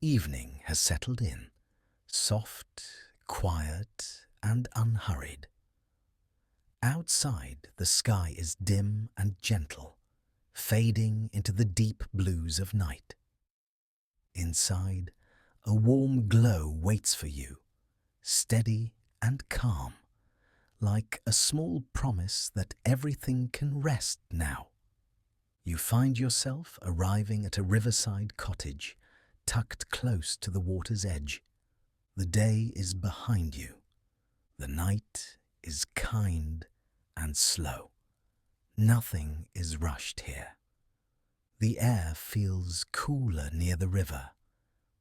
Evening has settled in, soft, quiet, and unhurried. Outside, the sky is dim and gentle, fading into the deep blues of night. Inside, a warm glow waits for you, steady and calm, like a small promise that everything can rest now. You find yourself arriving at a riverside cottage, tucked close to the water's edge. The day is behind you. The night is kind and slow. Nothing is rushed here. The air feels cooler near the river,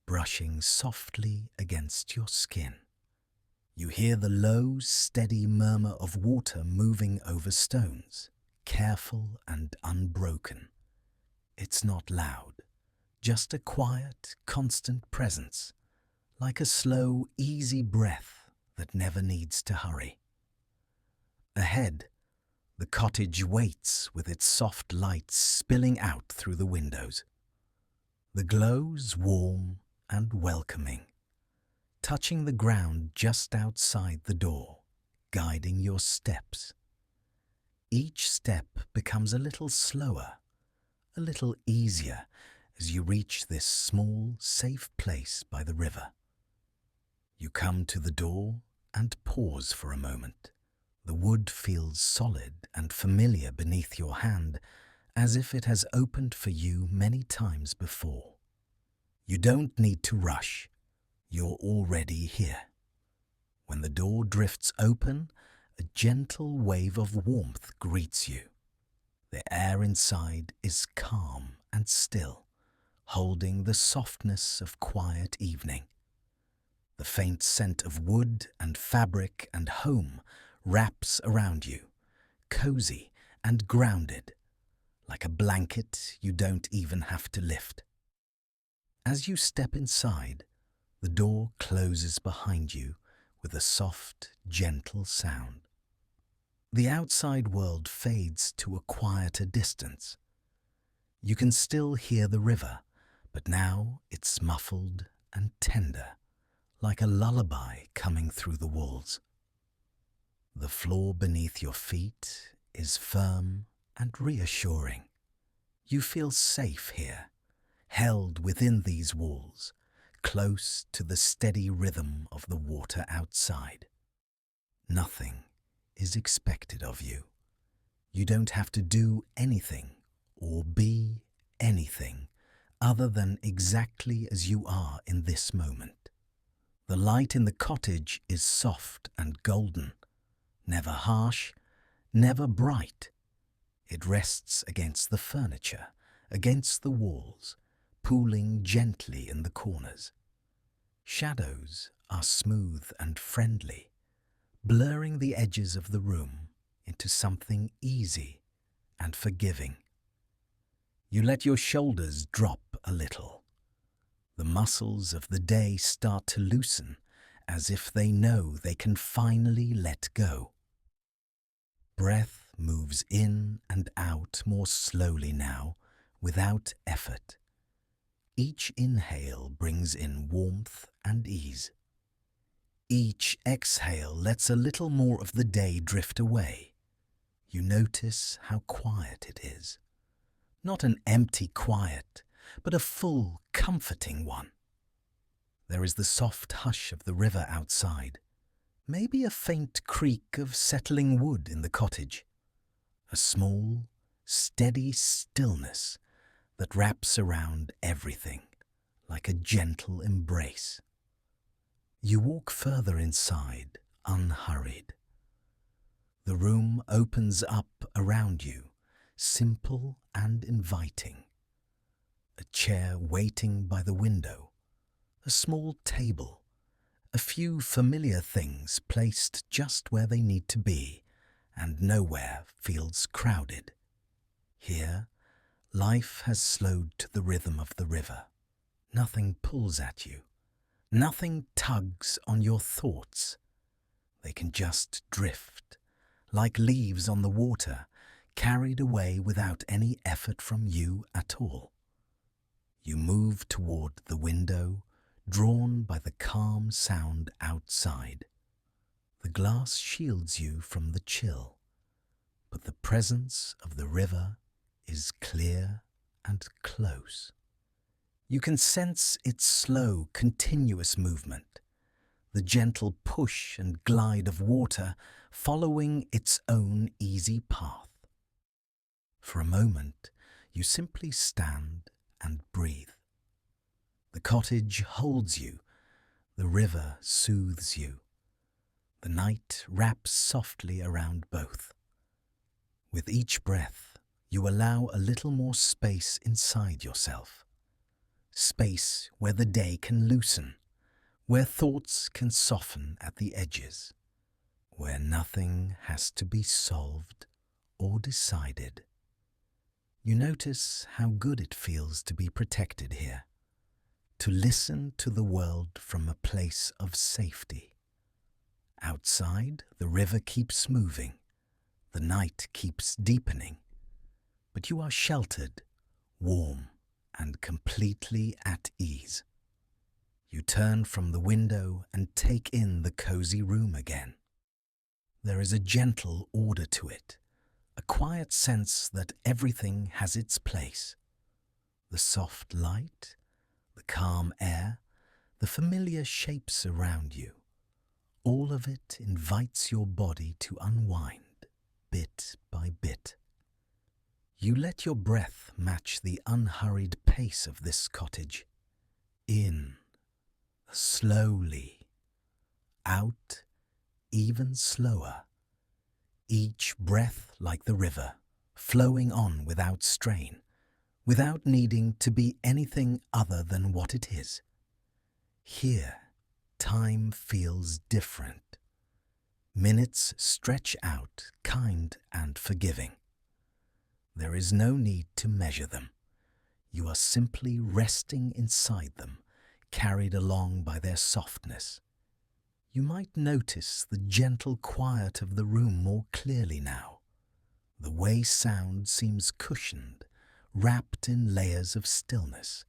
brushing softly against your skin. You hear the low, steady murmur of water moving over stones, careful and unbroken. It's not loud, just a quiet, constant presence, like a slow, easy breath that never needs to hurry. Ahead, the cottage waits with its soft lights spilling out through the windows. The glow's warm and welcoming, touching the ground just outside the door, guiding your steps. Each step becomes a little slower, a little easier as you reach this small, safe place by the river. You come to the door and pause for a moment. The wood feels solid and familiar beneath your hand, as if it has opened for you many times before. You don't need to rush. You're already here. When the door drifts open, a gentle wave of warmth greets you. The air inside is calm and still, holding the softness of quiet evening. The faint scent of wood and fabric and home wraps around you, cozy and grounded, like a blanket you don't even have to lift. As you step inside, the door closes behind you with a soft, gentle sound. The outside world fades to a quieter distance. You can still hear the river, but now it's muffled and tender, like a lullaby coming through the walls. The floor beneath your feet is firm and reassuring. You feel safe here, held within these walls, close to the steady rhythm of the water outside. Nothing is expected of you. You don't have to do anything or be anything other than exactly as you are in this moment. The light in the cottage is soft and golden, never harsh, never bright. It rests against the furniture, against the walls, pooling gently in the corners. Shadows are smooth and friendly, blurring the edges of the room into something easy and forgiving. You let your shoulders drop a little. The muscles of the day start to loosen, as if they know they can finally let go. Breath moves in and out more slowly now, without effort. Each inhale brings in warmth and ease. Each exhale lets a little more of the day drift away. You notice how quiet it is. Not an empty quiet, but a full, comforting one. There is the soft hush of the river outside, maybe a faint creak of settling wood in the cottage. A small, steady stillness that wraps around everything like a gentle embrace. You walk further inside, unhurried. The room opens up around you, simple and inviting. A chair waiting by the window, a small table, a few familiar things placed just where they need to be, and nowhere feels crowded. Here, life has slowed to the rhythm of the river. Nothing pulls at you. Nothing tugs on your thoughts. They can just drift, like leaves on the water, carried away without any effort from you at all. You move toward the window, drawn by the calm sound outside. The glass shields you from the chill, but the presence of the river is clear and close. You can sense its slow, continuous movement, the gentle push and glide of water following its own easy path. For a moment, you simply stand and breathe. The cottage holds you, the river soothes you. The night wraps softly around both. With each breath, you allow a little more space inside yourself. Space where the day can loosen, where thoughts can soften at the edges, where nothing has to be solved or decided. You notice how good it feels to be protected here, to listen to the world from a place of safety. Outside, the river keeps moving, the night keeps deepening, but you are sheltered, warm, and completely at ease. You turn from the window and take in the cozy room again. There is a gentle order to it, a quiet sense that everything has its place. The soft light, the calm air, the familiar shapes around you. All of it invites your body to unwind, bit by bit. You let your breath match the unhurried pace of this cottage. In, slowly. Out, even slower. Each breath like the river, flowing on without strain, without needing to be anything other than what it is. Here, time feels different. Minutes stretch out, kind and forgiving. There is no need to measure them. You are simply resting inside them, carried along by their softness. You might notice the gentle quiet of the room more clearly now. The way sound seems cushioned, wrapped in layers of stillness.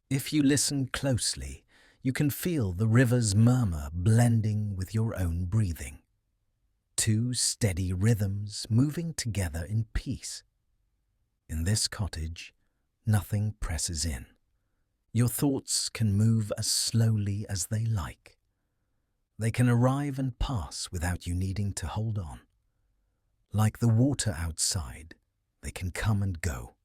If you listen closely, you can feel the river's murmur blending with your own breathing. Two steady rhythms moving together in peace. In this cottage, nothing presses in. Your thoughts can move as slowly as they like. They can arrive and pass without you needing to hold on. Like the water outside, they can come and go,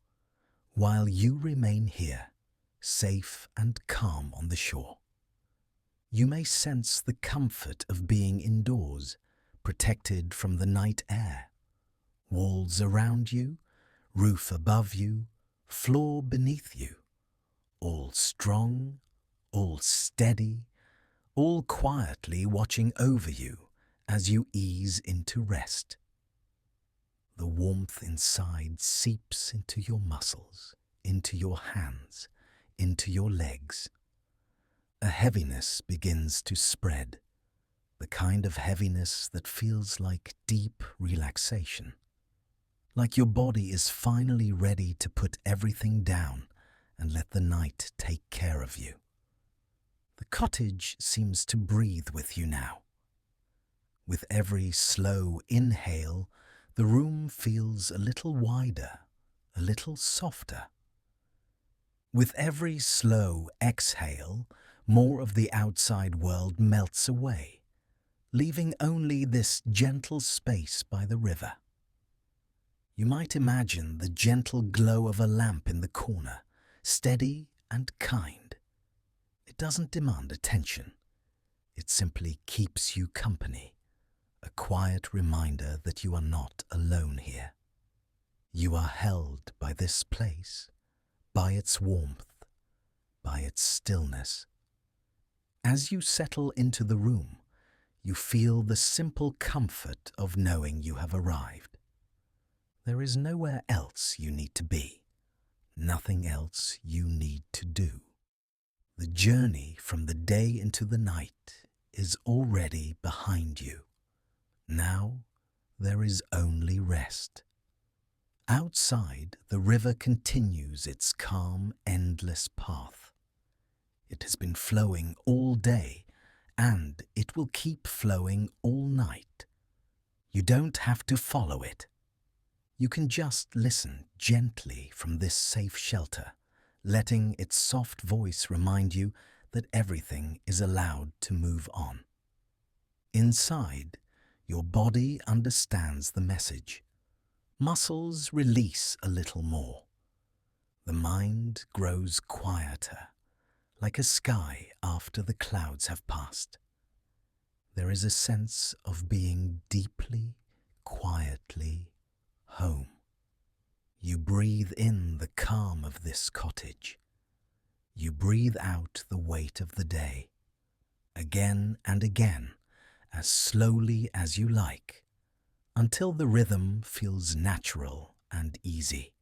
while you remain here, safe and calm on the shore. You may sense the comfort of being indoors, protected from the night air. Walls around you, roof above you, floor beneath you. All strong, all steady, all quietly watching over you as you ease into rest. The warmth inside seeps into your muscles, into your hands, into your legs. A heaviness begins to spread, the kind of heaviness that feels like deep relaxation. Like your body is finally ready to put everything down and let the night take care of you. The cottage seems to breathe with you now. With every slow inhale, the room feels a little wider, a little softer. With every slow exhale, more of the outside world melts away, leaving only this gentle space by the river. You might imagine the gentle glow of a lamp in the corner, steady and kind. It doesn't demand attention. It simply keeps you company, a quiet reminder that you are not alone here. You are held by this place, by its warmth, by its stillness. As you settle into the room, you feel the simple comfort of knowing you have arrived. There is nowhere else you need to be, nothing else you need to do. The journey from the day into the night is already behind you. Now there is only rest. Outside, the river continues its calm, endless path. It has been flowing all day, and it will keep flowing all night. You don't have to follow it. You can just listen gently from this safe shelter, letting its soft voice remind you that everything is allowed to move on. Inside, your body understands the message. Muscles release a little more. The mind grows quieter, like a sky after the clouds have passed. There is a sense of being deeply, quietly home. You breathe in the calm of this cottage. You breathe out the weight of the day, again and again, as slowly as you like, until the rhythm feels natural and easy.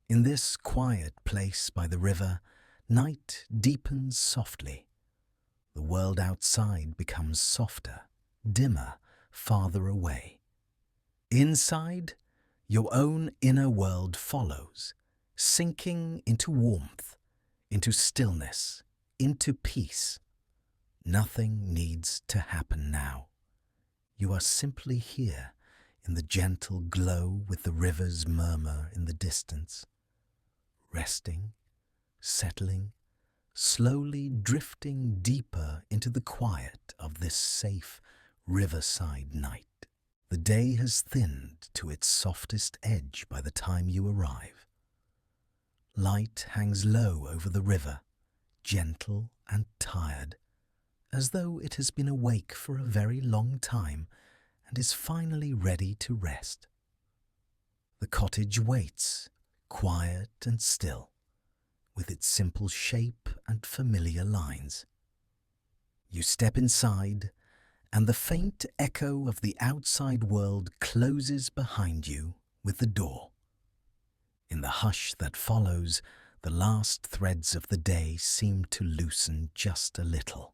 In this quiet place by the river, night deepens softly. The world outside becomes softer, dimmer, farther away. Inside, your own inner world follows, sinking into warmth, into stillness, into peace. Nothing needs to happen now. You are simply here in the gentle glow with the river's murmur in the distance, resting, settling, slowly drifting deeper into the quiet of this safe riverside night. The day has thinned to its softest edge by the time you arrive. Light hangs low over the river, gentle and tired, as though it has been awake for a very long time and is finally ready to rest. The cottage waits, quiet and still, with its simple shape and familiar lines. You step inside, and the faint echo of the outside world closes behind you with the door. In the hush that follows, the last threads of the day seem to loosen just a little.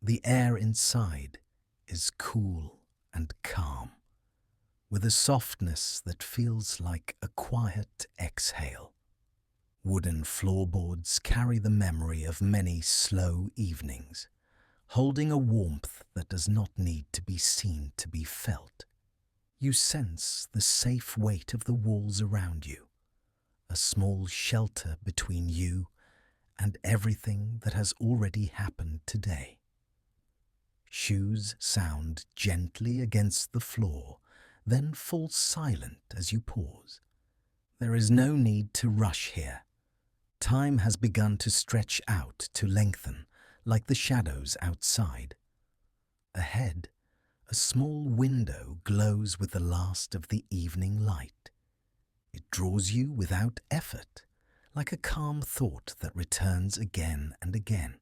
The air inside is cool and calm, with a softness that feels like a quiet exhale. Wooden floorboards carry the memory of many slow evenings, holding a warmth that does not need to be seen to be felt. You sense the safe weight of the walls around you, a small shelter between you and everything that has already happened today. Shoes sound gently against the floor, then fall silent as you pause. There is no need to rush here. Time has begun to stretch out to lengthen, like the shadows outside. Ahead, a small window glows with the last of the evening light. It draws you without effort, like a calm thought that returns again and again.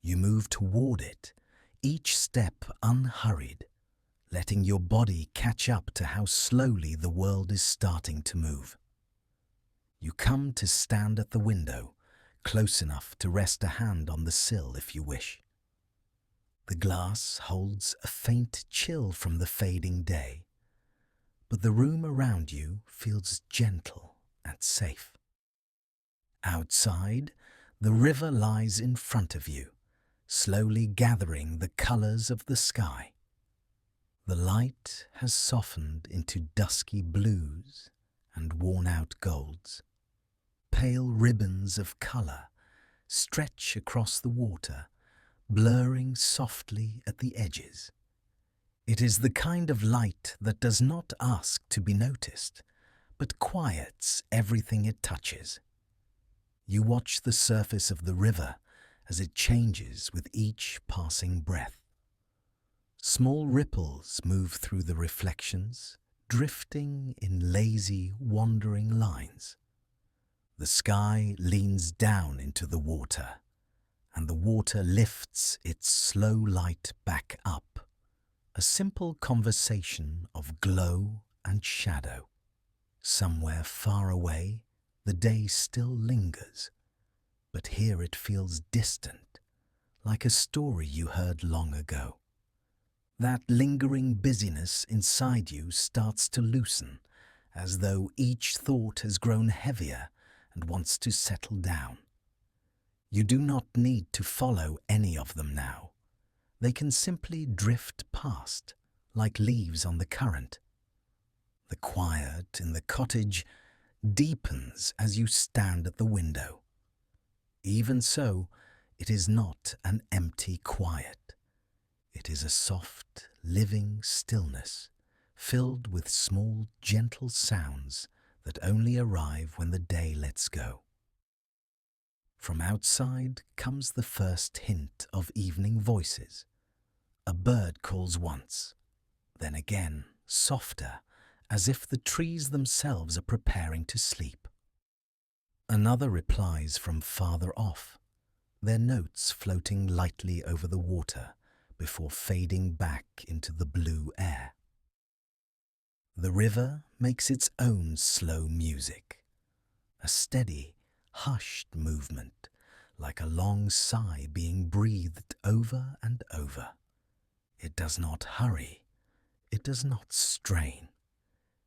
You move toward it, each step unhurried, letting your body catch up to how slowly the world is starting to move. You come to stand at the window, close enough to rest a hand on the sill if you wish. The glass holds a faint chill from the fading day, but the room around you feels gentle and safe. Outside, the river lies in front of you, slowly gathering the colors of the sky. The light has softened into dusky blues and worn-out golds. Pale ribbons of color stretch across the water, blurring softly at the edges. It is the kind of light that does not ask to be noticed, but quiets everything it touches. You watch the surface of the river as it changes with each passing breath. Small ripples move through the reflections, drifting in lazy, wandering lines. The sky leans down into the water, and the water lifts its slow light back up. A simple conversation of glow and shadow. Somewhere far away, the day still lingers, but here it feels distant, like a story you heard long ago. That lingering busyness inside you starts to loosen, as though each thought has grown heavier and wants to settle down. You do not need to follow any of them now. They can simply drift past, like leaves on the current. The quiet in the cottage deepens as you stand at the window. Even so, it is not an empty quiet. It is a soft, living stillness, filled with small, gentle sounds that only arrive when the day lets go. From outside comes the first hint of evening voices. A bird calls once, then again, softer, as if the trees themselves are preparing to sleep. Another replies from farther off, their notes floating lightly over the water before fading back into the blue air. The river makes its own slow music, a steady, hushed movement, like a long sigh being breathed over and over. It does not hurry, it does not strain.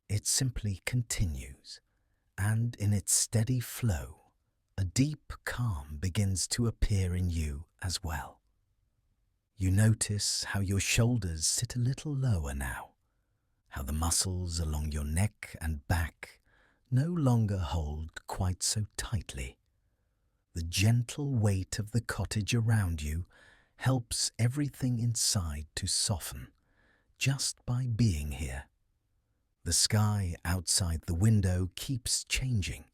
It simply continues, and in its steady flow, a deep calm begins to appear in you as well. You notice how your shoulders sit a little lower now, how the muscles along your neck and back no longer hold quite so tightly. The gentle weight of the cottage around you helps everything inside to soften just by being here. The sky outside the window keeps changing,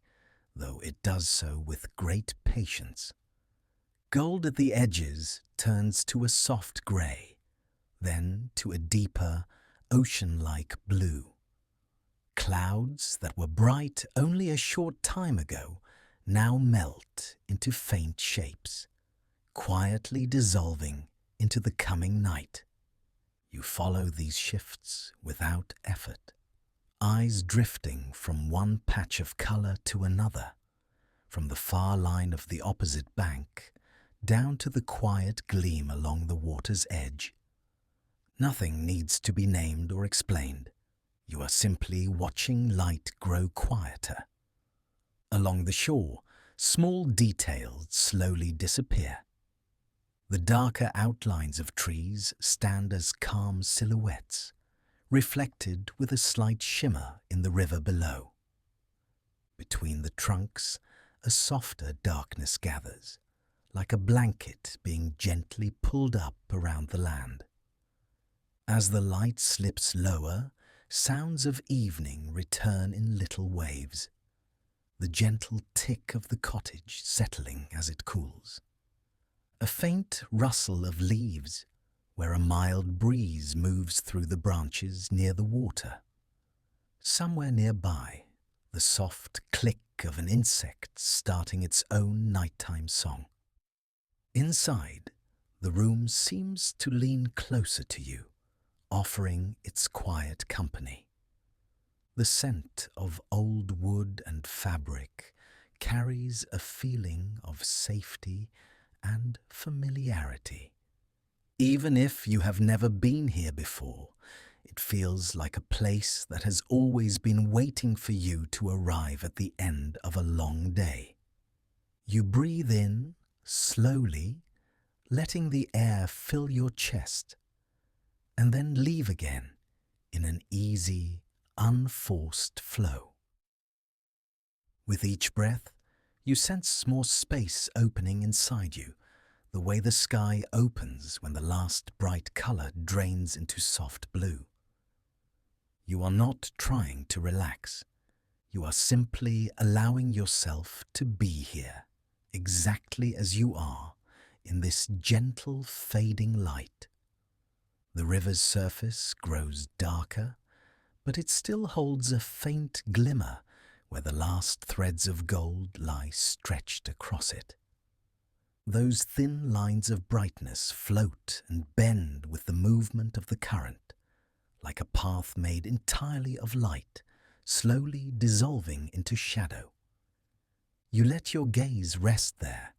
though it does so with great patience. Gold at the edges turns to a soft grey, then to a deeper, ocean-like blue. Clouds that were bright only a short time ago now melt into faint shapes, quietly dissolving into the coming night. You follow these shifts without effort, eyes drifting from one patch of colour to another, from the far line of the opposite bank down to the quiet gleam along the water's edge. Nothing needs to be named or explained. You are simply watching light grow quieter. Along the shore, small details slowly disappear. The darker outlines of trees stand as calm silhouettes, reflected with a slight shimmer in the river below. Between the trunks, a softer darkness gathers, like a blanket being gently pulled up around the land. As the light slips lower, sounds of evening return in little waves, the gentle tick of the cottage settling as it cools. A faint rustle of leaves, where a mild breeze moves through the branches near the water. Somewhere nearby, the soft click of an insect starting its own nighttime song. Inside, the room seems to lean closer to you, offering its quiet company. The scent of old wood and fabric carries a feeling of safety and familiarity. Even if you have never been here before, it feels like a place that has always been waiting for you to arrive at the end of a long day. You breathe in slowly, letting the air fill your chest, and then leave again in an easy, unforced flow. With each breath, you sense more space opening inside you, the way the sky opens when the last bright color drains into soft blue. You are not trying to relax. You are simply allowing yourself to be here, exactly as you are, in this gentle fading light. The river's surface grows darker, but it still holds a faint glimmer where the last threads of gold lie stretched across it. Those thin lines of brightness float and bend with the movement of the current, like a path made entirely of light, slowly dissolving into shadow. You let your gaze rest there,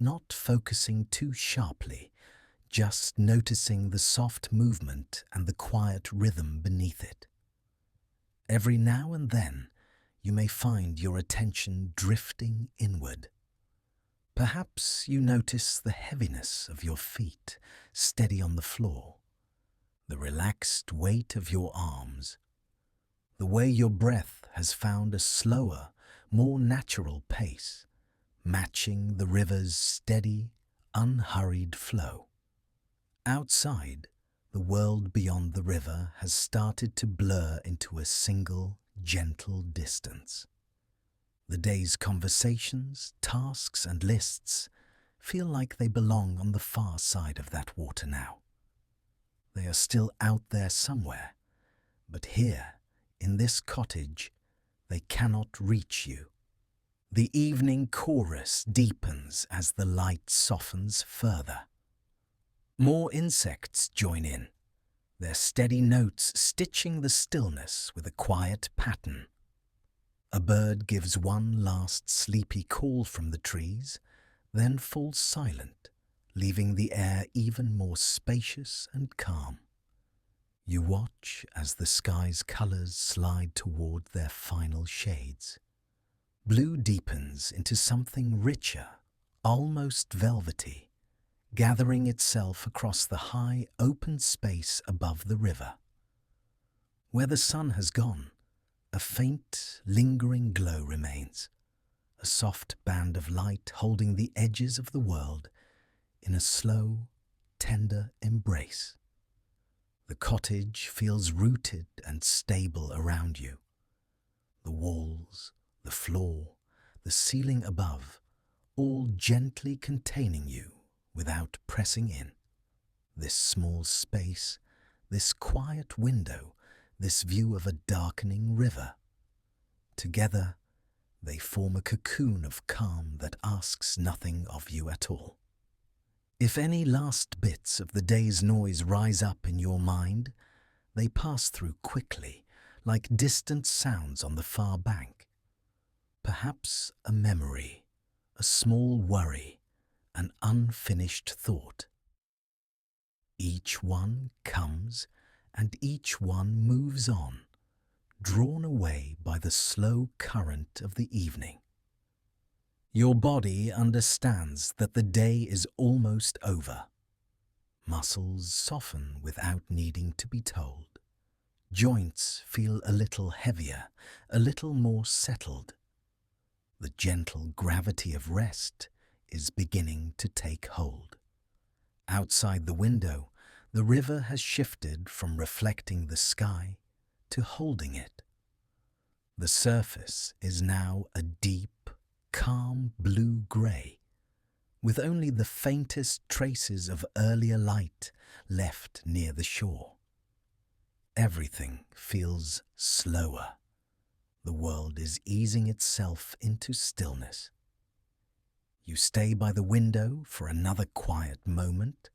not focusing too sharply, just noticing the soft movement and the quiet rhythm beneath it. Every now and then, you may find your attention drifting inward. Perhaps you notice the heaviness of your feet steady on the floor, the relaxed weight of your arms, the way your breath has found a slower, more natural pace, matching the river's steady, unhurried flow. Outside, the world beyond the river has started to blur into a single, gentle distance. The day's conversations, tasks, and lists feel like they belong on the far side of that water now. They are still out there somewhere, but here, in this cottage, they cannot reach you. The evening chorus deepens as the light softens further. More insects join in, their steady notes stitching the stillness with a quiet pattern. A bird gives one last sleepy call from the trees, then falls silent, leaving the air even more spacious and calm. You watch as the sky's colors slide toward their final shades. Blue deepens into something richer, almost velvety, gathering itself across the high, open space above the river. Where the sun has gone, a faint, lingering glow remains, a soft band of light holding the edges of the world in a slow, tender embrace. The cottage feels rooted and stable around you. The walls, the floor, the ceiling above, all gently containing you without pressing in. This small space, this quiet window, this view of a darkening river. Together, they form a cocoon of calm that asks nothing of you at all. If any last bits of the day's noise rise up in your mind, they pass through quickly, like distant sounds on the far bank. Perhaps a memory, a small worry, an unfinished thought. Each one comes and each one moves on, drawn away by the slow current of the evening. Your body understands that the day is almost over. Muscles soften without needing to be told. Joints feel a little heavier, a little more settled. The gentle gravity of rest is beginning to take hold. Outside the window, the river has shifted from reflecting the sky to holding it. The surface is now a deep, calm blue-grey, with only the faintest traces of earlier light left near the shore. Everything feels slower. The world is easing itself into stillness. You stay by the window for another quiet moment,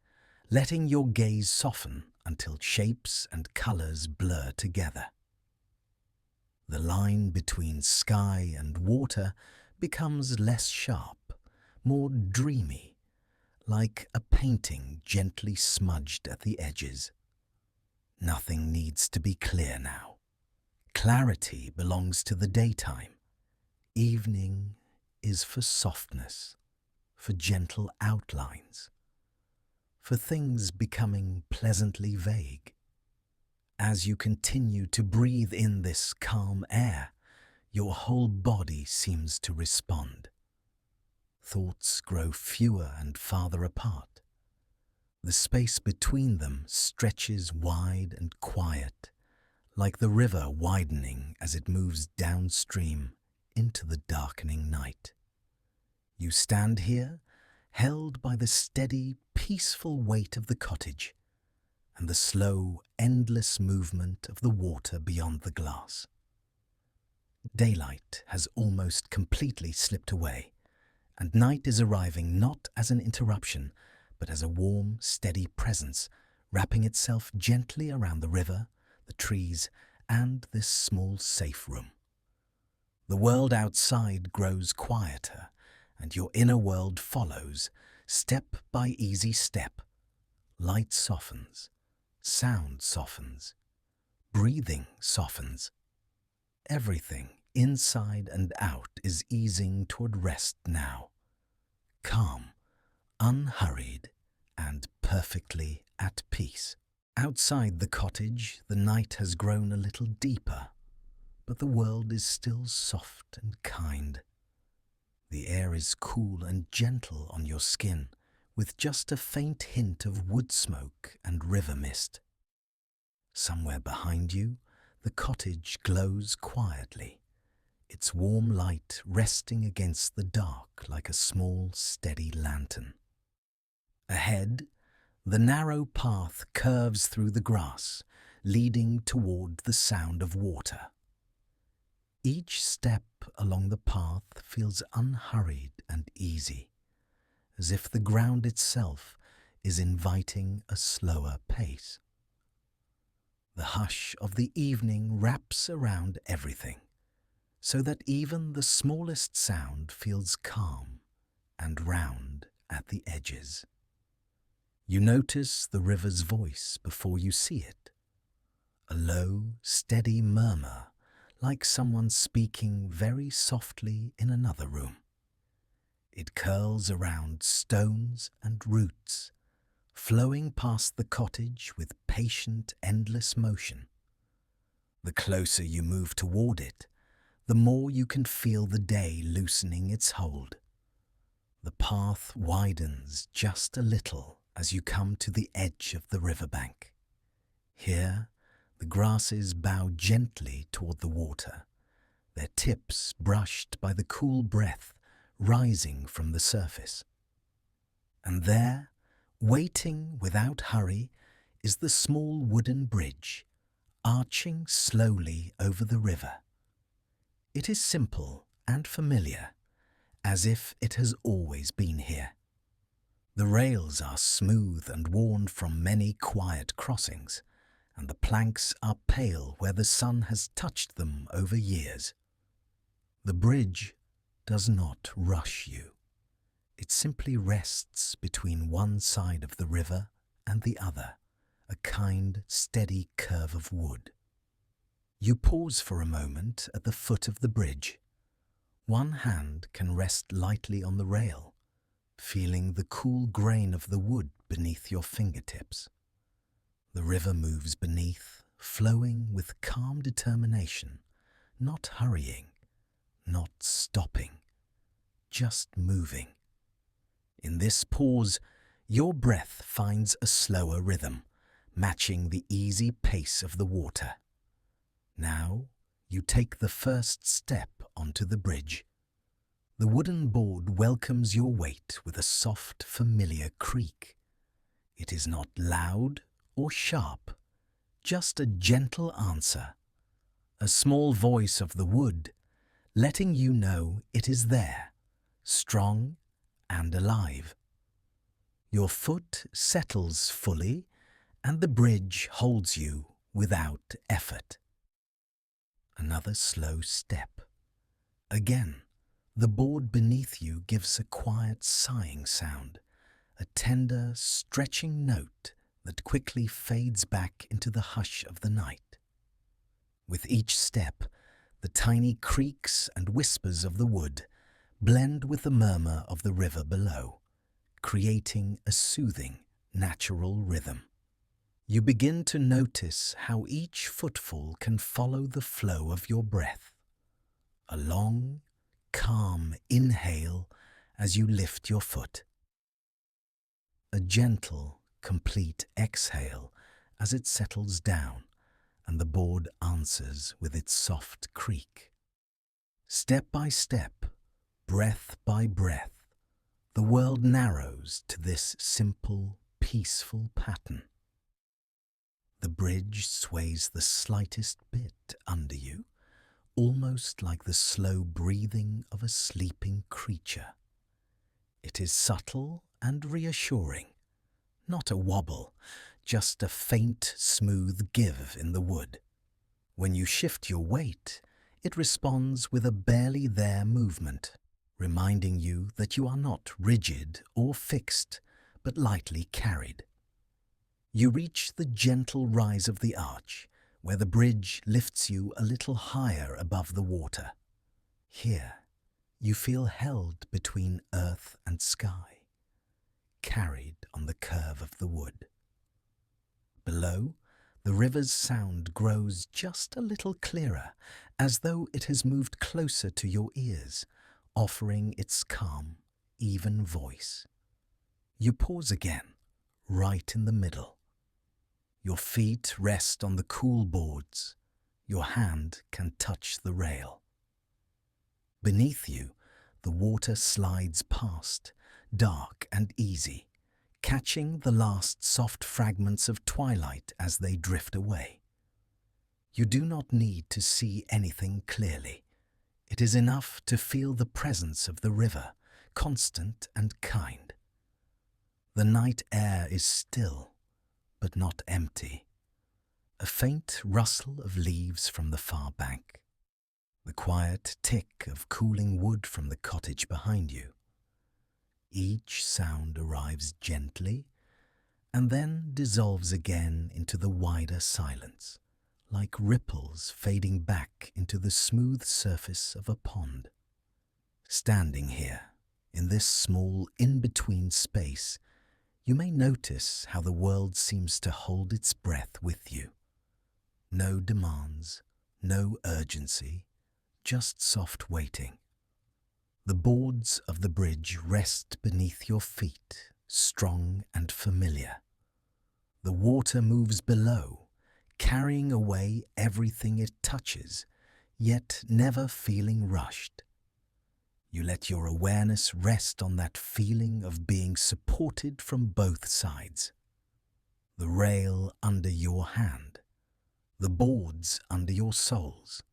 letting your gaze soften until shapes and colors blur together. The line between sky and water becomes less sharp, more dreamy, like a painting gently smudged at the edges. Nothing needs to be clear now. Clarity belongs to the daytime. Evening is for softness, for gentle outlines, for things becoming pleasantly vague. As you continue to breathe in this calm air, your whole body seems to respond. Thoughts grow fewer and farther apart. The space between them stretches wide and quiet, like the river widening as it moves downstream into the darkening night. You stand here, held by the steady, peaceful weight of the cottage and the slow, endless movement of the water beyond the glass. Daylight has almost completely slipped away, and night is arriving not as an interruption, but as a warm, steady presence, wrapping itself gently around the river, the trees, and this small safe room. The world outside grows quieter, and your inner world follows, step by easy step. Light softens, sound softens, breathing softens. Everything, inside and out, is easing toward rest now. calm, unhurried, and perfectly at peace. Outside the cottage, the night has grown a little deeper, but the world is still soft and kind. The air is cool and gentle on your skin, with just a faint hint of wood smoke and river mist. Somewhere behind you, the cottage glows quietly, its warm light resting against the dark like a small, steady lantern. Ahead, the narrow path curves through the grass, leading toward the sound of water. Each step along the path feels unhurried and easy, as if the ground itself is inviting a slower pace. The hush of the evening wraps around everything, so that even the smallest sound feels calm and round at the edges. You notice the river's voice before you see it, a low, steady murmur like someone speaking very softly in another room. It curls around stones and roots, flowing past the cottage with patient, endless motion. The closer you move toward it, the more you can feel the day loosening its hold. The path widens just a little as you come to the edge of the riverbank. Here, the grasses bow gently toward the water, their tips brushed by the cool breath rising from the surface. And there, waiting without hurry, is the small wooden bridge, arching slowly over the river. It is simple and familiar, as if it has always been here. The rails are smooth and worn from many quiet crossings, and the planks are pale where the sun has touched them over years. The bridge does not rush you. It simply rests between one side of the river and the other, a kind, steady curve of wood. You pause for a moment at the foot of the bridge. One hand can rest lightly on the rail, feeling the cool grain of the wood beneath your fingertips. The river moves beneath, flowing with calm determination, not hurrying, not stopping, just moving. In this pause, your breath finds a slower rhythm, matching the easy pace of the water. Now, you take the first step onto the bridge. The wooden board welcomes your weight with a soft, familiar creak. It is not loud or sharp, just a gentle answer, a small voice of the wood, letting you know it is there, strong and alive. Your foot settles fully, and the bridge holds you without effort. Another slow step. Again, the board beneath you gives a quiet sighing sound, a tender, stretching note that quickly fades back into the hush of the night. With each step, the tiny creaks and whispers of the wood blend with the murmur of the river below, creating a soothing, natural rhythm. You begin to notice how each footfall can follow the flow of your breath. A long, calm inhale as you lift your foot. A gentle, complete exhale as it settles down and the board answers with its soft creak. Step by step, breath by breath, the world narrows to this simple, peaceful pattern. The bridge sways the slightest bit under you, almost like the slow breathing of a sleeping creature. It is subtle and reassuring, not a wobble, just a faint, smooth give in the wood. When you shift your weight, it responds with a barely there movement, reminding you that you are not rigid or fixed, but lightly carried. You reach the gentle rise of the arch, where the bridge lifts you a little higher above the water. Here, You feel held between earth and sky, carried on the curve of the wood. Below, the river's sound grows just a little clearer, as though it has moved closer to your ears, offering its calm, even voice. You pause again, right in the middle. Your feet rest on the cool boards. Your hand can touch the rail. Beneath you, the water slides past, dark and easy, catching the last soft fragments of twilight as they drift away. You do not need to see anything clearly. It is enough to feel the presence of the river, constant and kind. The night air is still, but not empty. A faint rustle of leaves from the far bank. The quiet tick of cooling wood from the cottage behind you. Each sound arrives gently and then dissolves again into the wider silence, like ripples fading back into the smooth surface of a pond. Standing here, in this small in-between space, you may notice how the world seems to hold its breath with you. No demands, no urgency, just soft waiting. The boards of the bridge rest beneath your feet, strong and familiar. The water moves below, carrying away everything it touches, yet never feeling rushed. You let your awareness rest on that feeling of being supported from both sides. The rail under your hand, the boards under your soles,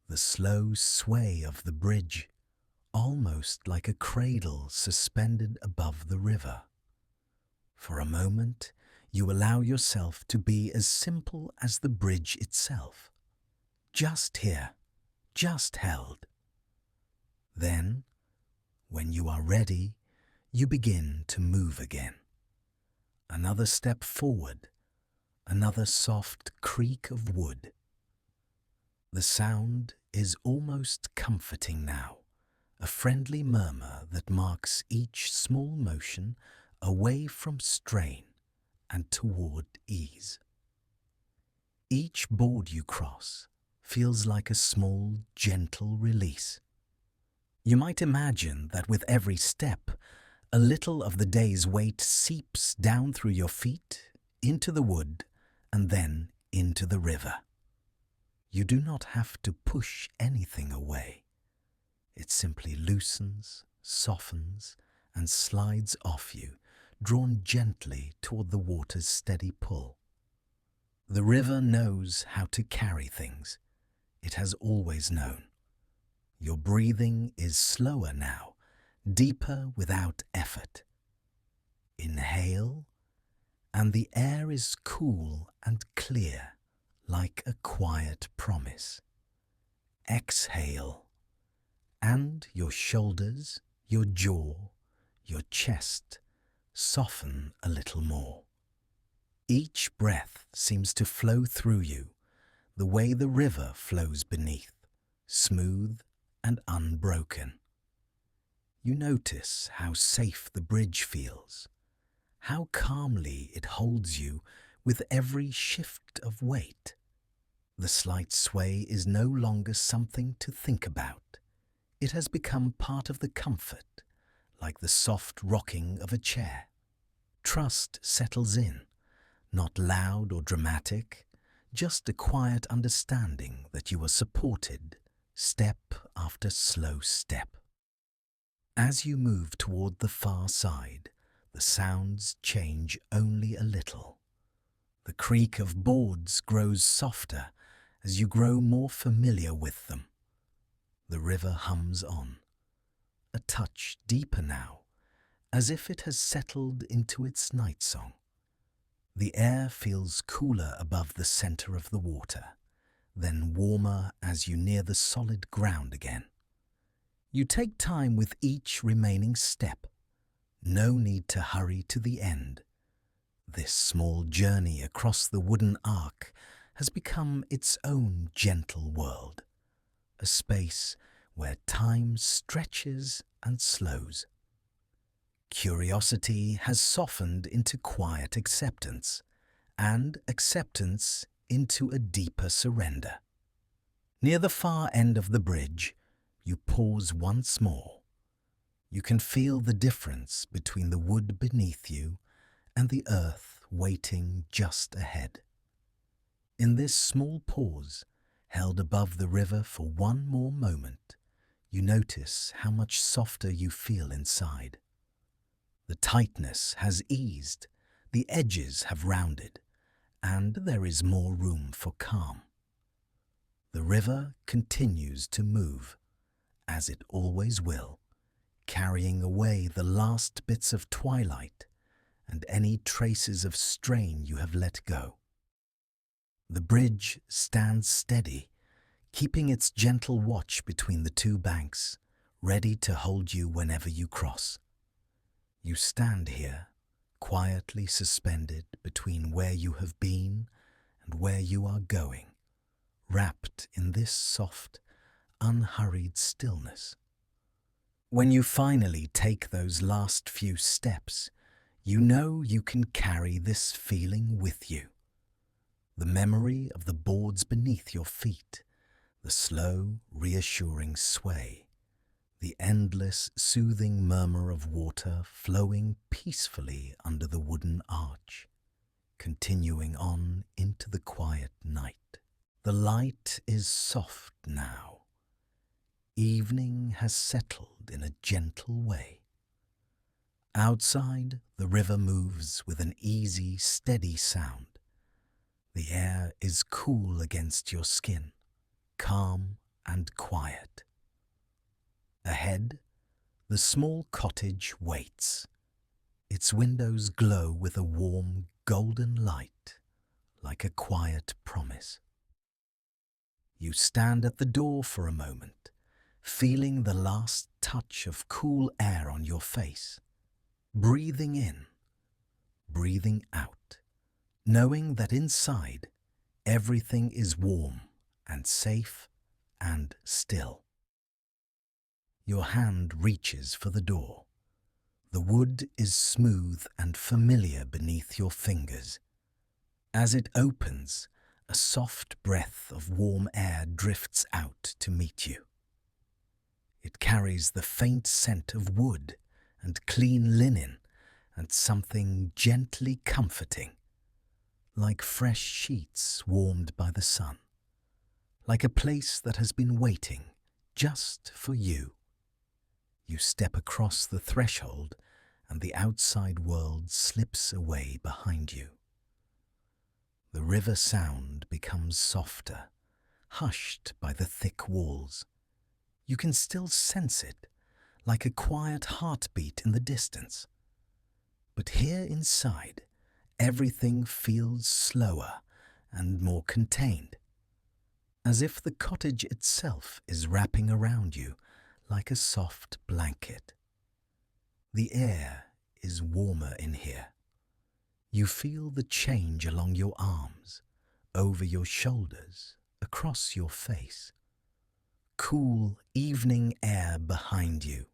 the slow sway of the bridge, almost like a cradle suspended above the river. For a moment, you allow yourself to be as simple as the bridge itself. Just here, just held. Then, when you are ready, you begin to move again. Another step forward, another soft creak of wood. The sound is almost comforting now, a friendly murmur that marks each small motion away from strain and toward ease. Each board you cross feels like a small, gentle release. You might imagine that with every step, a little of the day's weight seeps down through your feet, into the wood, and then into the river. You do not have to push anything away. It simply loosens, softens, and slides off you, drawn gently toward the water's steady pull. The river knows how to carry things. It has always known. Your breathing is slower now, deeper without effort. Inhale, and the air is cool and clear, like a quiet promise. Exhale, and your shoulders, your jaw, your chest soften a little more. Each breath seems to flow through you, the way the river flows beneath, smooth and unbroken. You notice how safe the bridge feels, how calmly it holds you with every shift of weight. The slight sway is no longer something to think about. It has become part of the comfort, like the soft rocking of a chair. Trust settles in, not loud or dramatic, just a quiet understanding that you are supported, step after slow step. As you move toward the far side, the sounds change only a little. The creak of boards grows softer as you grow more familiar with them. The river hums on, a touch deeper now, as if it has settled into its night song. The air feels cooler above the center of the water, then warmer as you near the solid ground again. You take time with each remaining step. No need to hurry to the end. This small journey across the wooden arc has become its own gentle world, a space where time stretches and slows. Curiosity has softened into quiet acceptance, and acceptance into a deeper surrender. Near the far end of the bridge, you pause once more. You can feel the difference between the wood beneath you and the earth waiting just ahead. In this small pause, held above the river for one more moment, you notice how much softer you feel inside. The tightness has eased, the edges have rounded, and there is more room for calm. The river continues to move, as it always will, carrying away the last bits of twilight and any traces of strain you have let go. The bridge stands steady, keeping its gentle watch between the two banks, ready to hold you whenever you cross. You stand here, quietly suspended between where you have been and where you are going, wrapped in this soft, unhurried stillness. When you finally take those last few steps, you know you can carry this feeling with you. The memory of the boards beneath your feet, the slow, reassuring sway, the endless, soothing murmur of water flowing peacefully under the wooden arch, continuing on into the quiet night. The light is soft now. Evening has settled in a gentle way. Outside, the river moves with an easy, steady sound. The air is cool against your skin, calm and quiet. Ahead, the small cottage waits. Its windows glow with a warm, golden light, like a quiet promise. You stand at the door for a moment, feeling the last touch of cool air on your face, breathing in, breathing out, knowing that inside everything is warm and safe and still. Your hand reaches for the door. The wood is smooth and familiar beneath your fingers. As it opens, a soft breath of warm air drifts out to meet you. It carries the faint scent of wood and clean linen and something gently comforting, like fresh sheets warmed by the sun, like a place that has been waiting just for you. You step across the threshold and the outside world slips away behind you. The river sound becomes softer, hushed by the thick walls. You can still sense it, like a quiet heartbeat in the distance. But here inside, everything feels slower and more contained, as if the cottage itself is wrapping around you like a soft blanket. The air is warmer in here. You feel the change along your arms, over your shoulders, across your face. Cool evening air behind you.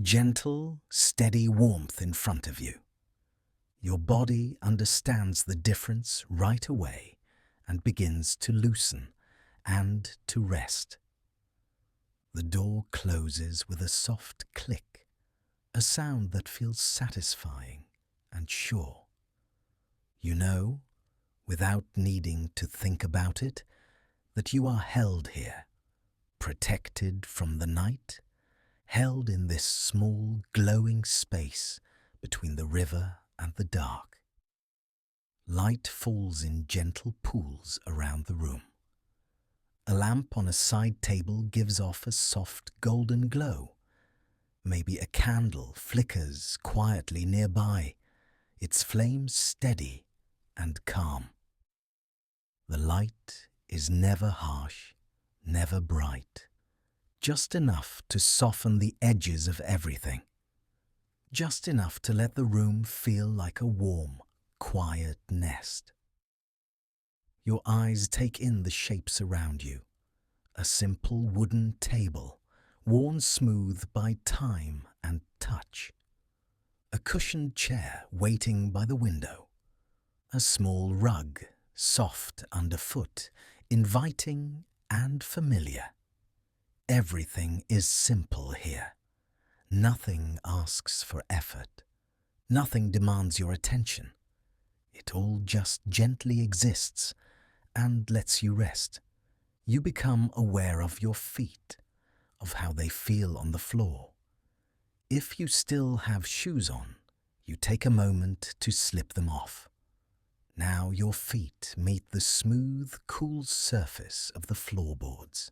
Gentle, steady warmth in front of you. Your body understands the difference right away and begins to loosen and to rest. The door closes with a soft click, a sound that feels satisfying and sure. You know, without needing to think about it, that you are held here, protected from the night, held in this small, glowing space between the river and the dark. Light falls in gentle pools around the room. A lamp on a side table gives off a soft golden glow. Maybe a candle flickers quietly nearby, its flames steady and calm. The light is never harsh, never bright, just enough to soften the edges of everything, just enough to let the room feel like a warm, quiet nest. Your eyes take in the shapes around you, a simple wooden table worn smooth by time and touch. A cushioned chair waiting by the window. A small rug, soft underfoot, inviting and familiar. Everything is simple here. Nothing asks for effort. Nothing demands your attention. It all just gently exists and lets you rest. You become aware of your feet, of how they feel on the floor. If you still have shoes on, you take a moment to slip them off. Now your feet meet the smooth, cool surface of the floorboards.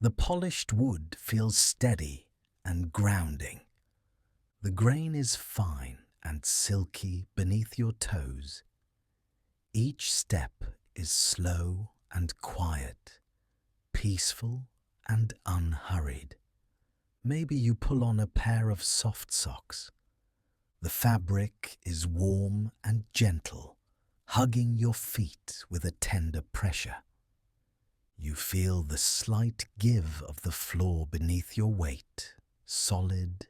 The polished wood feels steady and grounding. The grain is fine and silky beneath your toes. Each step is slow and quiet, peaceful and unhurried. Maybe you pull on a pair of soft socks. The fabric is warm and gentle, hugging your feet with a tender pressure. You feel the slight give of the floor beneath your weight, solid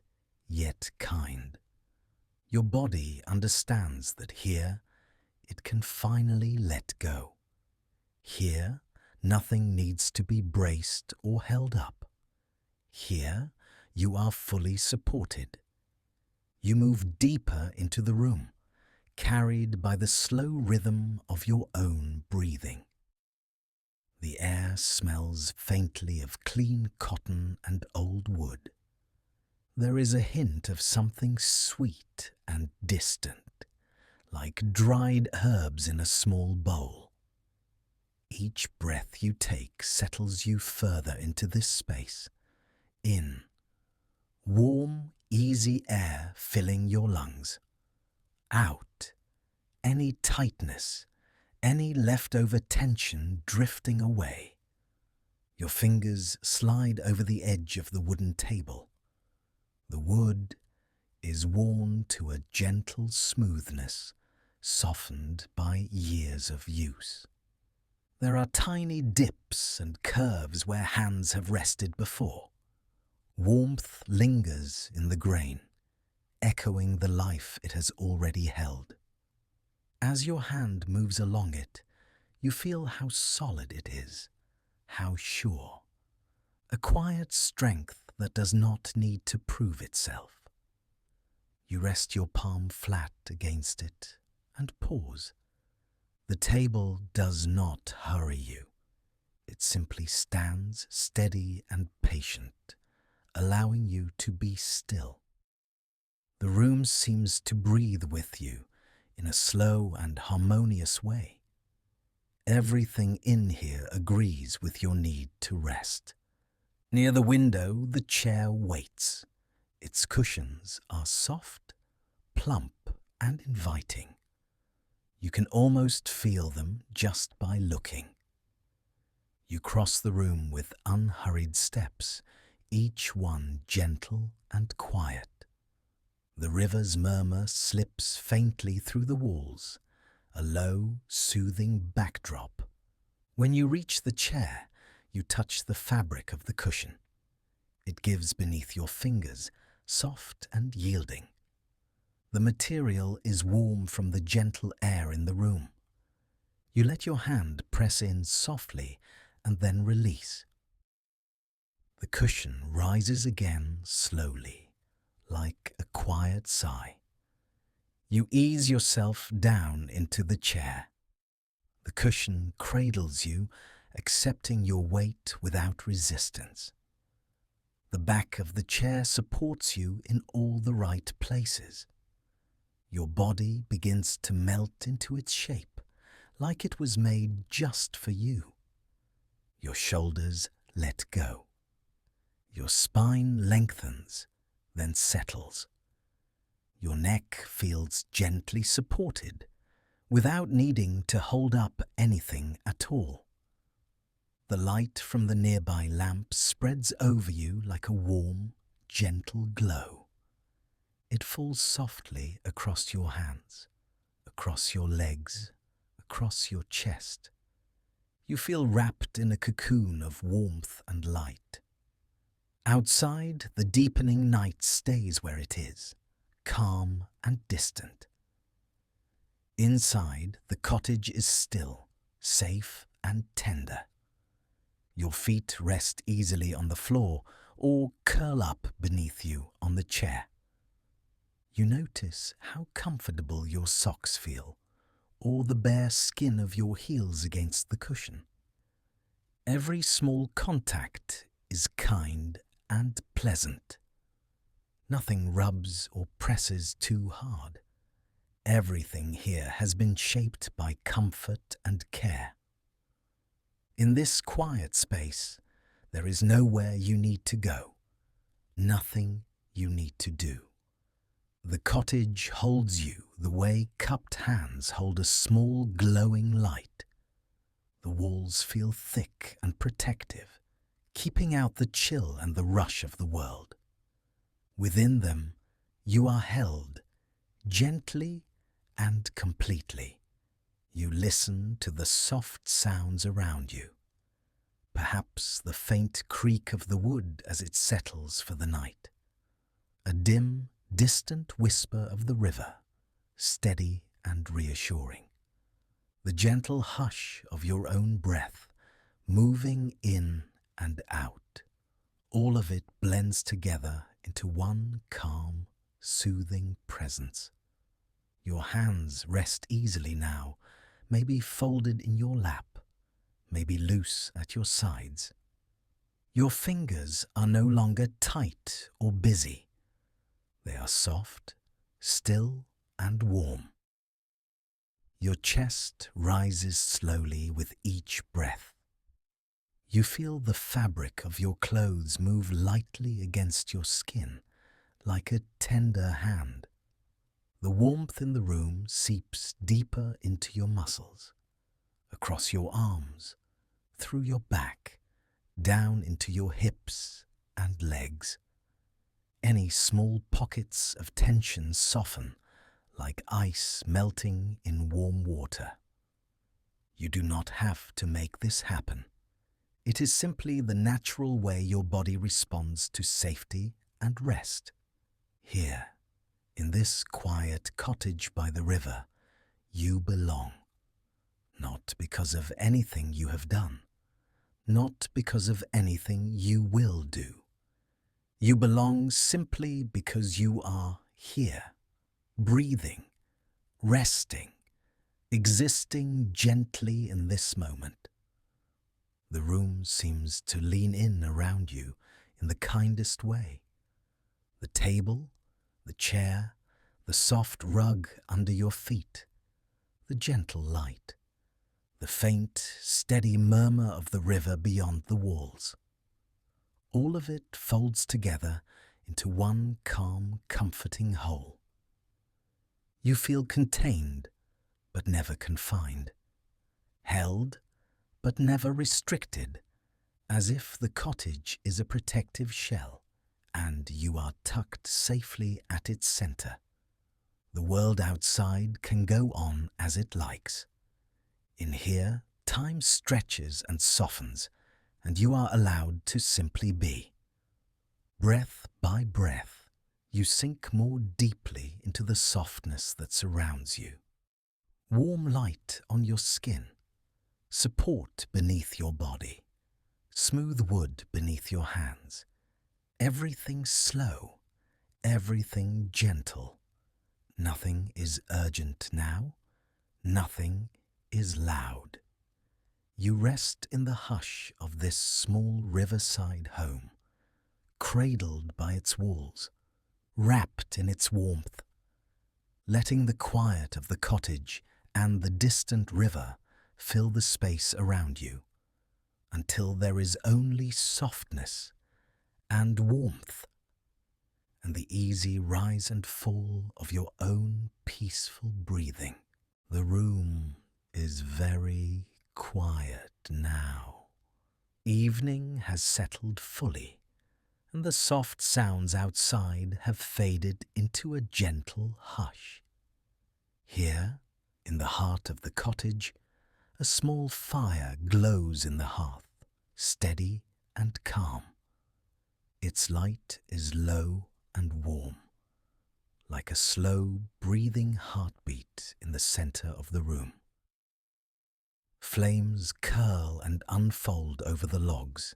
yet kind. Your body understands that here it can finally let go. Here, nothing needs to be braced or held up. Here, you are fully supported. You move deeper into the room, carried by the slow rhythm of your own breathing. The air smells faintly of clean cotton and old wood. There is a hint of something sweet and distant, like dried herbs in a small bowl. Each breath you take settles you further into this space. In, warm, easy air filling your lungs. Out, any tightness, any leftover tension drifting away. Your fingers slide over the edge of the wooden table. The wood is worn to a gentle smoothness, softened by years of use. There are tiny dips and curves where hands have rested before. Warmth lingers in the grain, echoing the life it has already held. As your hand moves along it, you feel how solid it is, how sure. A quiet strength that does not need to prove itself. You rest your palm flat against it and pause. The table does not hurry you. It simply stands steady and patient, allowing you to be still. The room seems to breathe with you in a slow and harmonious way. Everything in here agrees with your need to rest. Near the window, the chair waits. Its cushions are soft, plump, and inviting. You can almost feel them just by looking. You cross the room with unhurried steps, each one gentle and quiet. The river's murmur slips faintly through the walls, a low, soothing backdrop. When you reach the chair, you touch the fabric of the cushion. It gives beneath your fingers, soft and yielding. The material is warm from the gentle air in the room. You let your hand press in softly and then release. The cushion rises again slowly, like a quiet sigh. You ease yourself down into the chair. The cushion cradles you, accepting your weight without resistance. The back of the chair supports you in all the right places. Your body begins to melt into its shape, like it was made just for you. Your shoulders let go. Your spine lengthens, then settles. Your neck feels gently supported, without needing to hold up anything at all. The light from the nearby lamp spreads over you like a warm, gentle glow. It falls softly across your hands, across your legs, across your chest. You feel wrapped in a cocoon of warmth and light. Outside, the deepening night stays where it is, calm and distant. Inside, the cottage is still, safe and tender. Your feet rest easily on the floor or curl up beneath you on the chair. You notice how comfortable your socks feel, or the bare skin of your heels against the cushion. Every small contact is kind and pleasant. Nothing rubs or presses too hard. Everything here has been shaped by comfort and care. In this quiet space, there is nowhere you need to go, nothing you need to do. The cottage holds you the way cupped hands hold a small glowing light. The walls feel thick and protective, keeping out the chill and the rush of the world. Within them, you are held, gently and completely. You listen to the soft sounds around you, perhaps the faint creak of the wood as it settles for the night. A dim, distant whisper of the river, steady and reassuring. The gentle hush of your own breath, moving in and out. All of it blends together into one calm, soothing presence. Your hands rest easily now, maybe folded in your lap, maybe loose at your sides. Your fingers are no longer tight or busy. They are soft, still, and warm. Your chest rises slowly with each breath. You feel the fabric of your clothes move lightly against your skin, like a tender hand. The warmth in the room seeps deeper into your muscles, across your arms, through your back, down into your hips and legs. Any small pockets of tension soften, like ice melting in warm water. You do not have to make this happen. It is simply the natural way your body responds to safety and rest. Here, in this quiet cottage by the river, you belong. Not because of anything you have done, not because of anything you will do. You belong simply because you are here, breathing, resting, existing gently in this moment. The room seems to lean in around you in the kindest way. The table, the chair, the soft rug under your feet, the gentle light, the faint, steady murmur of the river beyond the walls. All of it folds together into one calm, comforting whole. You feel contained, but never confined, held, but never restricted, as if the cottage is a protective shell and you are tucked safely at its center. The world outside can go on as it likes. In here, time stretches and softens, and you are allowed to simply be. Breath by breath, you sink more deeply into the softness that surrounds you. Warm light on your skin, support beneath your body, smooth wood beneath your hands. Everything slow, everything gentle. Nothing is urgent now, nothing is loud. You rest in the hush of this small riverside home, cradled by its walls, wrapped in its warmth, letting the quiet of the cottage and the distant river fill the space around you, until there is only softness and warmth, and the easy rise and fall of your own peaceful breathing. The room is very quiet now. Evening has settled fully, and the soft sounds outside have faded into a gentle hush. Here, in the heart of the cottage, a small fire glows in the hearth, steady and calm. Its light is low and warm, like a slow, breathing heartbeat in the center of the room. Flames curl and unfold over the logs,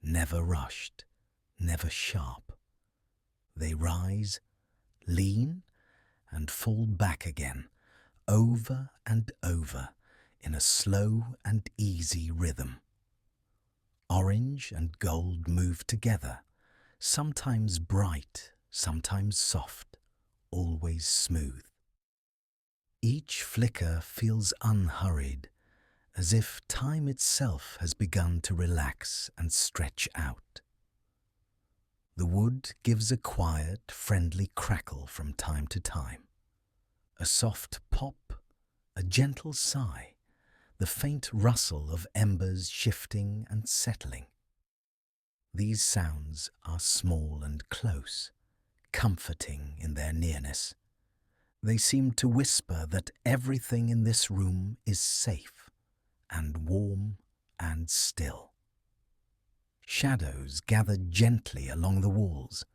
never rushed, never sharp. They rise, lean, and fall back again, over and over, in a slow and easy rhythm. Orange and gold move together, sometimes bright, sometimes soft, always smooth. Each flicker feels unhurried, as if time itself has begun to relax and stretch out. The wood gives a quiet, friendly crackle from time to time. A soft pop, a gentle sigh, the faint rustle of embers shifting and settling. These sounds are small and close, comforting in their nearness. They seem to whisper that everything in this room is safe and warm and still. Shadows gather gently along the walls,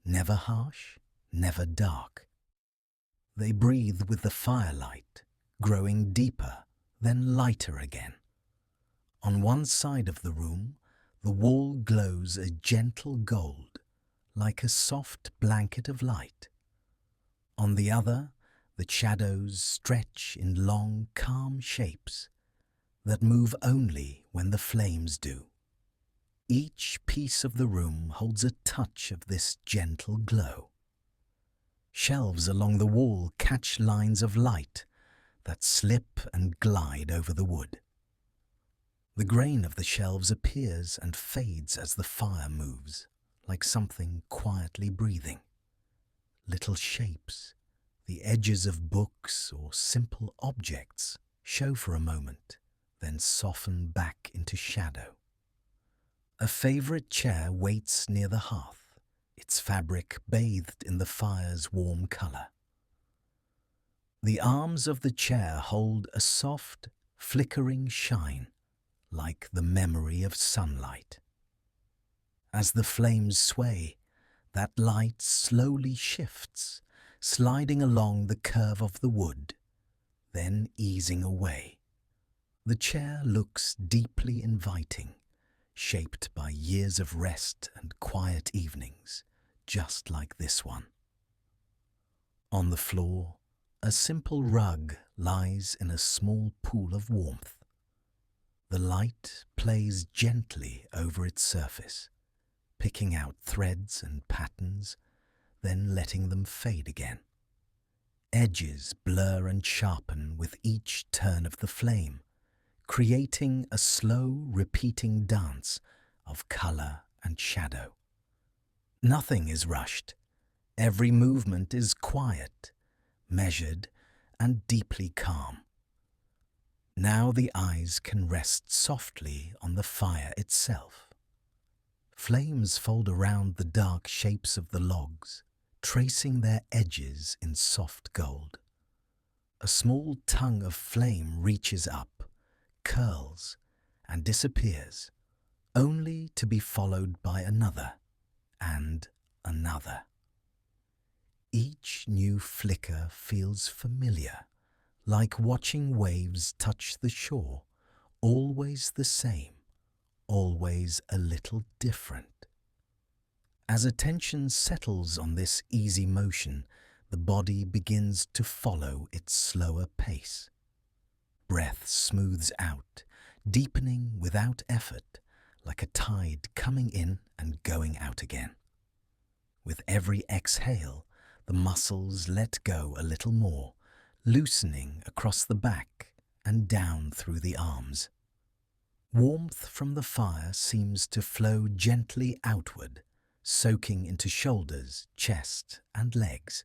never harsh, never dark. They breathe with the firelight, growing deeper, then lighter again. On one side of the room, the wall glows a gentle gold, like a soft blanket of light. On the other, the shadows stretch in long, calm shapes that move only when the flames do. Each piece of the room holds a touch of this gentle glow. Shelves along the wall catch lines of light that slip and glide over the wood. The grain of the shelves appears and fades as the fire moves, like something quietly breathing. Little shapes, the edges of books or simple objects, show for a moment, then soften back into shadow. A favorite chair waits near the hearth, its fabric bathed in the fire's warm color. The arms of the chair hold a soft, flickering shine, like the memory of sunlight. As the flames sway, that light slowly shifts, sliding along the curve of the wood, then easing away. The chair looks deeply inviting, shaped by years of rest and quiet evenings, just like this one. On the floor, a simple rug lies in a small pool of warmth. The light plays gently over its surface, picking out threads and patterns, then letting them fade again. Edges blur and sharpen with each turn of the flame, creating a slow, repeating dance of color and shadow. Nothing is rushed. Every movement is quiet, measured, and deeply calm. Now the eyes can rest softly on the fire itself. Flames fold around the dark shapes of the logs, tracing their edges in soft gold. A small tongue of flame reaches up, curls, and disappears, only to be followed by another and another. Each new flicker feels familiar, like watching waves touch the shore, always the same, always a little different. As attention settles on this easy motion, the body begins to follow its slower pace. Breath smooths out, deepening without effort, like a tide coming in and going out again. With every exhale, the muscles let go a little more, loosening across the back and down through the arms. Warmth from the fire seems to flow gently outward, soaking into shoulders, chest, and legs.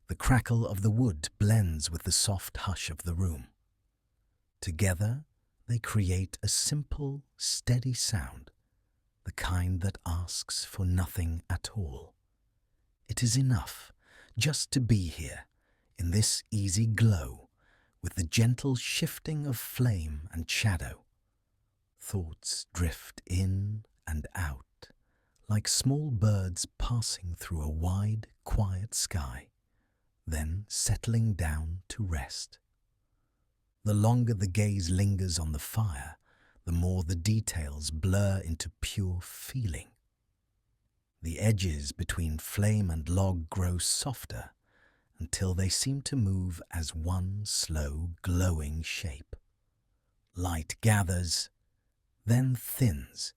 The crackle of the wood blends with the soft hush of the room. Together, they create a simple, steady sound, the kind that asks for nothing at all. It is enough just to be here, in this easy glow, with the gentle shifting of flame and shadow. Thoughts drift in and out, like small birds passing through a wide, quiet sky, then settling down to rest. The longer the gaze lingers on the fire, the more the details blur into pure feeling. The edges between flame and log grow softer until they seem to move as one slow, glowing shape. Light gathers, then thins,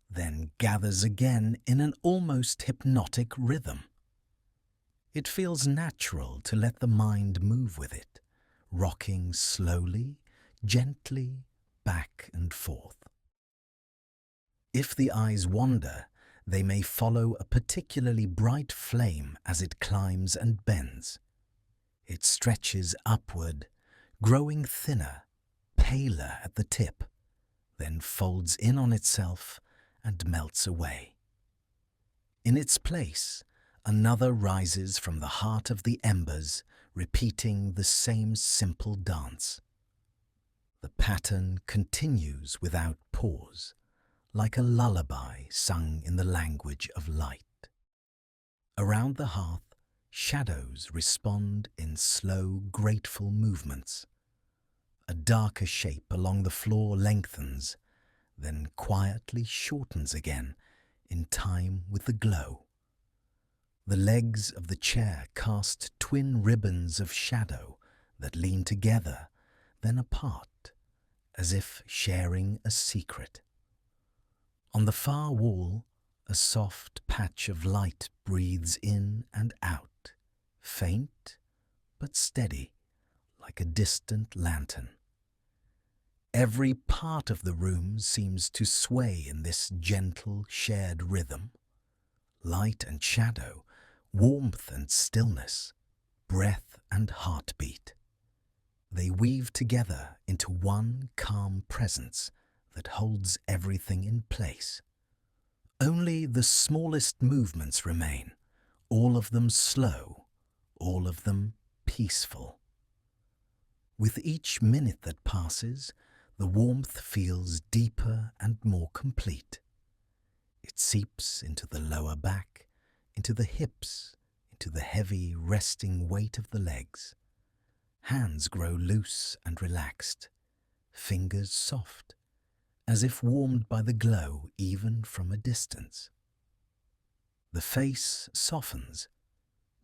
then gathers again in an almost hypnotic rhythm. It feels natural to let the mind move with it, rocking slowly, gently, back and forth. If the eyes wander, they may follow a particularly bright flame as it climbs and bends. It stretches upward, growing thinner, paler at the tip, then folds in on itself and melts away. In its place, another rises from the heart of the embers, repeating the same simple dance. The pattern continues without pause, like a lullaby sung in the language of light. Around the hearth, shadows respond in slow, grateful movements. A darker shape along the floor lengthens, then quietly shortens again in time with the glow. The legs of the chair cast twin ribbons of shadow that lean together, then apart, as if sharing a secret. On the far wall, a soft patch of light breathes in and out, faint but steady, like a distant lantern. Every part of the room seems to sway in this gentle, shared rhythm. Light and shadow, warmth and stillness, breath and heartbeat. They weave together into one calm presence that holds everything in place. Only the smallest movements remain, all of them slow, all of them peaceful. With each minute that passes, the warmth feels deeper and more complete. It seeps into the lower back, into the hips, into the heavy, resting weight of the legs. Hands grow loose and relaxed, fingers soft, as if warmed by the glow even from a distance. The face softens,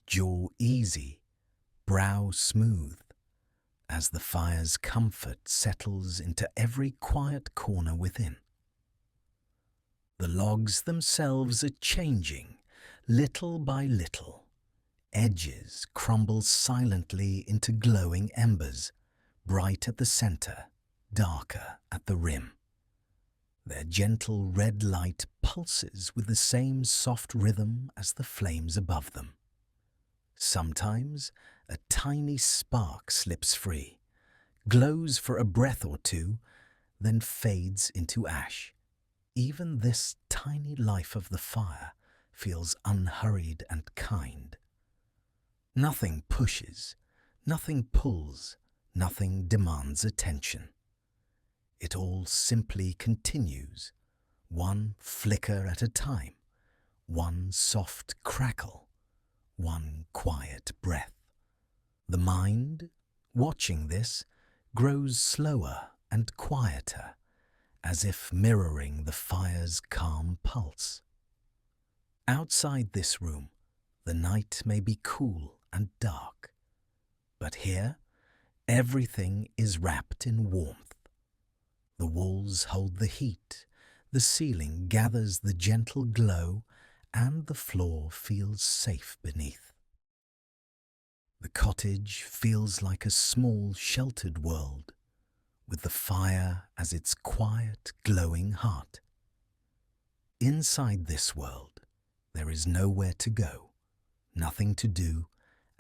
jaw easy, brow smooth, as the fire's comfort settles into every quiet corner within. The logs themselves are changing, little by little. Edges crumble silently into glowing embers, bright at the center, darker at the rim. Their gentle red light pulses with the same soft rhythm as the flames above them. Sometimes a tiny spark slips free, glows for a breath or two, then fades into ash. Even this tiny life of the fire feels unhurried and kind. Nothing pushes, nothing pulls, nothing demands attention. It all simply continues, one flicker at a time, one soft crackle, one quiet breath. The mind, watching this, grows slower and quieter, as if mirroring the fire's calm pulse. Outside this room, the night may be cool and dark, but here, everything is wrapped in warmth. The walls hold the heat, the ceiling gathers the gentle glow, and the floor feels safe beneath. The cottage feels like a small, sheltered world, with the fire as its quiet, glowing heart. Inside this world, there is nowhere to go, nothing to do,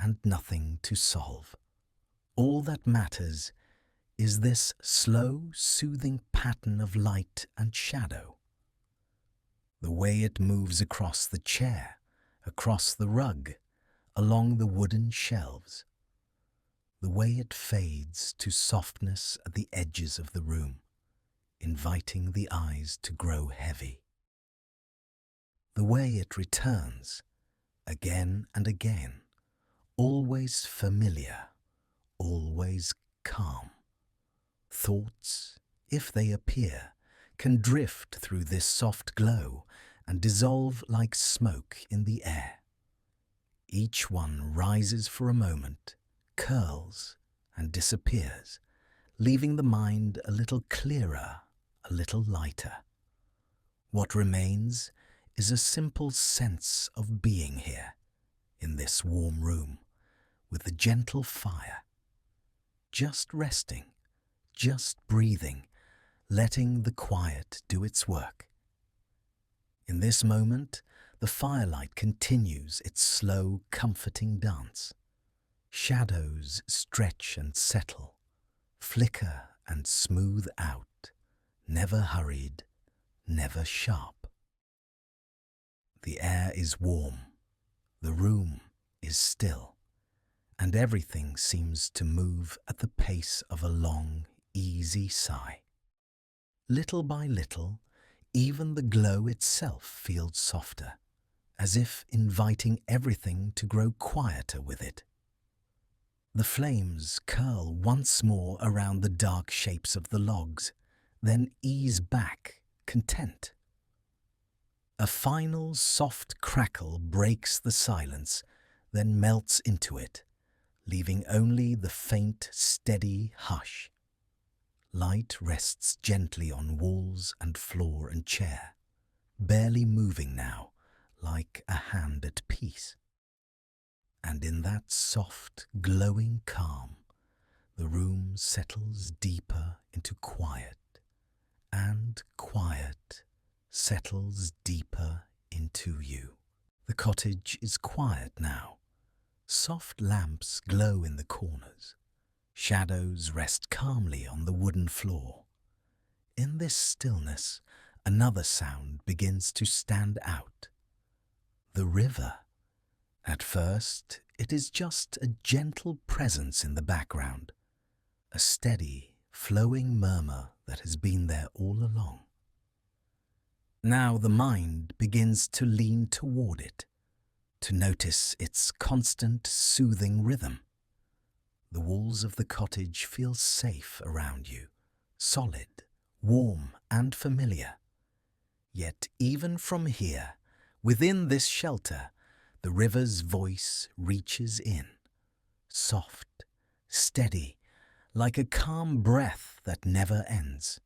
and nothing to solve. All that matters is this slow, soothing pattern of light and shadow. The way it moves across the chair, across the rug, along the wooden shelves. The way it fades to softness at the edges of the room, inviting the eyes to grow heavy. the way it returns, again and again, always familiar, always calm. Thoughts, if they appear, can drift through this soft glow and dissolve like smoke in the air. Each one rises for a moment, curls, and disappears, leaving the mind a little clearer, a little lighter. What remains is a simple sense of being here, in this warm room, with the gentle fire. Just resting, just breathing, letting the quiet do its work. In this moment, the firelight continues its slow, comforting dance. Shadows stretch and settle, flicker and smooth out, never hurried, never sharp. The air is warm, the room is still, and everything seems to move at the pace of a long, easy sigh. Little by little, even the glow itself feels softer, as if inviting everything to grow quieter with it. The flames curl once more around the dark shapes of the logs, then ease back, content. A final soft crackle breaks the silence, then melts into it, leaving only the faint, steady hush. Light rests gently on walls and floor and chair, barely moving now, like a hand at peace. And in that soft, glowing calm, the room settles deeper into quiet, and quiet settles deeper into you. The cottage is quiet now. Soft lamps glow in the corners. Shadows rest calmly on the wooden floor. In this stillness, another sound begins to stand out. The river. At first, it is just a gentle presence in the background, a steady, flowing murmur that has been there all along. Now the mind begins to lean toward it, to notice its constant, soothing rhythm. The walls of the cottage feel safe around you, solid, warm, and familiar. Yet even from here, within this shelter, the river's voice reaches in, soft, steady, like a calm breath that never ends.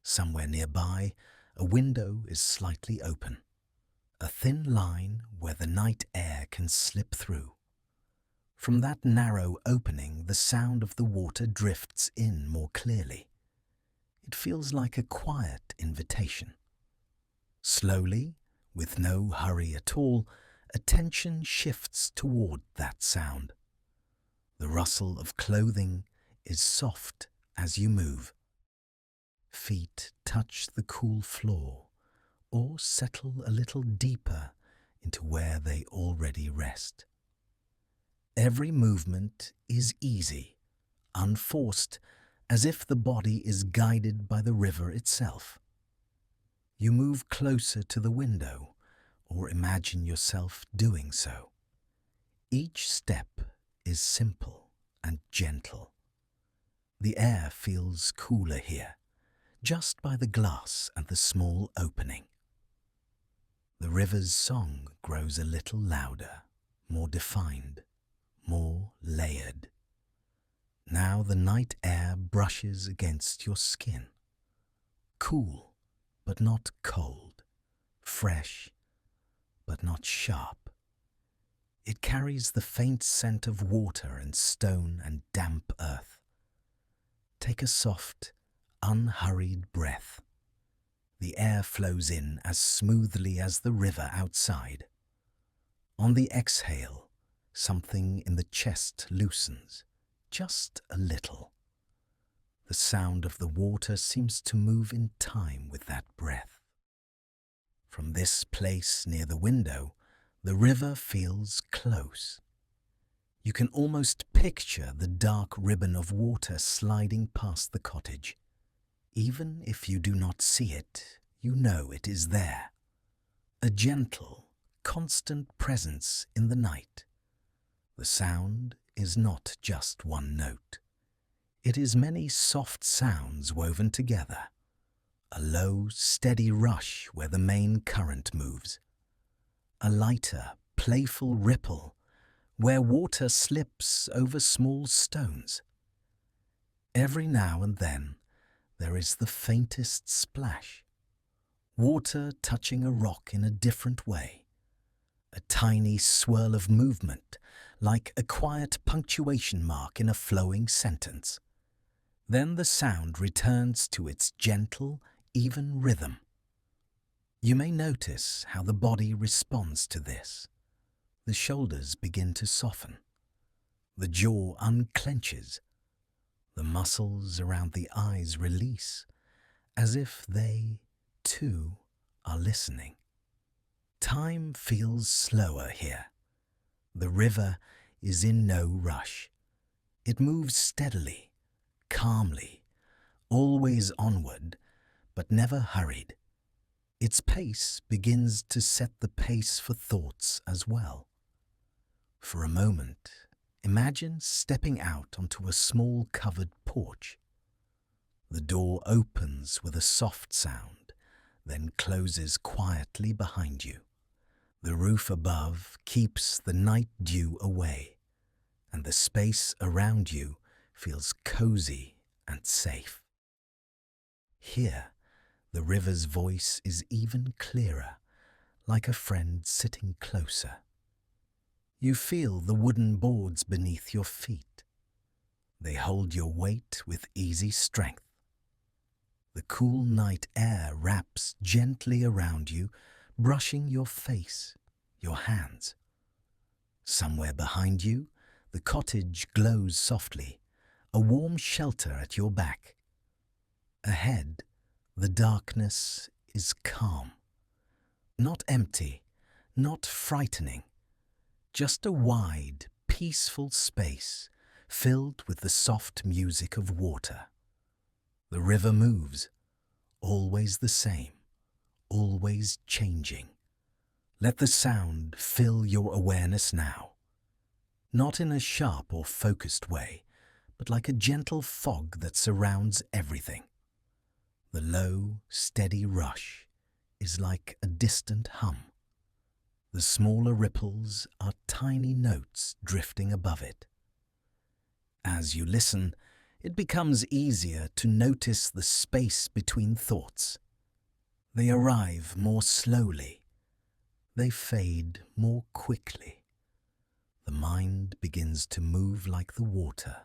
Somewhere nearby, a window is slightly open, a thin line where the night air can slip through. From that narrow opening, the sound of the water drifts in more clearly. It feels like a quiet invitation. Slowly, with no hurry at all, attention shifts toward that sound. The rustle of clothing is soft as you move. Feet touch the cool floor or settle a little deeper into where they already rest. Every movement is easy, unforced, as if the body is guided by the river itself. You move closer to the window, or imagine yourself doing so. Each step is simple and gentle. The air feels cooler here, just by the glass and the small opening. The river's song grows a little louder, more defined, more layered. Now the night air brushes against your skin. Cool, but not cold. Fresh, but not sharp. It carries the faint scent of water and stone and damp earth. Take a soft, unhurried breath. The air flows in as smoothly as the river outside. On the exhale, something in the chest loosens, just a little. The sound of the water seems to move in time with that breath. From this place near the window, the river feels close. You can almost picture the dark ribbon of water sliding past the cottage. Even if you do not see it, you know it is there. a gentle, constant presence in the night. The sound is not just one note. It is many soft sounds woven together, a low, steady rush where the main current moves, a lighter, playful ripple where water slips over small stones. Every now and then there is the faintest splash, water touching a rock in a different way, a tiny swirl of movement like a quiet punctuation mark in a flowing sentence. Then the sound returns to its gentle, even rhythm. You may notice how the body responds to this. The shoulders begin to soften. The jaw unclenches. The muscles around the eyes release, as if they, too, are listening. Time feels slower here. The river is in no rush. It moves steadily, calmly, always onward, but never hurried. Its pace begins to set the pace for thoughts as well. For a moment, imagine stepping out onto a small covered porch. The door opens with a soft sound, then closes quietly behind you. The roof above keeps the night dew away, and the space around you feels cozy and safe. Here, the river's voice is even clearer, like a friend sitting closer. You feel the wooden boards beneath your feet. They hold your weight with easy strength. The cool night air wraps gently around you, brushing your face, your hands. Somewhere behind you, the cottage glows softly, a warm shelter at your back. Ahead, the darkness is calm. Not empty, not frightening. Just a wide, peaceful space filled with the soft music of water. The river moves, always the same, always changing. Let the sound fill your awareness now. Not in a sharp or focused way, but like a gentle fog that surrounds everything. The low, steady rush is like a distant hum. The smaller ripples are tiny notes drifting above it. As you listen, it becomes easier to notice the space between thoughts. They arrive more slowly. They fade more quickly. The mind begins to move like the water,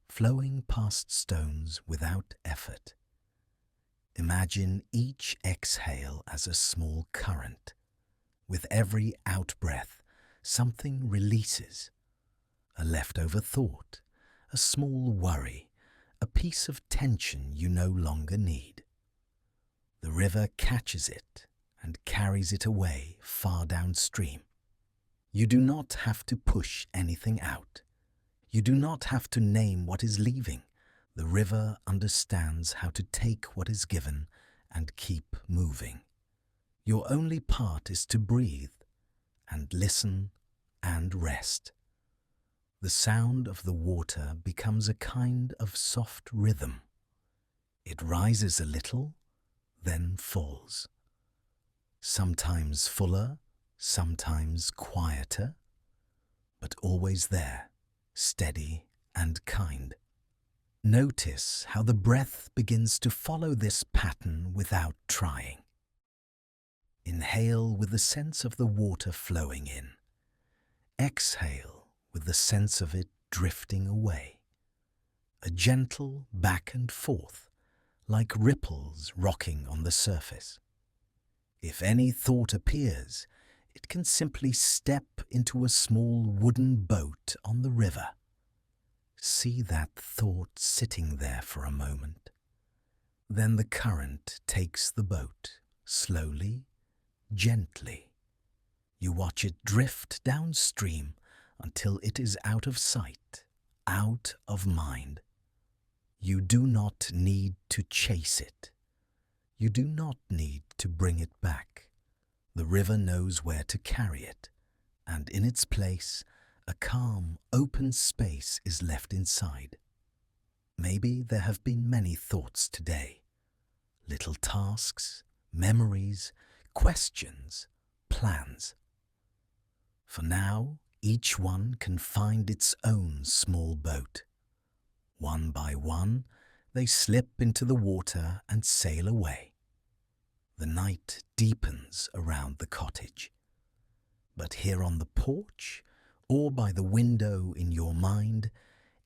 flowing past stones without effort. Imagine each exhale as a small current. With every out-breath, something releases. A leftover thought, a small worry, a piece of tension you no longer need. The river catches it and carries it away far downstream. You do not have to push anything out. You do not have to name what is leaving. The river understands how to take what is given and keep moving. Your only part is to breathe and listen and rest. The sound of the water becomes a kind of soft rhythm. It rises a little, then falls. Sometimes fuller, sometimes quieter, but always there, steady and kind. Notice how the breath begins to follow this pattern without trying. Inhale with the sense of the water flowing in. Exhale with the sense of it drifting away. A gentle back and forth, like ripples rocking on the surface. If any thought appears, it can simply step into a small wooden boat on the river. See that thought sitting there for a moment. Then the current takes the boat, slowly, gently. You watch it drift downstream until it is out of sight, out of mind. You do not need to chase it. You do not need to bring it back. The river knows where to carry it, and in its place, a calm, open space is left inside. Maybe there have been many thoughts today, little tasks, memories, questions, plans. For now, each one can find its own small boat. One by one, they slip into the water and sail away. The night deepens around the cottage. But here on the porch, or by the window in your mind,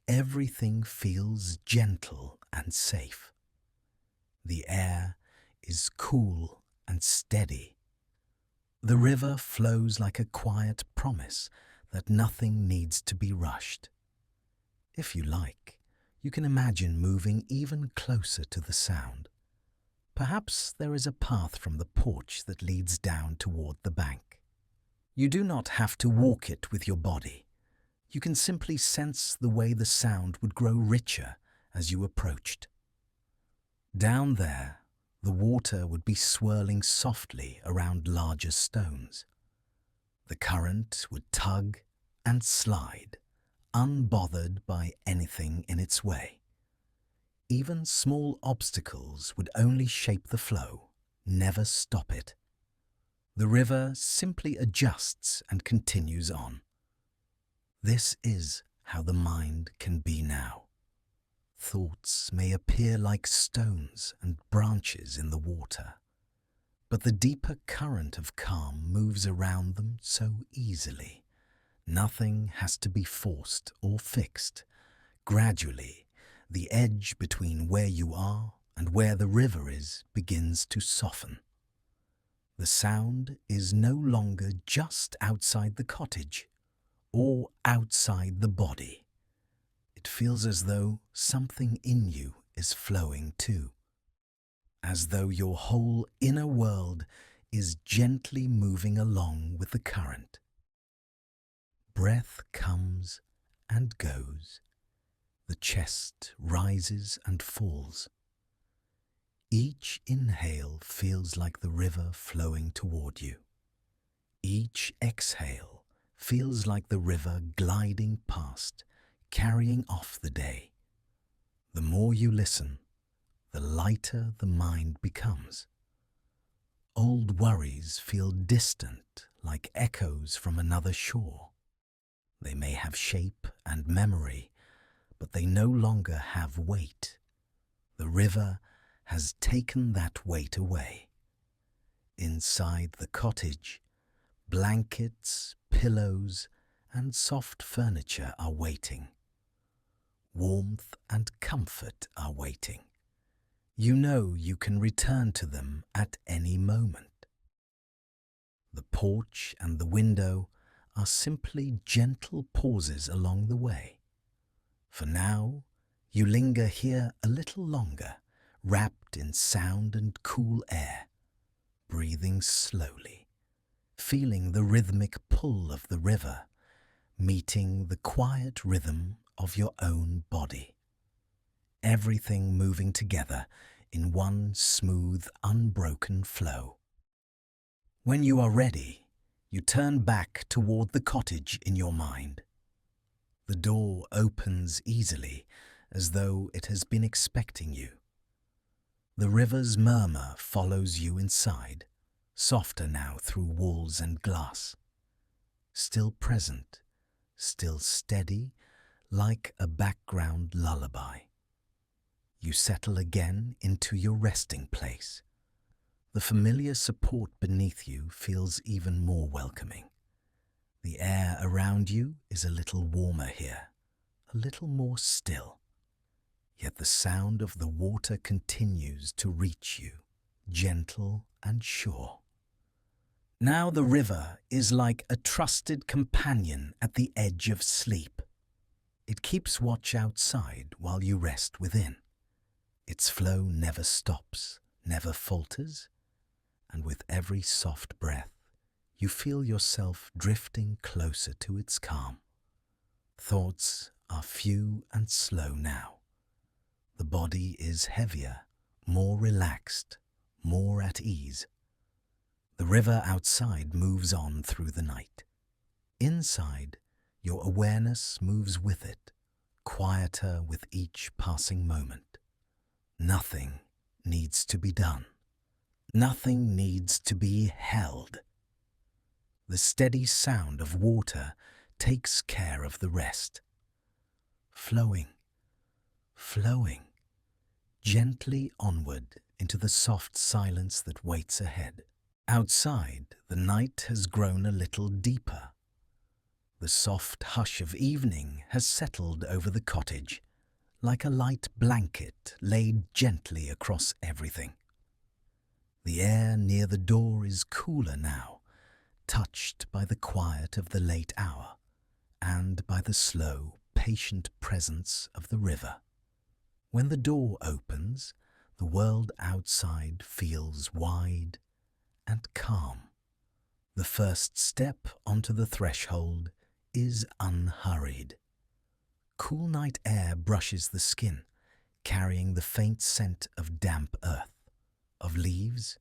everything feels gentle and safe. The air is cool and steady. The river flows like a quiet promise that nothing needs to be rushed. If you like, you can imagine moving even closer to the sound. Perhaps there is a path from the porch that leads down toward the bank. You do not have to walk it with your body. You can simply sense the way the sound would grow richer as you approached. Down there, the water would be swirling softly around larger stones. The current would tug and slide, unbothered by anything in its way. Even small obstacles would only shape the flow, never stop it. The river simply adjusts and continues on. This is how the mind can be now. Thoughts may appear like stones and branches in the water, but the deeper current of calm moves around them so easily. Nothing has to be forced or fixed. Gradually, the edge between where you are and where the river is begins to soften. The sound is no longer just outside the cottage or outside the body. It feels as though something in you is flowing too, as though your whole inner world is gently moving along with the current. Breath comes and goes. The chest rises and falls. Each inhale feels like the river flowing toward you. Each exhale feels like the river gliding past, carrying off the day. The more you listen, the lighter the mind becomes. Old worries feel distant, like echoes from another shore. They may have shape and memory, but they no longer have weight. The river has taken that weight away. Inside the cottage, blankets, pillows, and soft furniture are waiting. Warmth and comfort are waiting. You know you can return to them at any moment. The porch and the window are simply gentle pauses along the way. For now, you linger here a little longer, wrapped in sound and cool air, breathing slowly, feeling the rhythmic pull of the river, meeting the quiet rhythm of your own body. Everything moving together in one smooth, unbroken flow. When you are ready, you turn back toward the cottage in your mind. The door opens easily, as though it has been expecting you. The river's murmur follows you inside, softer now through walls and glass. Still present, still steady, like a background lullaby. You settle again into your resting place. The familiar support beneath you feels even more welcoming. The air around you is a little warmer here, a little more still. Yet the sound of the water continues to reach you, gentle and sure. Now the river is like a trusted companion at the edge of sleep. It keeps watch outside while you rest within. Its flow never stops, never falters, and with every soft breath, you feel yourself drifting closer to its calm. Thoughts are few and slow now. The body is heavier, more relaxed, more at ease. The river outside moves on through the night. Inside, your awareness moves with it, quieter with each passing moment. Nothing needs to be done. Nothing needs to be held. The steady sound of water takes care of the rest. Flowing, flowing, gently onward into the soft silence that waits ahead. Outside, the night has grown a little deeper. The soft hush of evening has settled over the cottage, like a light blanket laid gently across everything. The air near the door is cooler now, touched by the quiet of the late hour and by the slow, patient presence of the river. When the door opens, the world outside feels wide and calm. The first step onto the threshold is unhurried. Cool night air brushes the skin, carrying the faint scent of damp earth, of leaves,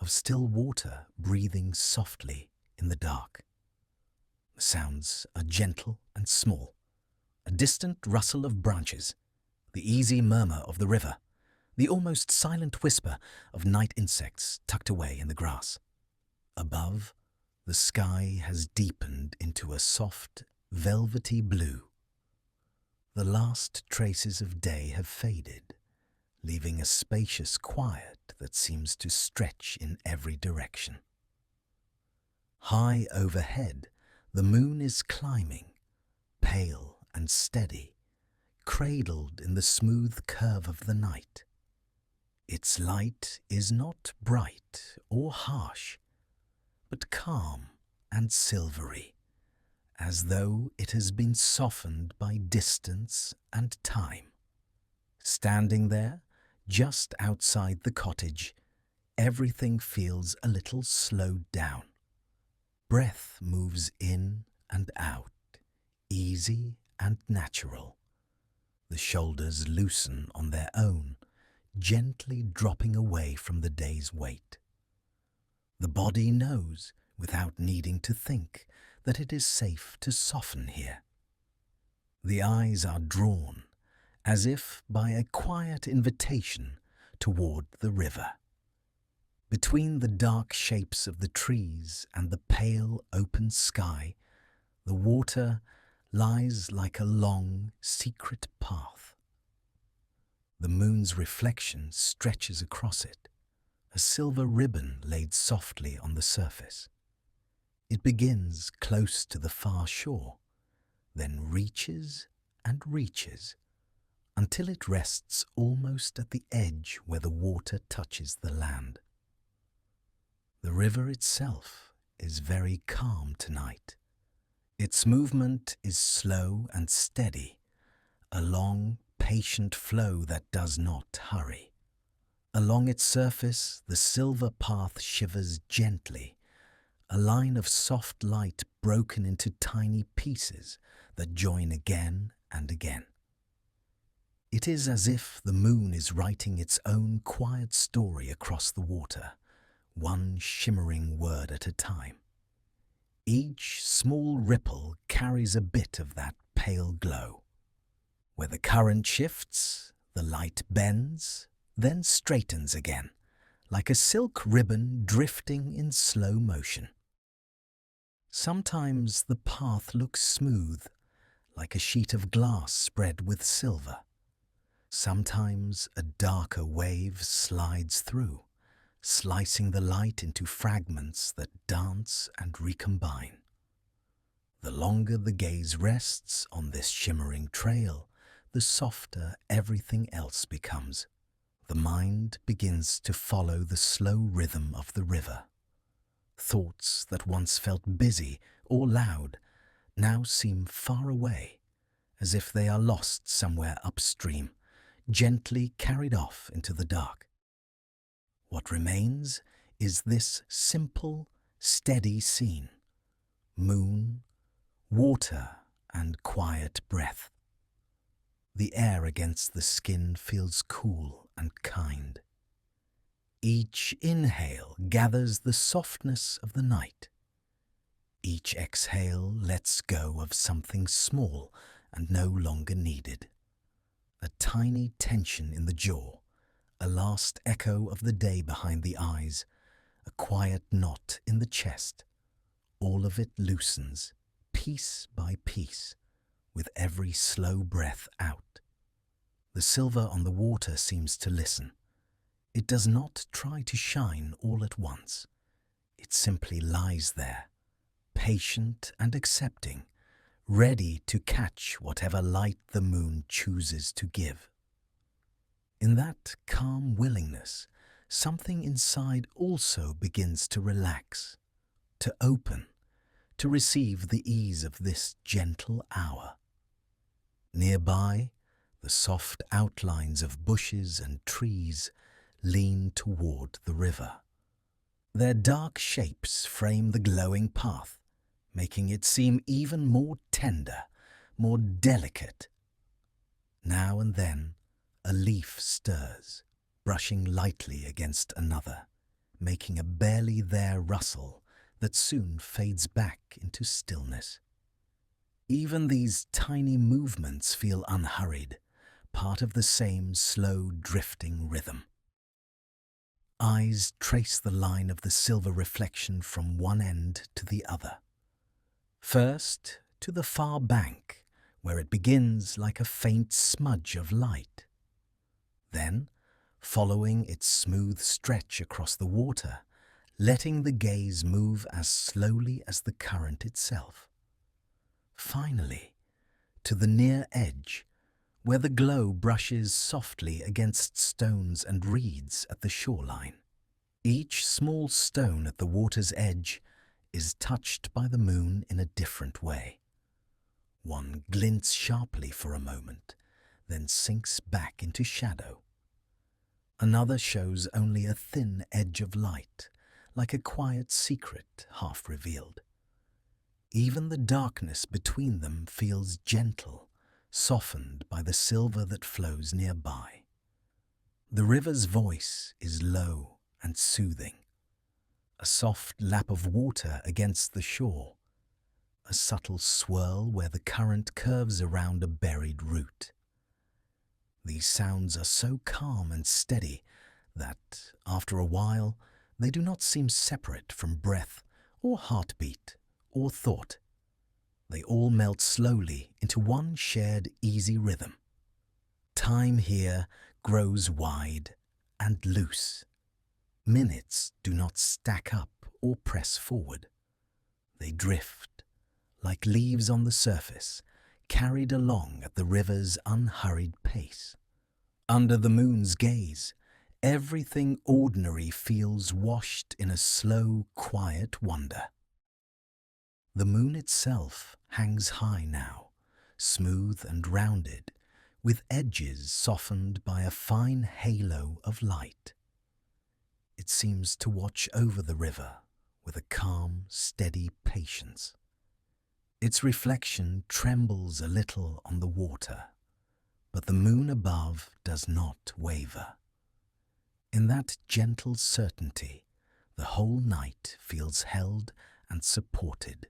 of still water breathing softly in the dark. The sounds are gentle and small, a distant rustle of branches, the easy murmur of the river, the almost silent whisper of night insects tucked away in the grass. Above, the sky has deepened into a soft, velvety blue. The last traces of day have faded, leaving a spacious quiet that seems to stretch in every direction. High overhead, the moon is climbing, pale and steady, cradled in the smooth curve of the night. Its light is not bright or harsh, but calm and silvery, as though it has been softened by distance and time. Standing there, just outside the cottage, everything feels a little slowed down. Breath moves in and out, easy and natural. The shoulders loosen on their own, gently dropping away from the day's weight. The body knows, without needing to think, that it is safe to soften here. The eyes are drawn, as if by a quiet invitation, toward the river. Between the dark shapes of the trees and the pale open sky, the water lies like a long, secret path. The moon's reflection stretches across it, a silver ribbon laid softly on the surface. It begins close to the far shore, then reaches and reaches, until it rests almost at the edge where the water touches the land. The river itself is very calm tonight. Its movement is slow and steady, a long, patient flow that does not hurry. Along its surface, the silver path shivers gently, a line of soft light broken into tiny pieces that join again and again. It is as if the moon is writing its own quiet story across the water, one shimmering word at a time. Each small ripple carries a bit of that pale glow. Where the current shifts, the light bends, then straightens again, like a silk ribbon drifting in slow motion. Sometimes the path looks smooth, like a sheet of glass spread with silver. Sometimes a darker wave slides through, slicing the light into fragments that dance and recombine. The longer the gaze rests on this shimmering trail, the softer everything else becomes. The mind begins to follow the slow rhythm of the river. Thoughts that once felt busy or loud now seem far away, as if they are lost somewhere upstream, gently carried off into the dark. What remains is this simple, steady scene: moon, water, and quiet breath. The air against the skin feels cool and kind. Each inhale gathers the softness of the night. Each exhale lets go of something small and no longer needed. A tiny tension in the jaw, a last echo of the day behind the eyes, a quiet knot in the chest. All of it loosens, piece by piece, with every slow breath out. The silver on the water seems to listen. It does not try to shine all at once. It simply lies there, patient and accepting, ready to catch whatever light the moon chooses to give. In that calm willingness, something inside also begins to relax, to open, to receive the ease of this gentle hour. Nearby, the soft outlines of bushes and trees lean toward the river. Their dark shapes frame the glowing path, making it seem even more tender, more delicate. Now and then, a leaf stirs, brushing lightly against another, making a barely there rustle that soon fades back into stillness. Even these tiny movements feel unhurried, part of the same slow drifting rhythm. Eyes trace the line of the silver reflection from one end to the other. First, to the far bank, where it begins like a faint smudge of light. Then, following its smooth stretch across the water, letting the gaze move as slowly as the current itself. Finally, to the near edge, where the glow brushes softly against stones and reeds at the shoreline. Each small stone at the water's edge is touched by the moon in a different way. One glints sharply for a moment, then sinks back into shadow. Another shows only a thin edge of light, like a quiet secret half revealed. Even the darkness between them feels gentle, softened by the silver that flows nearby. The river's voice is low and soothing. A soft lap of water against the shore, a subtle swirl where the current curves around a buried root. These sounds are so calm and steady that, after a while, they do not seem separate from breath or heartbeat or thought. They all melt slowly into one shared easy rhythm. Time here grows wide and loose. Minutes do not stack up or press forward. They drift, like leaves on the surface, carried along at the river's unhurried pace. Under the moon's gaze, everything ordinary feels washed in a slow, quiet wonder. The moon itself hangs high now, smooth and rounded, with edges softened by a fine halo of light. It seems to watch over the river with a calm, steady patience. Its reflection trembles a little on the water, but the moon above does not waver. In that gentle certainty, the whole night feels held and supported.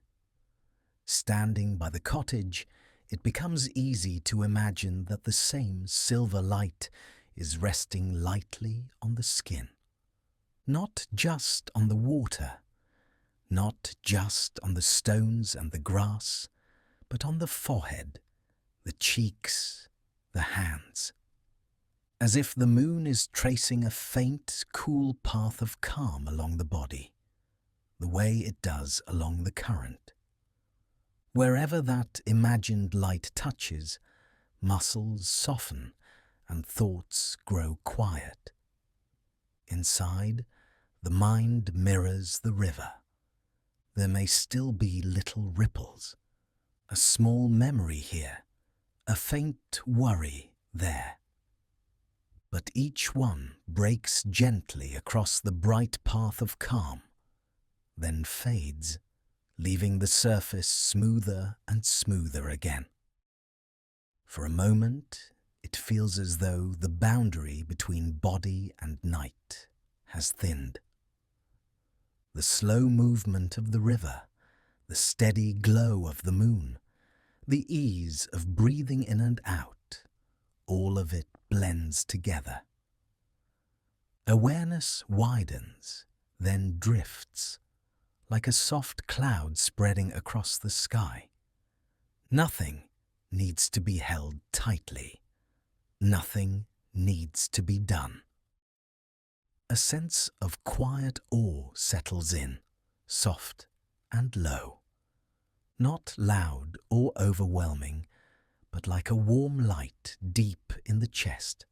Standing by the cottage, it becomes easy to imagine that the same silver light is resting lightly on the skin. Not just on the water, not just on the stones and the grass, but on the forehead, the cheeks, the hands. As if the moon is tracing a faint, cool path of calm along the body, the way it does along the current. Wherever that imagined light touches, muscles soften and thoughts grow quiet. Inside, the mind mirrors the river. There may still be little ripples, a small memory here, a faint worry there. But each one breaks gently across the bright path of calm, then fades, leaving the surface smoother and smoother again. For a moment, it feels as though the boundary between body and night has thinned. The slow movement of the river, the steady glow of the moon, the ease of breathing in and out, all of it blends together. Awareness widens, then drifts, like a soft cloud spreading across the sky. Nothing needs to be held tightly. Nothing needs to be done. A sense of quiet awe settles in, soft and low. Not loud or overwhelming, but like a warm light deep in the chest.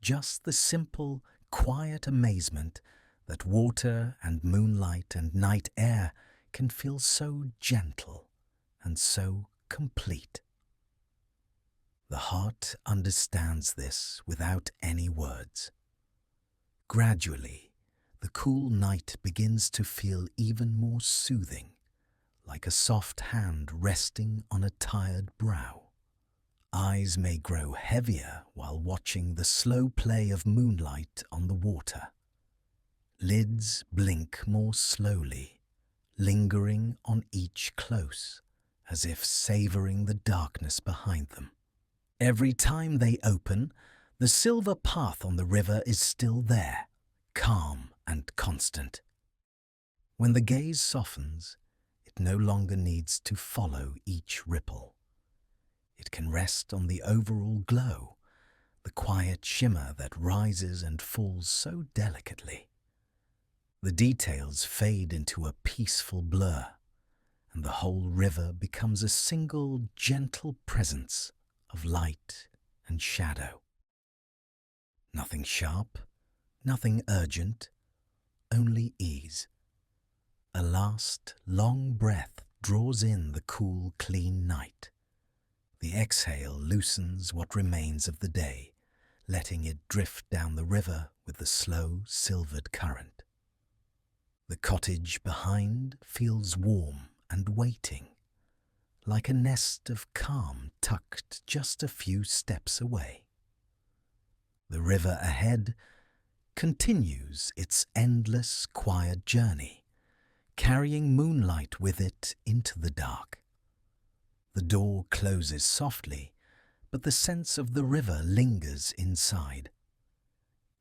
Just the simple, quiet amazement that water and moonlight and night air can feel so gentle and so complete. The heart understands this without any words. Gradually, the cool night begins to feel even more soothing, like a soft hand resting on a tired brow. Eyes may grow heavier while watching the slow play of moonlight on the water. Lids blink more slowly, lingering on each close, as if savoring the darkness behind them. Every time they open, the silver path on the river is still there, calm and constant. When the gaze softens, it no longer needs to follow each ripple. It can rest on the overall glow, the quiet shimmer that rises and falls so delicately. The details fade into a peaceful blur, and the whole river becomes a single gentle presence of light and shadow. Nothing sharp, nothing urgent, only ease. A last, long breath draws in the cool, clean night. The exhale loosens what remains of the day, letting it drift down the river with the slow, silvered current. The cottage behind feels warm and waiting, like a nest of calm tucked just a few steps away. The river ahead continues its endless, quiet journey, carrying moonlight with it into the dark. The door closes softly, but the sense of the river lingers inside.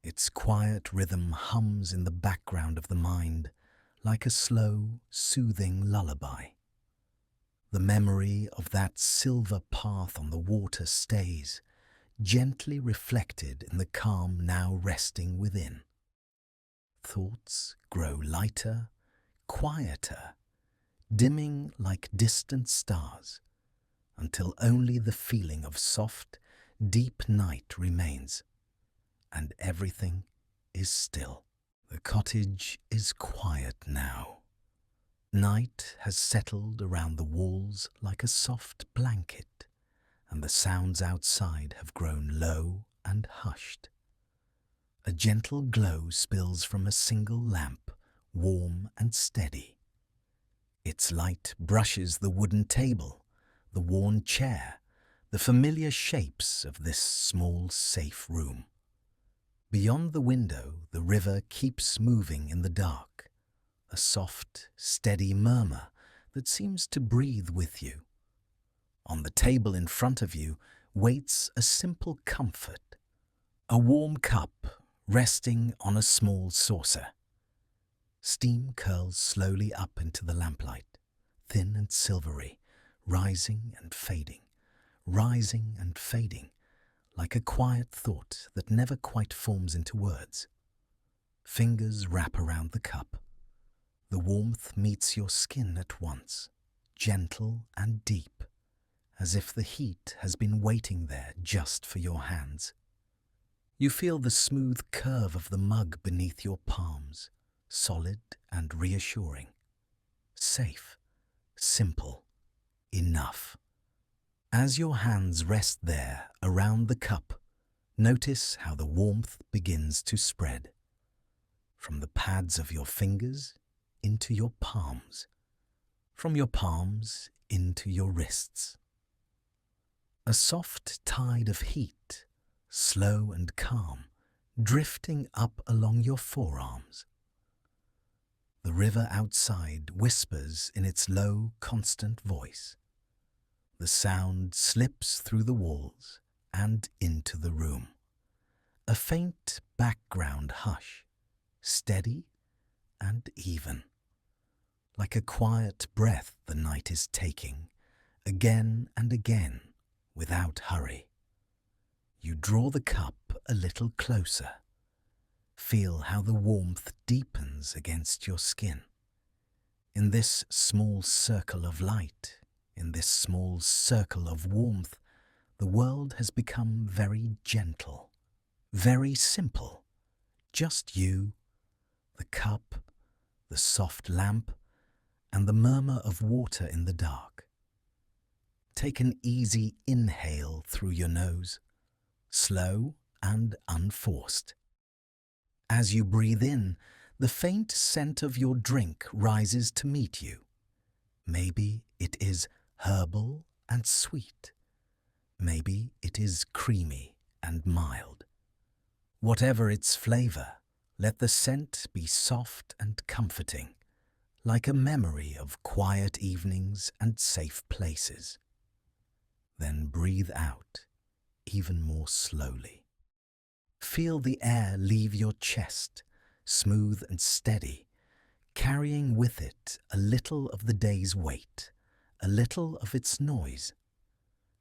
Its quiet rhythm hums in the background of the mind, like a slow, soothing lullaby. The memory of that silver path on the water stays, gently reflected in the calm now resting within. Thoughts grow lighter, quieter, dimming like distant stars, until only the feeling of soft, deep night remains, and everything is still. The cottage is quiet now. Night has settled around the walls like a soft blanket, and the sounds outside have grown low and hushed. A gentle glow spills from a single lamp, warm and steady. Its light brushes the wooden table, the worn chair, the familiar shapes of this small, safe room. Beyond the window, the river keeps moving in the dark, a soft, steady murmur that seems to breathe with you. On the table in front of you waits a simple comfort, a warm cup resting on a small saucer. Steam curls slowly up into the lamplight, thin and silvery, rising and fading, like a quiet thought that never quite forms into words. Fingers wrap around the cup. The warmth meets your skin at once, gentle and deep, as if the heat has been waiting there just for your hands. You feel the smooth curve of the mug beneath your palms, solid and reassuring. Safe, simple, enough. As your hands rest there around the cup, notice how the warmth begins to spread. From the pads of your fingers into your palms, from your palms into your wrists. A soft tide of heat, slow and calm, drifting up along your forearms. The river outside whispers in its low, constant voice. The sound slips through the walls and into the room. A faint background hush, steady and even. Like a quiet breath the night is taking, again and again, without hurry. You draw the cup a little closer. Feel how the warmth deepens against your skin. In this small circle of light, in this small circle of warmth, the world has become very gentle, very simple. Just you, the cup, the soft lamp, and the murmur of water in the dark. Take an easy inhale through your nose, slow and unforced. As you breathe in, the faint scent of your drink rises to meet you. Maybe it is herbal and sweet. Maybe it is creamy and mild. Whatever its flavor, let the scent be soft and comforting, like a memory of quiet evenings and safe places. Then breathe out, even more slowly. Feel the air leave your chest, smooth and steady, carrying with it a little of the day's weight, a little of its noise.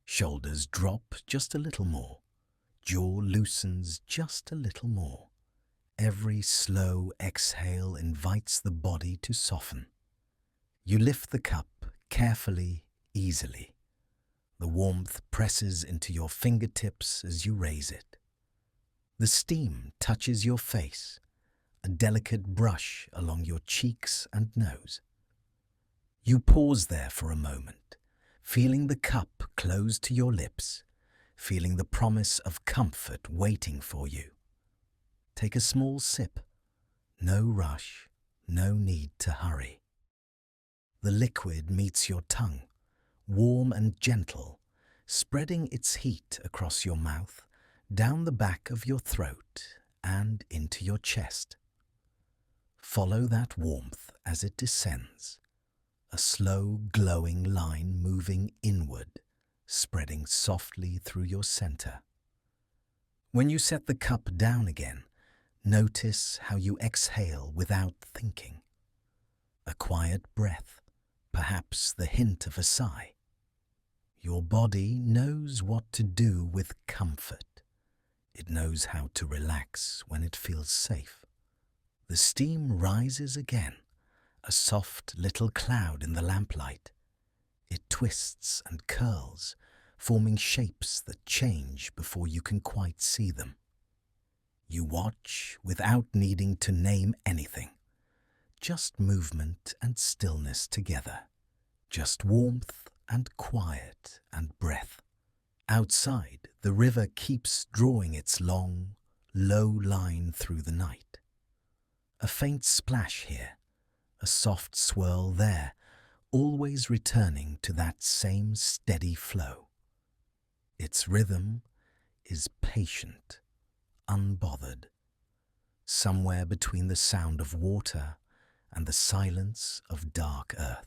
Shoulders drop just a little more, jaw loosens just a little more. Every slow exhale invites the body to soften. You lift the cup carefully, easily. The warmth presses into your fingertips as you raise it. The steam touches your face, a delicate brush along your cheeks and nose. You pause there for a moment, feeling the cup close to your lips, feeling the promise of comfort waiting for you. Take a small sip. No rush, no need to hurry. The liquid meets your tongue, warm and gentle, spreading its heat across your mouth, down the back of your throat and into your chest. Follow that warmth as it descends, a slow glowing line moving inward, spreading softly through your center. When you set the cup down again, notice how you exhale without thinking. A quiet breath, perhaps the hint of a sigh. Your body knows what to do with comfort. It knows how to relax when it feels safe. The steam rises again, a soft little cloud in the lamplight. It twists and curls, forming shapes that change before you can quite see them. You watch without needing to name anything. Just movement and stillness together. Just warmth and quiet and breath. Outside, the river keeps drawing its long, low line through the night. A faint splash here, a soft swirl there, always returning to that same steady flow. Its rhythm is patient, unbothered, somewhere between the sound of water and the silence of dark earth.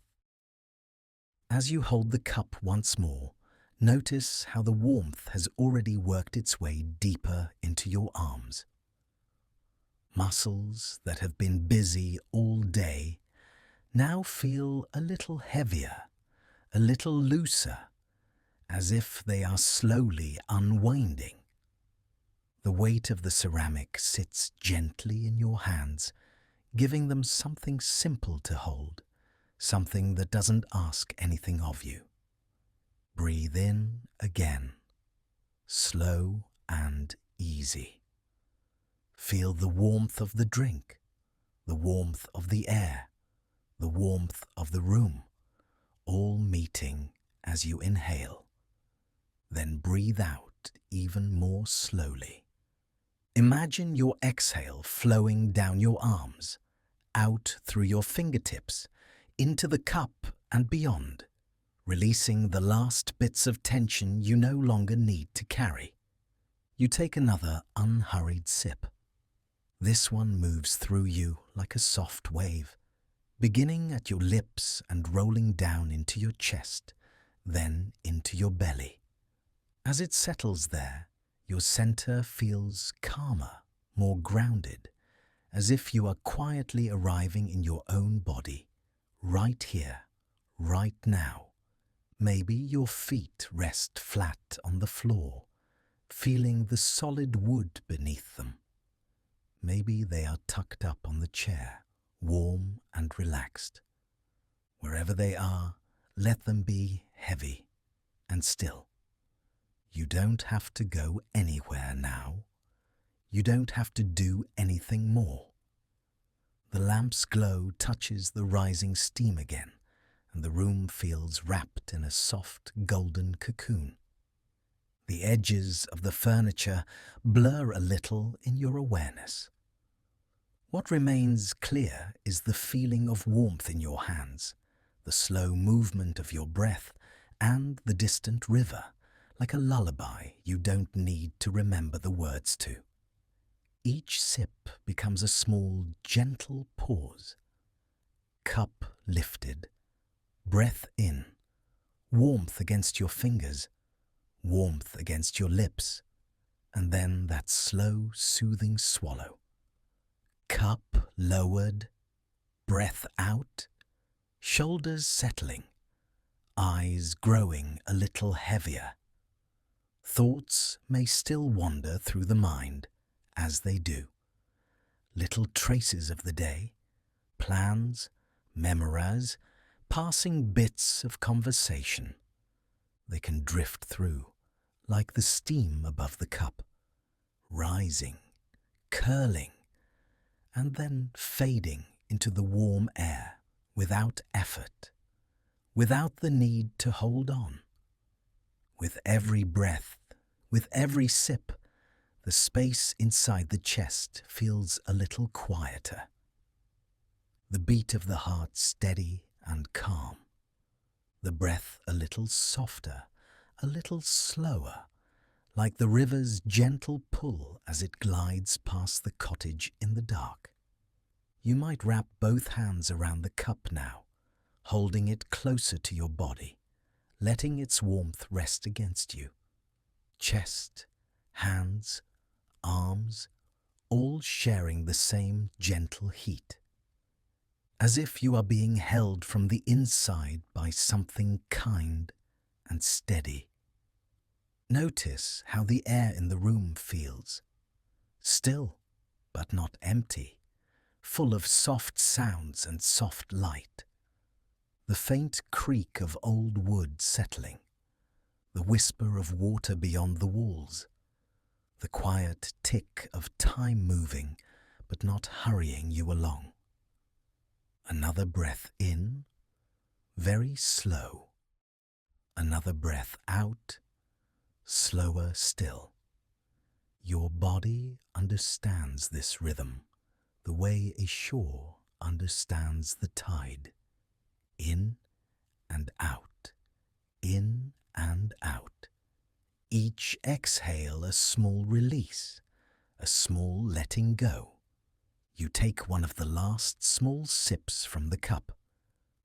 As you hold the cup once more, notice how the warmth has already worked its way deeper into your arms. Muscles that have been busy all day now feel a little heavier, a little looser, as if they are slowly unwinding. The weight of the ceramic sits gently in your hands, giving them something simple to hold, something that doesn't ask anything of you. Breathe in again, slow and easy. Feel the warmth of the drink, the warmth of the air, the warmth of the room, all meeting as you inhale. Then breathe out even more slowly. Imagine your exhale flowing down your arms, out through your fingertips, into the cup and beyond, releasing the last bits of tension you no longer need to carry. You take another unhurried sip. This one moves through you like a soft wave, beginning at your lips and rolling down into your chest, then into your belly. As it settles there, your center feels calmer, more grounded, as if you are quietly arriving in your own body, right here, right now. Maybe your feet rest flat on the floor, feeling the solid wood beneath them. Maybe they are tucked up on the chair, warm and relaxed. Wherever they are, let them be heavy and still. You don't have to go anywhere now. You don't have to do anything more. The lamp's glow touches the rising steam again, and the room feels wrapped in a soft golden cocoon. The edges of the furniture blur a little in your awareness. What remains clear is the feeling of warmth in your hands, the slow movement of your breath, and the distant river, like a lullaby you don't need to remember the words to. Each sip becomes a small, gentle pause. Cup lifted, breath in, warmth against your fingers, warmth against your lips, and then that slow, soothing swallow. Cup lowered, breath out, shoulders settling, eyes growing a little heavier. Thoughts may still wander through the mind, as they do. Little traces of the day, plans, memories, passing bits of conversation. They can drift through, like the steam above the cup, rising, curling, and then fading into the warm air without effort, without the need to hold on. With every breath, with every sip, the space inside the chest feels a little quieter. The beat of the heart steady and calm. The breath a little softer, a little slower, like the river's gentle pull as it glides past the cottage in the dark. You might wrap both hands around the cup now, holding it closer to your body, letting its warmth rest against you. Chest, hands, arms, all sharing the same gentle heat. As if you are being held from the inside by something kind and steady. Notice how the air in the room feels. Still, but not empty, full of soft sounds and soft light. The faint creak of old wood settling, the whisper of water beyond the walls, the quiet tick of time moving but not hurrying you along. Another breath in, very slow. Another breath out, slower still. Your body understands this rhythm, the way a shore understands the tide. In and out, in and out. Each exhale a small release, a small letting go. You take one of the last small sips from the cup.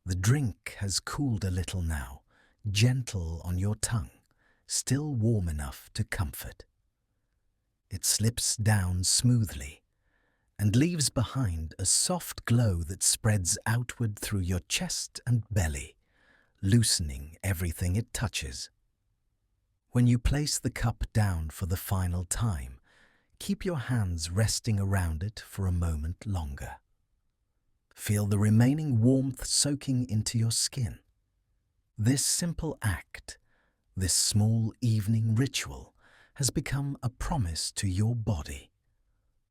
The drink has cooled a little now, gentle on your tongue, still warm enough to comfort. It slips down smoothly and leaves behind a soft glow that spreads outward through your chest and belly, loosening everything it touches. When you place the cup down for the final time, keep your hands resting around it for a moment longer. Feel the remaining warmth soaking into your skin. This simple act, this small evening ritual, has become a promise to your body.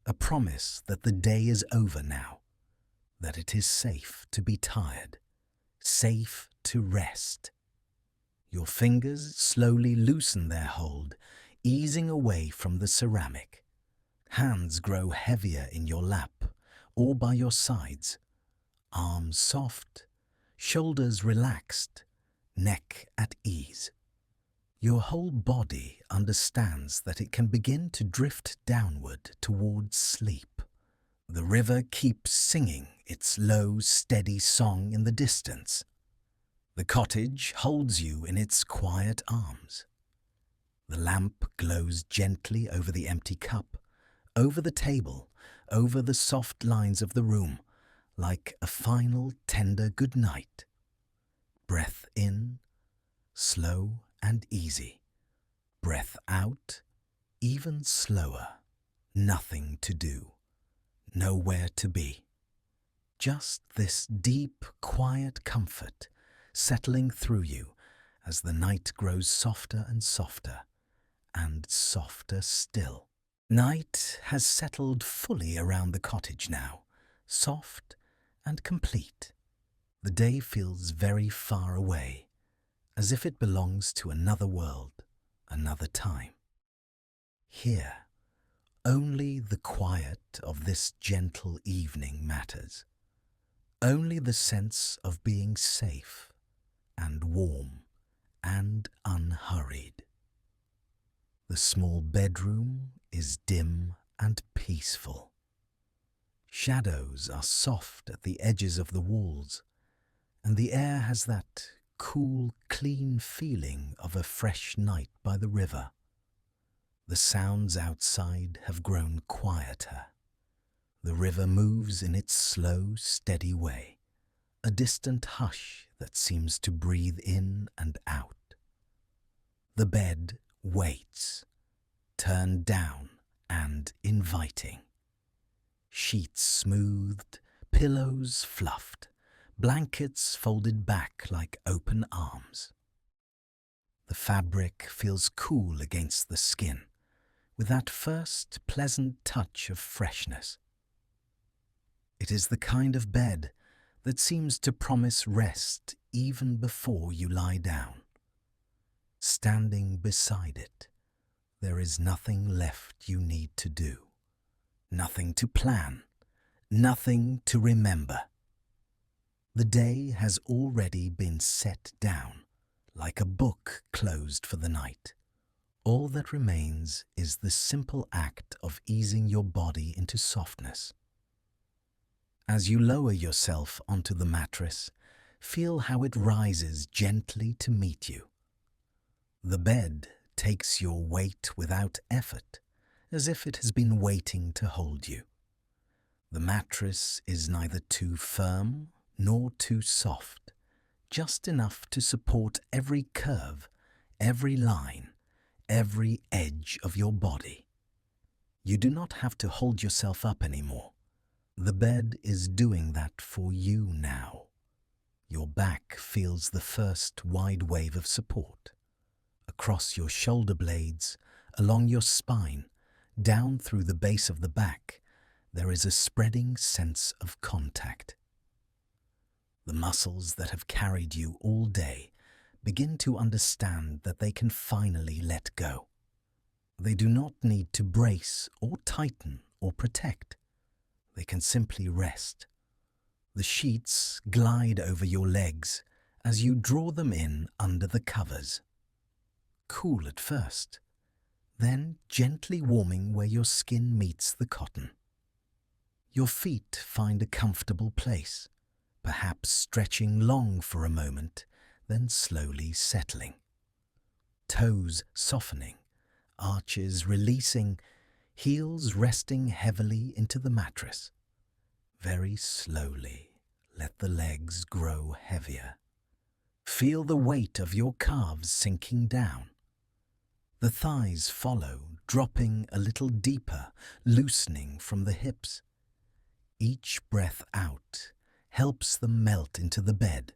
A promise that the day is over now, that it is safe to be tired, safe to rest. Your fingers slowly loosen their hold, easing away from the ceramic. Hands grow heavier in your lap or by your sides. Arms soft, shoulders relaxed, neck at ease. Your whole body understands that it can begin to drift downward towards sleep. The river keeps singing its low, steady song in the distance. The cottage holds you in its quiet arms. The lamp glows gently over the empty cup, over the table, over the soft lines of the room, like a final tender goodnight. Breath in, slow and easy. Breath out, even slower. Nothing to do, nowhere to be. Just this deep, quiet comfort settling through you as the night grows softer and softer, and softer still. Night has settled fully around the cottage now, soft and complete. The day feels very far away, as if it belongs to another world, another time. Here, only the quiet of this gentle evening matters. Only the sense of being safe and warm and unhurried. The small bedroom is dim and peaceful. Shadows are soft at the edges of the walls, and the air has that cool, clean feeling of a fresh night by the river. The sounds outside have grown quieter. The river moves in its slow, steady way, a distant hush that seems to breathe in and out. The bed waits, turned down and inviting. Sheets smoothed, pillows fluffed, blankets folded back like open arms. The fabric feels cool against the skin, with that first pleasant touch of freshness. It is the kind of bed that seems to promise rest even before you lie down. Standing beside it, there is nothing left you need to do, nothing to plan, nothing to remember. The day has already been set down, like a book closed for the night. All that remains is the simple act of easing your body into softness. As you lower yourself onto the mattress, feel how it rises gently to meet you. The bed takes your weight without effort, as if it has been waiting to hold you. The mattress is neither too firm nor too soft, just enough to support every curve, every line, every edge of your body. You do not have to hold yourself up anymore. The bed is doing that for you now. Your back feels the first wide wave of support. Across your shoulder blades, along your spine, down through the base of the back, there is a spreading sense of contact. The muscles that have carried you all day begin to understand that they can finally let go. They do not need to brace or tighten or protect. They can simply rest. The sheets glide over your legs as you draw them in under the covers. Cool at first, then gently warming where your skin meets the cotton. Your feet find a comfortable place, perhaps stretching long for a moment, then slowly settling. Toes softening, arches releasing, heels resting heavily into the mattress. Very slowly, let the legs grow heavier. Feel the weight of your calves sinking down. The thighs follow, dropping a little deeper, loosening from the hips. Each breath out helps them melt into the bed,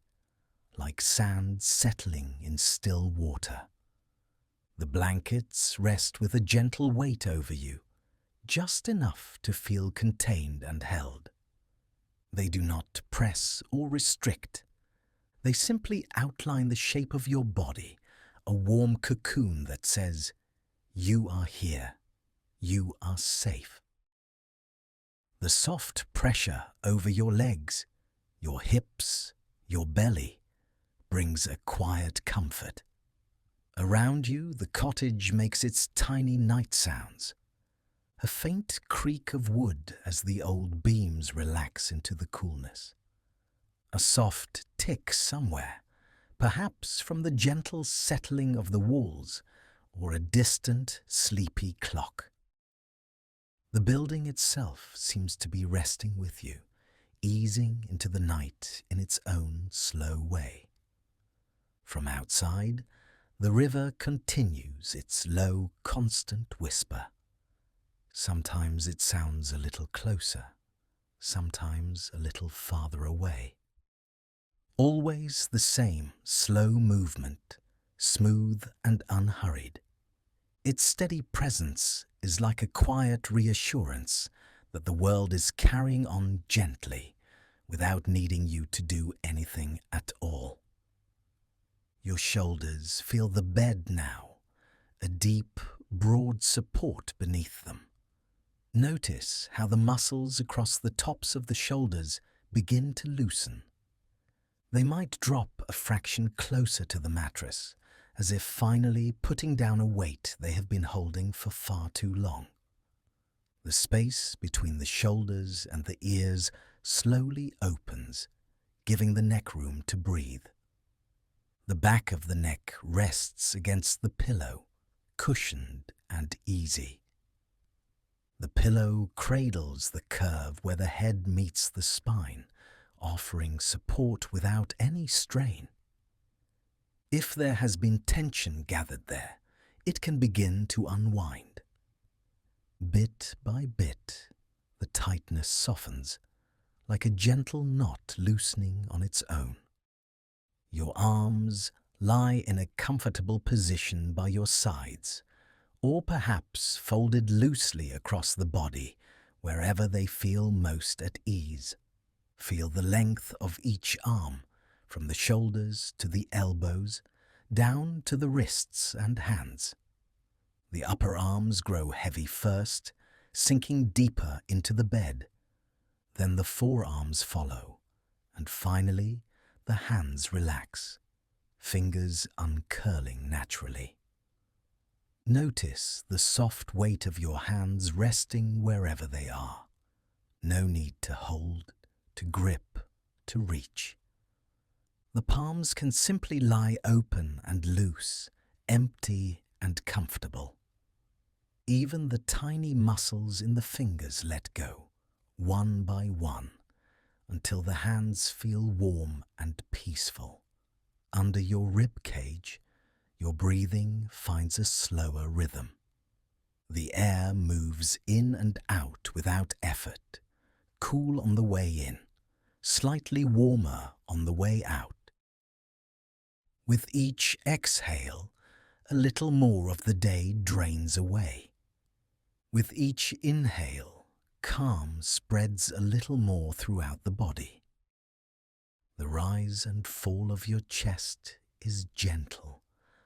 like sand settling in still water. The blankets rest with a gentle weight over you, just enough to feel contained and held. They do not press or restrict. They simply outline the shape of your body, a warm cocoon that says, "You are here. You are safe." The soft pressure over your legs, your hips, your belly, brings a quiet comfort. Around you, the cottage makes its tiny night sounds. a faint creak of wood as the old beams relax into the coolness. A soft tick somewhere, perhaps from the gentle settling of the walls or a distant, sleepy clock. The building itself seems to be resting with you, easing into the night in its own slow way. From outside, the river continues its low, constant whisper. Sometimes it sounds a little closer, sometimes a little farther away. Always the same slow movement, smooth and unhurried. Its steady presence is like a quiet reassurance that the world is carrying on gently without needing you to do anything at all. Your shoulders feel the bed now, a deep, broad support beneath them. Notice how the muscles across the tops of the shoulders begin to loosen. They might drop a fraction closer to the mattress, as if finally putting down a weight they have been holding for far too long. The space between the shoulders and the ears slowly opens, giving the neck room to breathe. The back of the neck rests against the pillow, cushioned and easy. The pillow cradles the curve where the head meets the spine, offering support without any strain. If there has been tension gathered there, it can begin to unwind. Bit by bit, the tightness softens, like a gentle knot loosening on its own. Your arms lie in a comfortable position by your sides, or perhaps folded loosely across the body wherever they feel most at ease. Feel the length of each arm, from the shoulders to the elbows, down to the wrists and hands. The upper arms grow heavy first, sinking deeper into the bed. Then the forearms follow, and finally the hands relax, fingers uncurling naturally. Notice the soft weight of your hands resting wherever they are. No need to hold, to grip, to reach. The palms can simply lie open and loose, empty and comfortable. Even the tiny muscles in the fingers let go, one by one, until the hands feel warm and peaceful. Under your rib cage, your breathing finds a slower rhythm. The air moves in and out without effort, cool on the way in, slightly warmer on the way out. With each exhale, a little more of the day drains away. With each inhale, calm spreads a little more throughout the body. The rise and fall of your chest is gentle,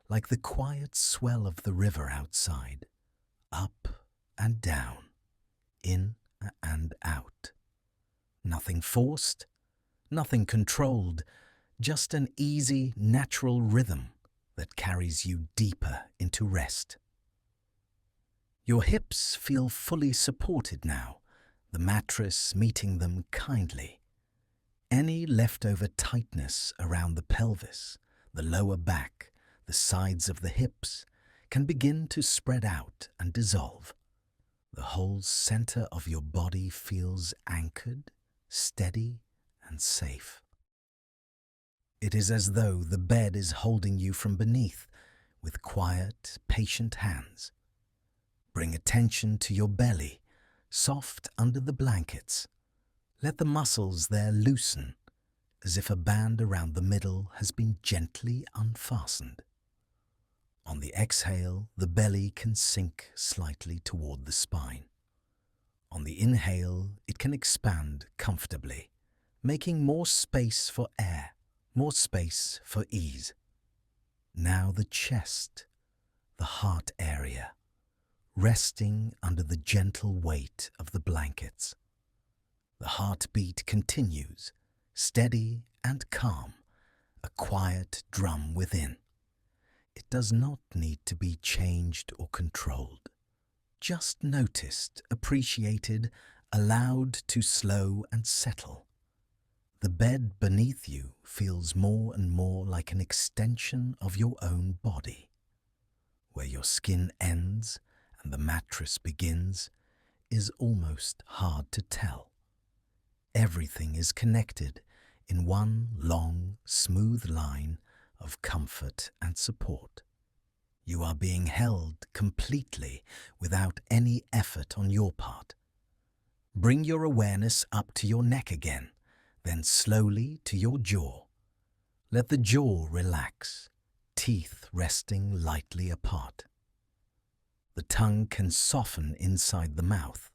like the quiet swell of the river outside, up and down, in and out. Nothing forced, nothing controlled, just an easy, natural rhythm that carries you deeper into rest. Your hips feel fully supported now, the mattress meeting them kindly. Any leftover tightness around the pelvis, the lower back, the sides of the hips, can begin to spread out and dissolve. The whole center of your body feels anchored, steady, and safe. It is as though the bed is holding you from beneath with quiet, patient hands. Bring attention to your belly, soft under the blankets. Let the muscles there loosen, as if a band around the middle has been gently unfastened. On the exhale, the belly can sink slightly toward the spine. On the inhale, it can expand comfortably, making more space for air, more space for ease. Now the chest, the heart area, resting under the gentle weight of the blankets. The heartbeat continues, steady and calm, a quiet drum within. It does not need to be changed or controlled, just noticed, appreciated, allowed to slow and settle. The bed beneath you feels more and more like an extension of your own body. Where your skin ends and the mattress begins is almost hard to tell. Everything is connected in one long, smooth line of comfort and support. You are being held completely without any effort on your part. Bring your awareness up to your neck again, then slowly to your jaw. Let the jaw relax, teeth resting lightly apart. The tongue can soften inside the mouth,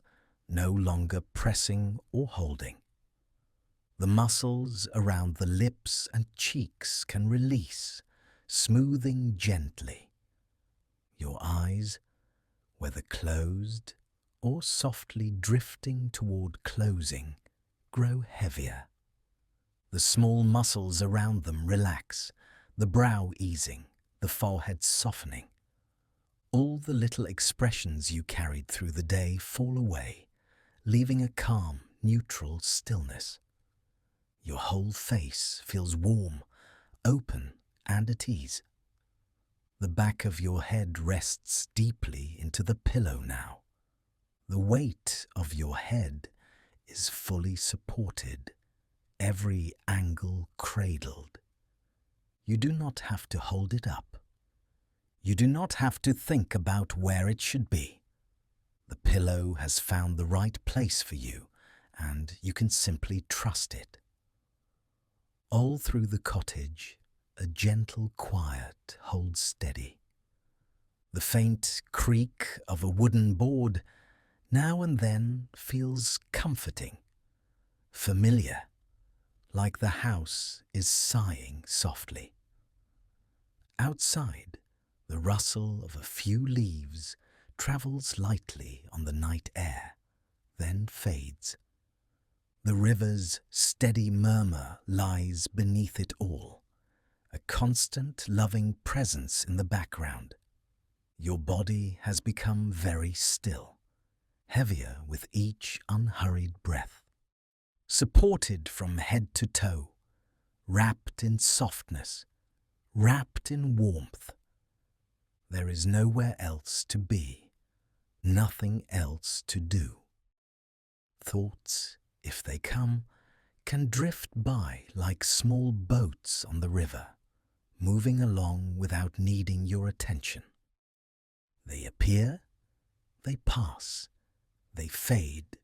no longer pressing or holding. The muscles around the lips and cheeks can release, smoothing gently. Your eyes, whether closed or softly drifting toward closing, grow heavier. The small muscles around them relax, the brow easing, the forehead softening. All the little expressions you carried through the day fall away, leaving a calm, neutral stillness. Your whole face feels warm, open, and at ease. The back of your head rests deeply into the pillow now. The weight of your head is fully supported, every angle cradled. You do not have to hold it up. You do not have to think about where it should be. The pillow has found the right place for you, and you can simply trust it. All through the cottage, a gentle quiet holds steady. The faint creak of a wooden board now and then feels comforting, familiar, like the house is sighing softly. Outside, the rustle of a few leaves travels lightly on the night air, then fades. The river's steady murmur lies beneath it all, a constant, loving presence in the background. Your body has become very still, heavier with each unhurried breath. Supported from head to toe, wrapped in softness, wrapped in warmth. There is nowhere else to be, nothing else to do. Thoughts, if they come, can drift by like small boats on the river, moving along without needing your attention. They appear, they pass, they fade,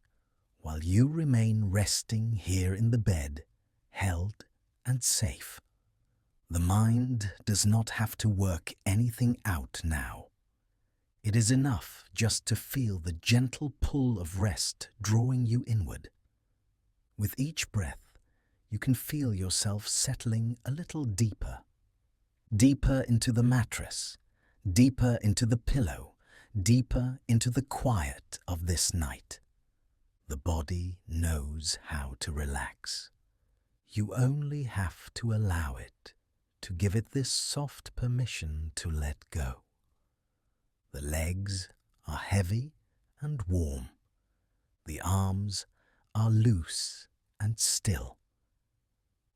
while you remain resting here in the bed, held and safe. The mind does not have to work anything out now. It is enough just to feel the gentle pull of rest drawing you inward. With each breath, you can feel yourself settling a little deeper. Deeper into the mattress, deeper into the pillow, deeper into the quiet of this night. The body knows how to relax. You only have to allow it, to give it this soft permission to let go. The legs are heavy and warm. The arms are loose and still.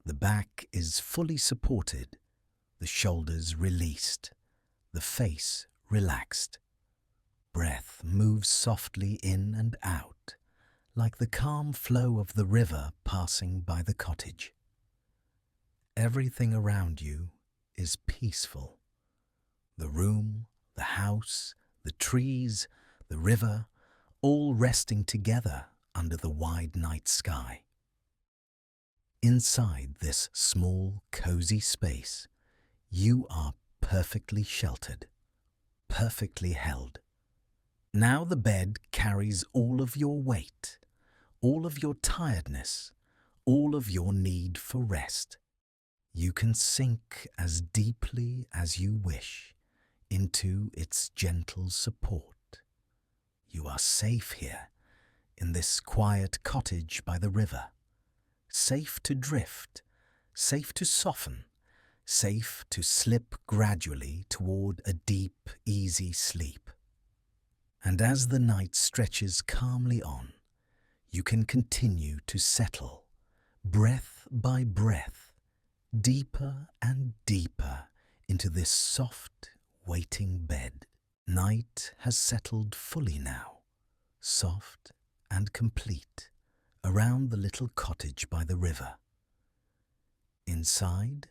The back is fully supported, the shoulders released, the face relaxed. Breath moves softly in and out, like the calm flow of the river passing by the cottage. Everything around you is peaceful. The room, the house, the trees, the river, all resting together under the wide night sky. Inside this small, cozy space, you are perfectly sheltered, perfectly held. Now the bed carries all of your weight, all of your tiredness, all of your need for rest. You can sink as deeply as you wish into its gentle support. You are safe here, in this quiet cottage by the river. Safe to drift, safe to soften, safe to slip gradually toward a deep, easy sleep. And as the night stretches calmly on, you can continue to settle, breath by breath, deeper and deeper into this soft, waiting bed. Night has settled fully now, soft and complete, around the little cottage by the river. Inside,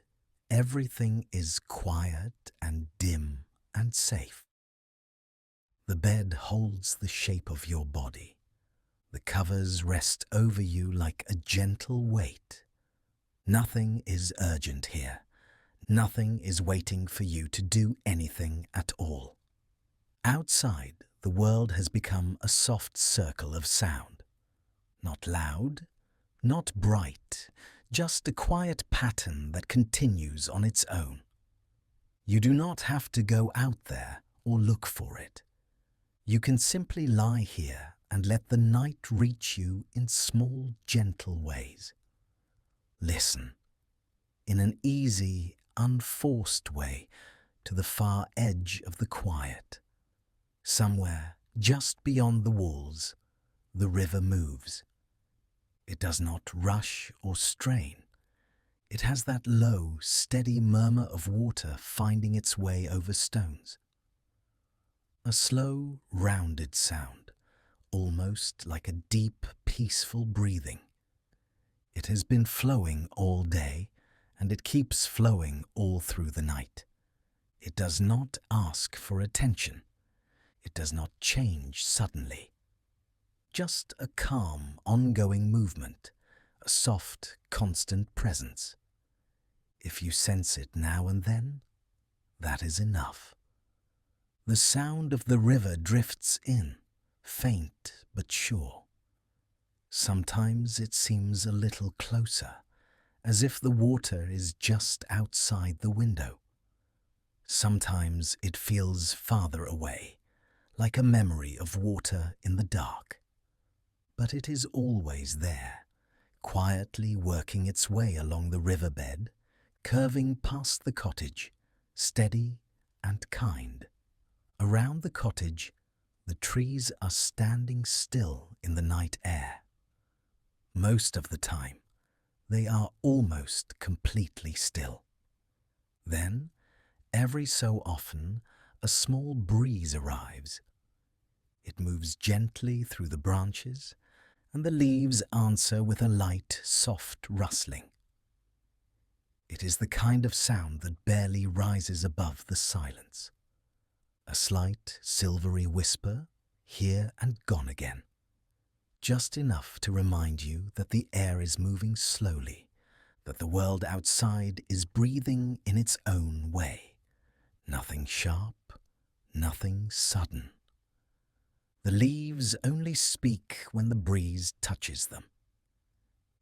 everything is quiet and dim and safe. The bed holds the shape of your body. The covers rest over you like a gentle weight. Nothing is urgent here. Nothing is waiting for you to do anything at all. Outside, the world has become a soft circle of sound. Not loud, not bright, just a quiet pattern that continues on its own. You do not have to go out there or look for it. You can simply lie here and let the night reach you in small, gentle ways. Listen, in an easy, unforced way, to the far edge of the quiet. Somewhere, just beyond the walls, the river moves. It does not rush or strain. It has that low, steady murmur of water finding its way over stones. A slow, rounded sound, almost like a deep, peaceful breathing. It has been flowing all day, and it keeps flowing all through the night. It does not ask for attention. It does not change suddenly. Just a calm, ongoing movement, a soft, constant presence. If you sense it now and then, that is enough. The sound of the river drifts in, faint but sure. Sometimes it seems a little closer, as if the water is just outside the window. Sometimes it feels farther away, like a memory of water in the dark. But it is always there, quietly working its way along the riverbed, curving past the cottage, steady and kind. Around the cottage, the trees are standing still in the night air. Most of the time, they are almost completely still. Then, every so often, a small breeze arrives. It moves gently through the branches, and the leaves answer with a light, soft rustling. It is the kind of sound that barely rises above the silence. A slight, silvery whisper, here and gone again. Just enough to remind you that the air is moving slowly, that the world outside is breathing in its own way. Nothing sharp, nothing sudden. The leaves only speak when the breeze touches them.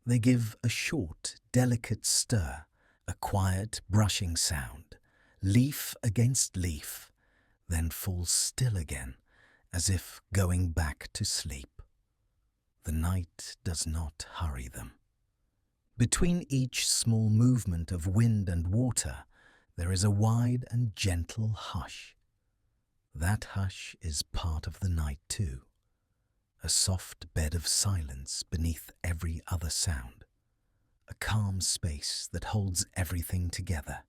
They give a short, delicate stir, a quiet brushing sound, leaf against leaf, then fall still again, as if going back to sleep. The night does not hurry them. Between each small movement of wind and water, there is a wide and gentle hush. That hush is part of the night too, a soft bed of silence beneath every other sound, a calm space that holds everything together.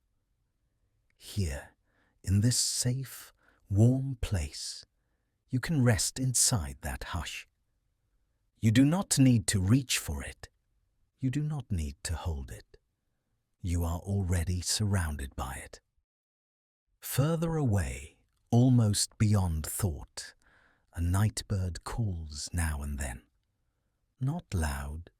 Here, in this safe, warm place, you can rest inside that hush. You do not need to reach for it. You do not need to hold it. You are already surrounded by it. Further away, almost beyond thought, a night bird calls now and then. Not loud,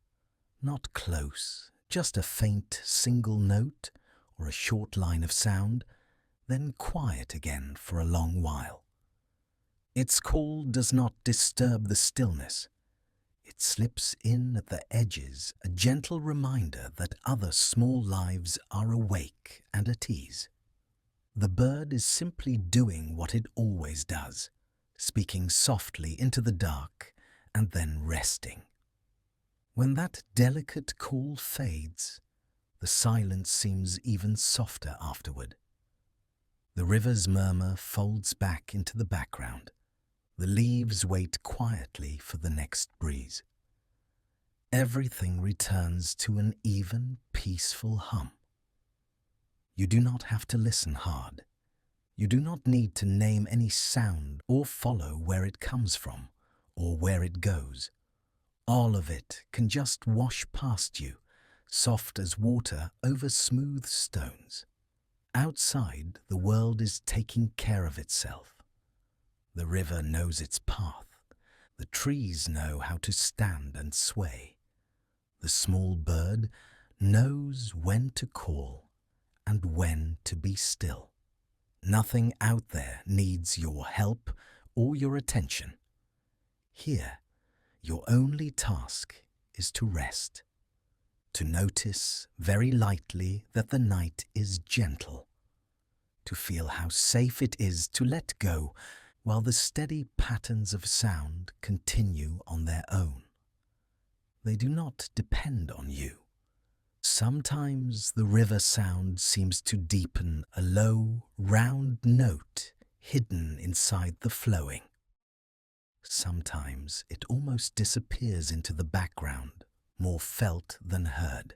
not close, just a faint single note or a short line of sound, then quiet again for a long while. Its call does not disturb the stillness. It slips in at the edges, a gentle reminder that other small lives are awake and at ease. The bird is simply doing what it always does, speaking softly into the dark and then resting. When that delicate call fades, the silence seems even softer afterward. The river's murmur folds back into the background. The leaves wait quietly for the next breeze. Everything returns to an even, peaceful hum. You do not have to listen hard. You do not need to name any sound or follow where it comes from or where it goes. All of it can just wash past you, soft as water over smooth stones. Outside, the world is taking care of itself. The river knows its path. The trees know how to stand and sway. The small bird knows when to call and when to be still. Nothing out there needs your help or your attention. Here, your only task is to rest, to notice very lightly that the night is gentle, to feel how safe it is to let go while the steady patterns of sound continue on their own. They do not depend on you. Sometimes the river sound seems to deepen a low, round note hidden inside the flowing. Sometimes it almost disappears into the background, more felt than heard.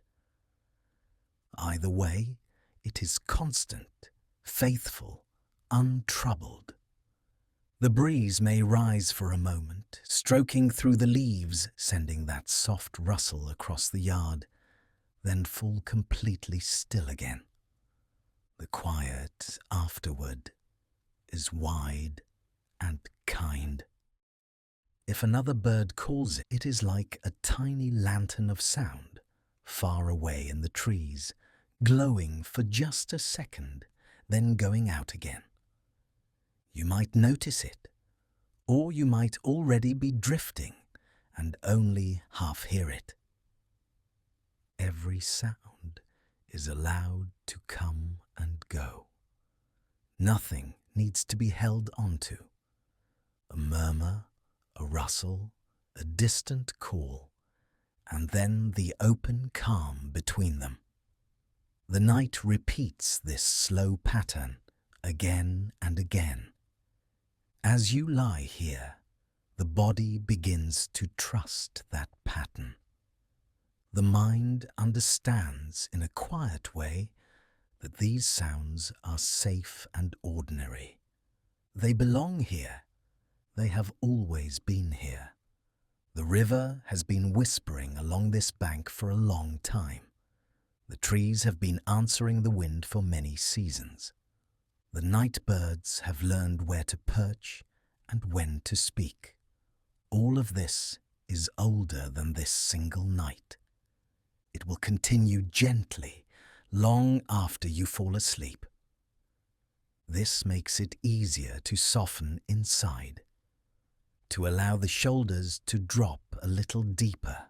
Either way, it is constant, faithful, untroubled. The breeze may rise for a moment, stroking through the leaves, sending that soft rustle across the yard, then fall completely still again. The quiet afterward is wide and kind. If another bird calls, it is like a tiny lantern of sound, far away in the trees, glowing for just a second, then going out again. You might notice it, or you might already be drifting and only half hear it. Every sound is allowed to come and go. Nothing needs to be held onto. A murmur, a rustle, a distant call, and then the open calm between them. The night repeats this slow pattern again and again. As you lie here, the body begins to trust that pattern. The mind understands in a quiet way that these sounds are safe and ordinary. They belong here. They have always been here. The river has been whispering along this bank for a long time. The trees have been answering the wind for many seasons. The night birds have learned where to perch and when to speak. All of this is older than this single night. It will continue gently long after you fall asleep. This makes it easier to soften inside, to allow the shoulders to drop a little deeper,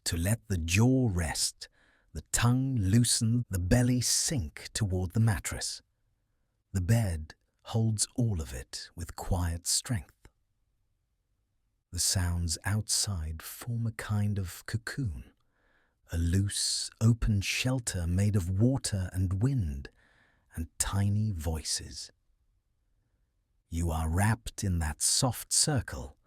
to let the jaw rest, the tongue loosen, the belly sink toward the mattress. The bed holds all of it with quiet strength. The sounds outside form a kind of cocoon, a loose, open shelter made of water and wind and tiny voices. You are wrapped in that soft circle,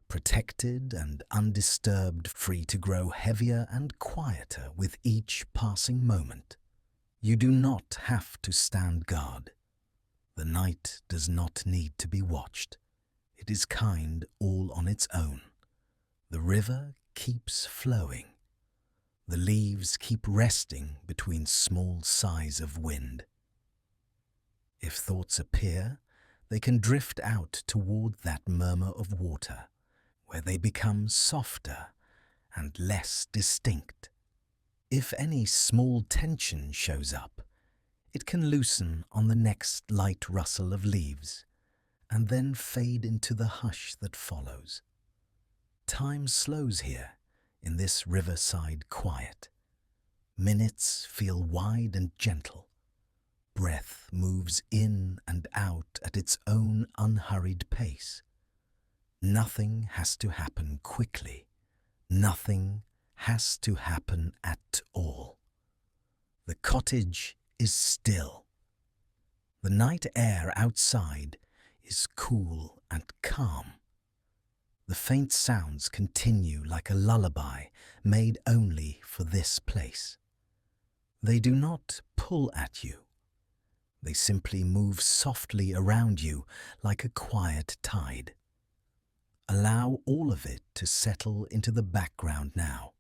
protected and undisturbed, free to grow heavier and quieter with each passing moment. You do not have to stand guard. The night does not need to be watched. It is kind all on its own. The river keeps flowing. The leaves keep resting between small sighs of wind. If thoughts appear, they can drift out toward that murmur of water, where they become softer and less distinct. If any small tension shows up, it can loosen on the next light rustle of leaves and then fade into the hush that follows. Time slows here in this riverside quiet. Minutes feel wide and gentle. Breath moves in and out at its own unhurried pace. Nothing has to happen quickly. Nothing has to happen at all. The cottage is still. The night air outside is cool and calm. The faint sounds continue like a lullaby made only for this place. They do not pull at you. They simply move softly around you like a quiet tide. Allow all of it to settle into the background now.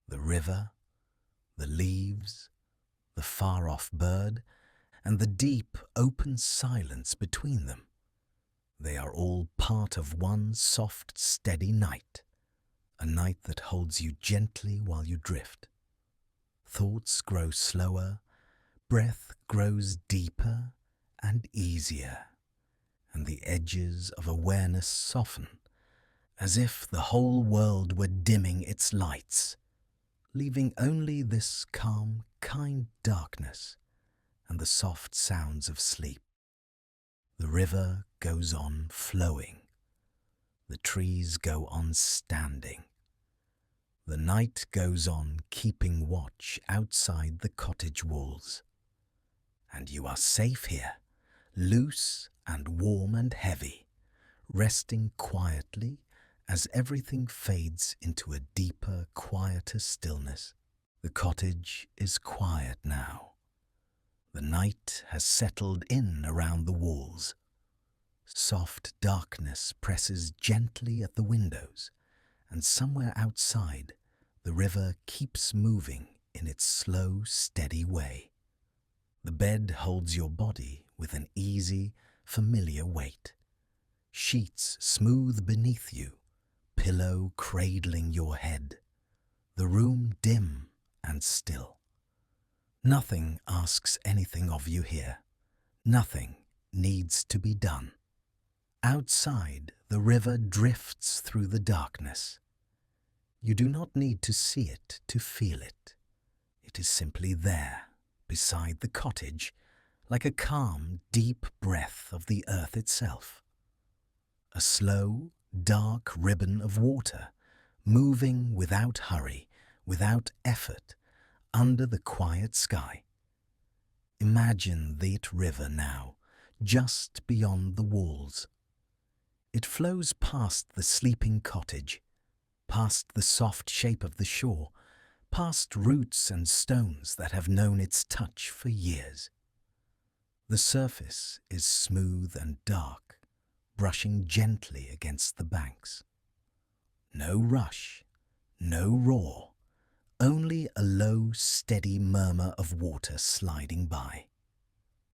The river, the leaves, the far-off bird, and the deep, open silence between them. They are all part of one soft, steady night, a night that holds you gently while you drift. Thoughts grow slower, breath grows deeper and easier, and the edges of awareness soften, as if the whole world were dimming its lights, leaving only this calm, kind darkness and the soft sounds of sleep. The river goes on flowing. The trees go on standing. The night goes on keeping watch outside the cottage walls. And you are safe here, loose and warm and heavy, resting quietly as everything fades into a deeper, quieter stillness. The cottage is quiet now. The night has settled in around the walls. Soft darkness presses gently at the windows, and somewhere outside, the river keeps moving in its slow, steady way. The bed holds your body with an easy, familiar weight. Sheets smooth beneath you, pillow cradling your head. The room dim and still. Nothing asks anything of you here. Nothing needs to be done. Outside, the river drifts through the darkness. You do not need to see it to feel it. It is simply there, beside the cottage, like a calm, deep breath of the earth itself. A slow, dark ribbon of water, moving without hurry, without effort, under the quiet sky. Imagine that river now, just beyond the walls. It flows past the sleeping cottage, past the soft shape of the shore, past roots and stones that have known its touch for years. The surface is smooth and dark, brushing gently against the banks. No rush, no roar, only a low, steady murmur of water sliding by.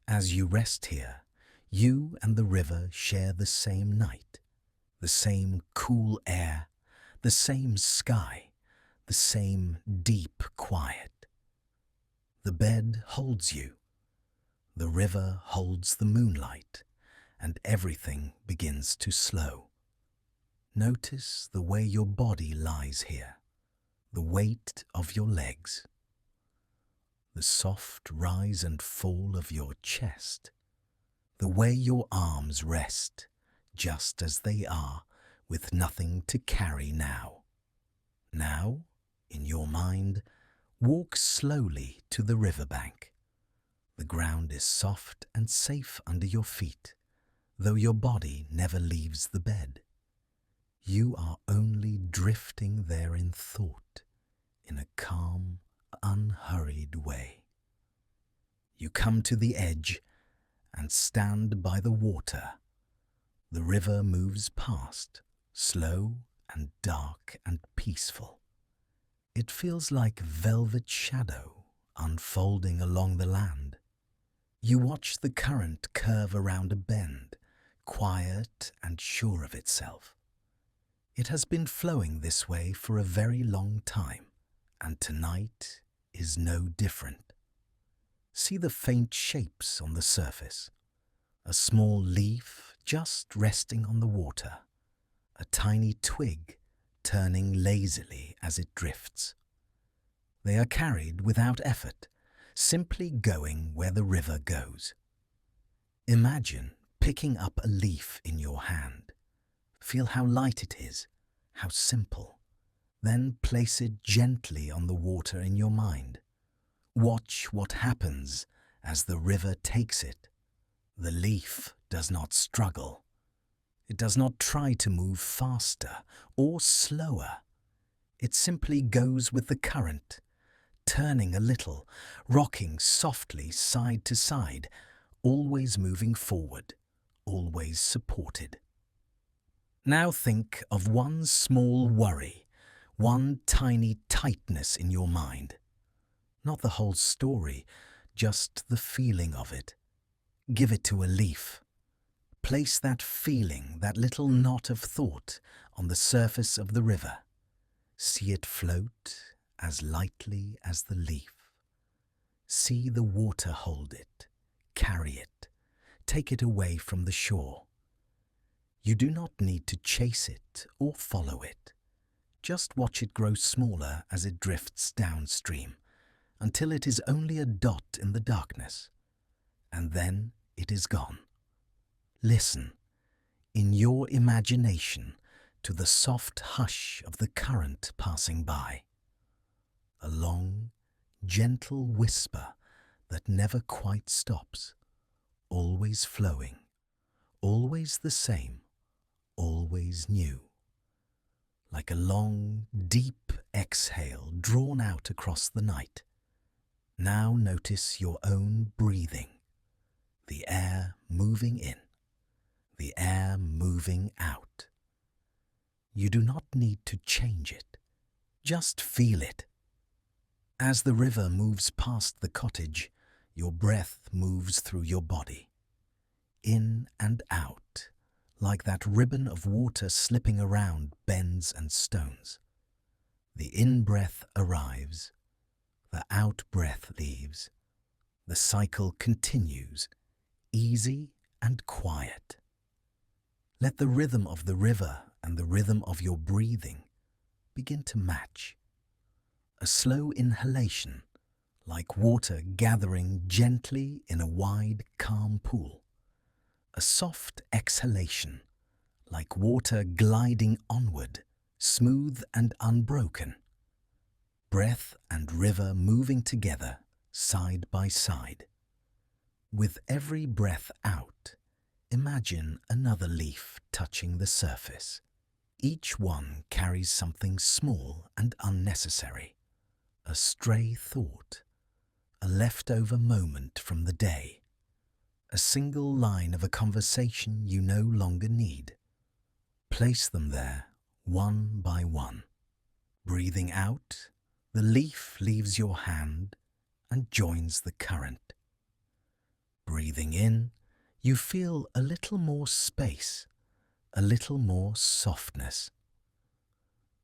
As you rest here, you and the river share the same night, the same cool air, the same sky, the same deep quiet. The bed holds you. The river holds the moonlight, and everything begins to slow. Notice the way your body lies here, the weight of your legs, the soft rise and fall of your chest, the way your arms rest, just as they are, with nothing to carry now. Now, in your mind, walk slowly to the riverbank. The ground is soft and safe under your feet, though your body never leaves the bed. You are only drifting there in thought, in a calm, unhurried way. You come to the edge and stand by the water. The river moves past, slow and dark and peaceful. It feels like velvet shadow unfolding along the land. You watch the current curve around a bend, quiet and sure of itself. It has been flowing this way for a very long time, and tonight is no different. See the faint shapes on the surface. A small leaf just resting on the water, a tiny twig turning lazily as it drifts. They are carried without effort, simply going where the river goes. Imagine picking up a leaf in your hand. Feel how light it is, how simple. Then place it gently on the water in your mind. Watch what happens as the river takes it. The leaf does not struggle. It does not try to move faster or slower. It simply goes with the current, turning a little, rocking softly side to side, always moving forward, always supported. Now think of one small worry, one tiny tightness in your mind. Not the whole story, just the feeling of it. Give it to a leaf. Place that feeling, that little knot of thought, on the surface of the river. See it float as lightly as the leaf. See the water hold it, carry it, take it away from the shore. You do not need to chase it or follow it. Just watch it grow smaller as it drifts downstream, until it is only a dot in the darkness, and then it is gone. Listen, in your imagination, to the soft hush of the current passing by. A long, gentle whisper that never quite stops, always flowing, always the same, always new. Like a long, deep exhale drawn out across the night. Now notice your own breathing, the air moving in, the air moving out. You do not need to change it, just feel it. As the river moves past the cottage, your breath moves through your body, in and out, like that ribbon of water slipping around bends and stones. The in-breath arrives, the out-breath leaves. The cycle continues, easy and quiet. Let the rhythm of the river and the rhythm of your breathing begin to match. A slow inhalation, like water gathering gently in a wide, calm pool. A soft exhalation, like water gliding onward, smooth and unbroken. Breath and river moving together, side by side. With every breath out, imagine another leaf touching the surface. Each one carries something small and unnecessary. A stray thought, a leftover moment from the day, a single line of a conversation you no longer need. Place them there, one by one. Breathing out, the leaf leaves your hand and joins the current. Breathing in, you feel a little more space, a little more softness.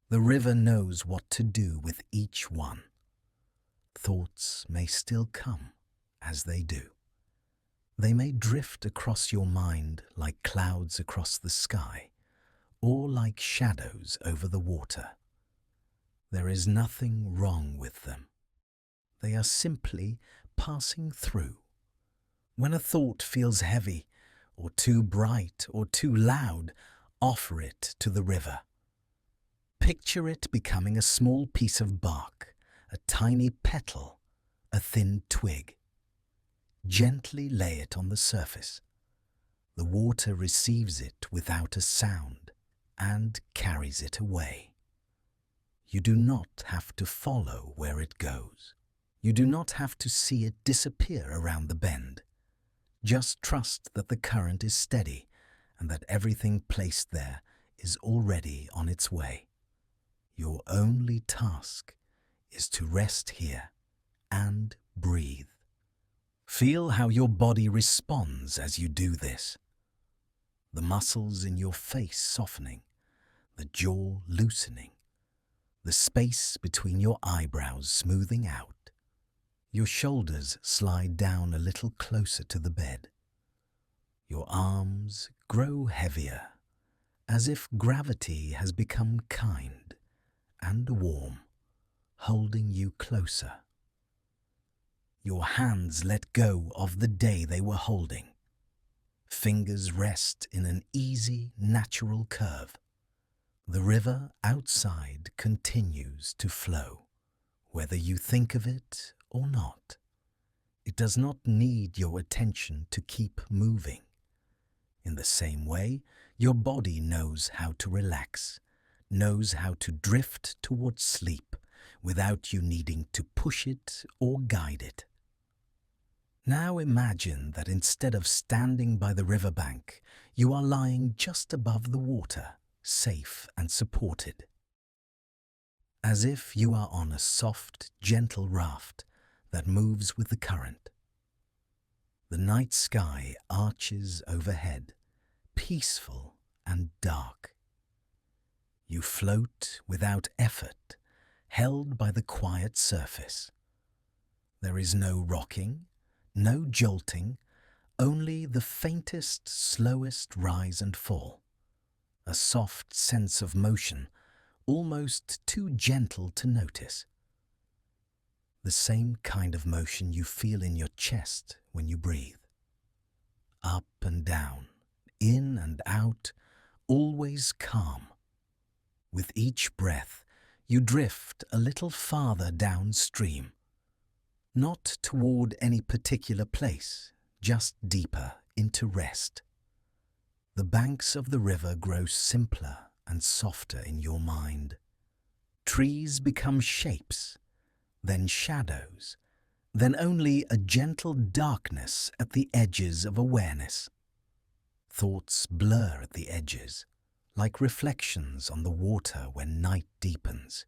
The river knows what to do with each one. Thoughts may still come as they do. They may drift across your mind like clouds across the sky, or like shadows over the water. There is nothing wrong with them. They are simply passing through. When a thought feels heavy, or too bright, or too loud, offer it to the river. Picture it becoming a small piece of bark, a tiny petal, a thin twig. Gently lay it on the surface. The water receives it without a sound and carries it away. You do not have to follow where it goes. You do not have to see it disappear around the bend. Just trust that the current is steady and that everything placed there is already on its way. Your only task is to rest here and breathe. Feel how your body responds as you do this. The muscles in your face softening, the jaw loosening, the space between your eyebrows smoothing out. Your shoulders slide down a little closer to the bed. Your arms grow heavier, as if gravity has become kind and warm, holding you closer. Your hands let go of the day they were holding. Fingers rest in an easy, natural curve. The river outside continues to flow, whether you think of it or not. It does not need your attention to keep moving. In the same way, your body knows how to relax, knows how to drift towards sleep without you needing to push it or guide it. Now imagine that instead of standing by the riverbank, you are lying just above the water, safe and supported. As if you are on a soft, gentle raft that moves with the current. The night sky arches overhead, peaceful and dark. You float without effort, held by the quiet surface. There is no rocking, no jolting, only the faintest, slowest rise and fall. A soft sense of motion, almost too gentle to notice. The same kind of motion you feel in your chest when you breathe. Up and down, in and out, always calm. With each breath, you drift a little farther downstream. Not toward any particular place, just deeper into rest. The banks of the river grow simpler and softer in your mind. Trees become shapes, then shadows, then only a gentle darkness at the edges of awareness. Thoughts blur at the edges, like reflections on the water when night deepens.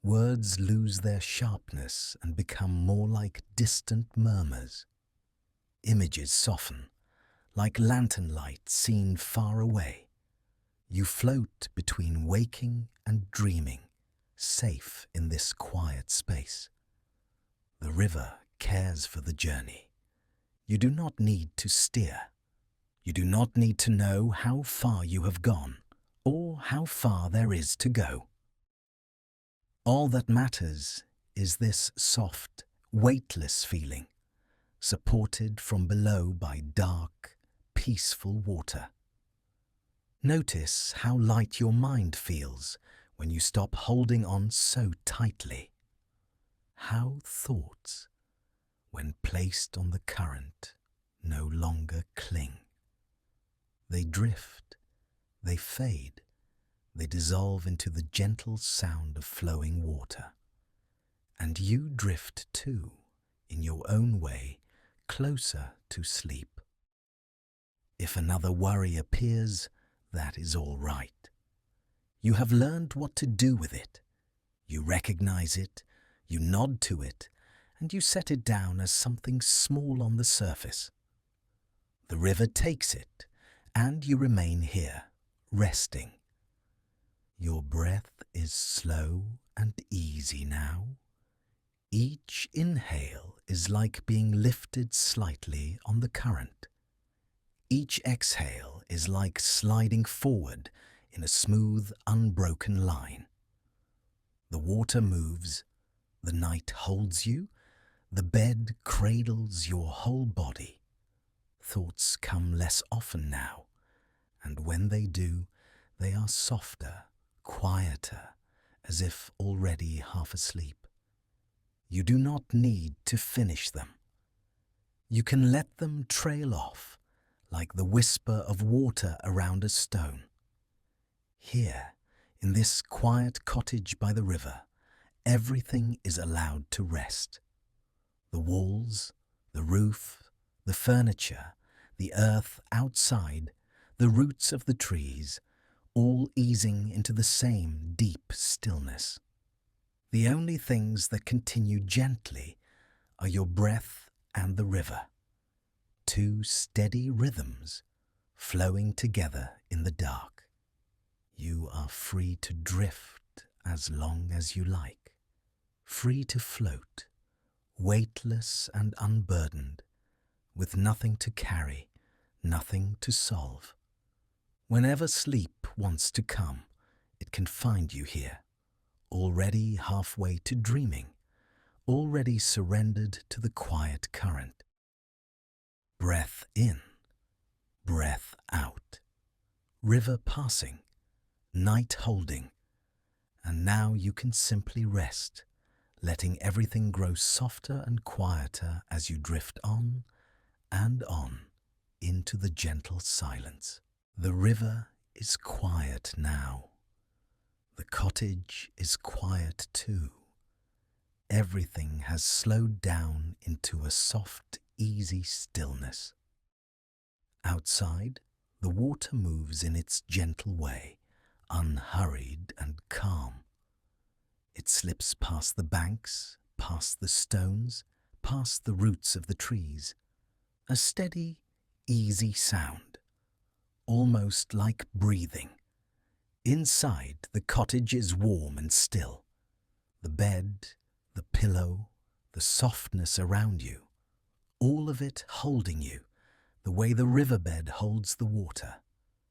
Words lose their sharpness and become more like distant murmurs. Images soften, like lantern light seen far away. You float between waking and dreaming, safe in this quiet space. The river cares for the journey. You do not need to steer. You do not need to know how far you have gone or how far there is to go. All that matters is this soft, weightless feeling, supported from below by dark, peaceful water. Notice how light your mind feels when you stop holding on so tightly. How thoughts, when placed on the current, no longer cling. They drift, they fade, they dissolve into the gentle sound of flowing water. And you drift too, in your own way, closer to sleep. If another worry appears, that is all right. You have learned what to do with it. You recognize it, you nod to it, and you set it down as something small on the surface. The river takes it, and you remain here, resting. Your breath is slow and easy now. Each inhale is like being lifted slightly on the current. Each exhale is like sliding forward in a smooth, unbroken line. The water moves, the night holds you, the bed cradles your whole body. Thoughts come less often now, and when they do, they are softer, quieter, as if already half asleep. You do not need to finish them. You can let them trail off, like the whisper of water around a stone. Here, in this quiet cottage by the river, everything is allowed to rest. The walls, the roof, the furniture, the earth outside, the roots of the trees, all easing into the same deep stillness. The only things that continue gently are your breath and the river, two steady rhythms flowing together in the dark. You are free to drift as long as you like, free to float, weightless and unburdened, with nothing to carry, nothing to solve. Whenever sleep wants to come, it can find you here, already halfway to dreaming, already surrendered to the quiet current. Breath in, breath out, river passing, night holding, and now you can simply rest, letting everything grow softer and quieter as you drift on and on into the gentle silence. The river is quiet now. The cottage is quiet too. Everything has slowed down into a soft, easy stillness. Outside, the water moves in its gentle way, unhurried and calm. It slips past the banks, past the stones, past the roots of the trees. A steady, easy sound, almost like breathing. Inside, the cottage is warm and still. The bed, the pillow, the softness around you, all of it holding you, the way the riverbed holds the water.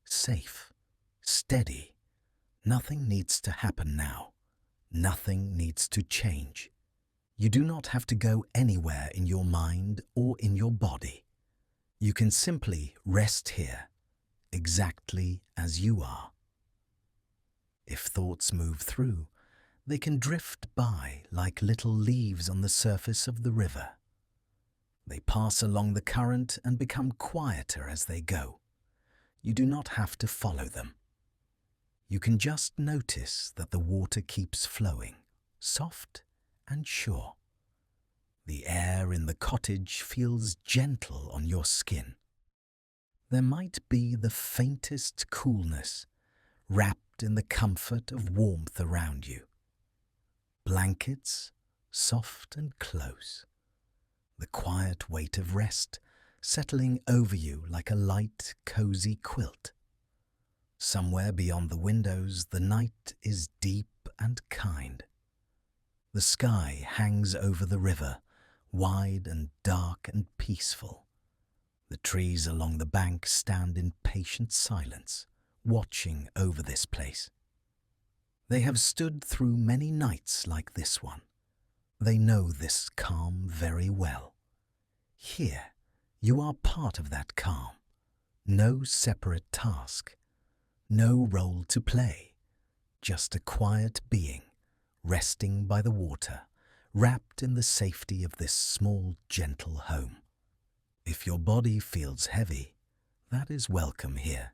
Safe, steady. Nothing needs to happen now. Nothing needs to change. You do not have to go anywhere in your mind or in your body. You can simply rest here, exactly as you are. If thoughts move through, they can drift by like little leaves on the surface of the river. They pass along the current and become quieter as they go. You do not have to follow them. You can just notice that the water keeps flowing, soft and sure. The air in the cottage feels gentle on your skin. There might be the faintest coolness, wrapped in the comfort of warmth around you. Blankets, soft and close. The quiet weight of rest settling over you like a light, cozy quilt. Somewhere beyond the windows, the night is deep and kind. The sky hangs over the river, wide and dark and peaceful. The trees along the bank stand in patient silence, watching over this place. They have stood through many nights like this one. They know this calm very well. Here, you are part of that calm. No separate task, no role to play, just a quiet being, resting by the water, wrapped in the safety of this small, gentle home. If your body feels heavy, that is welcome here.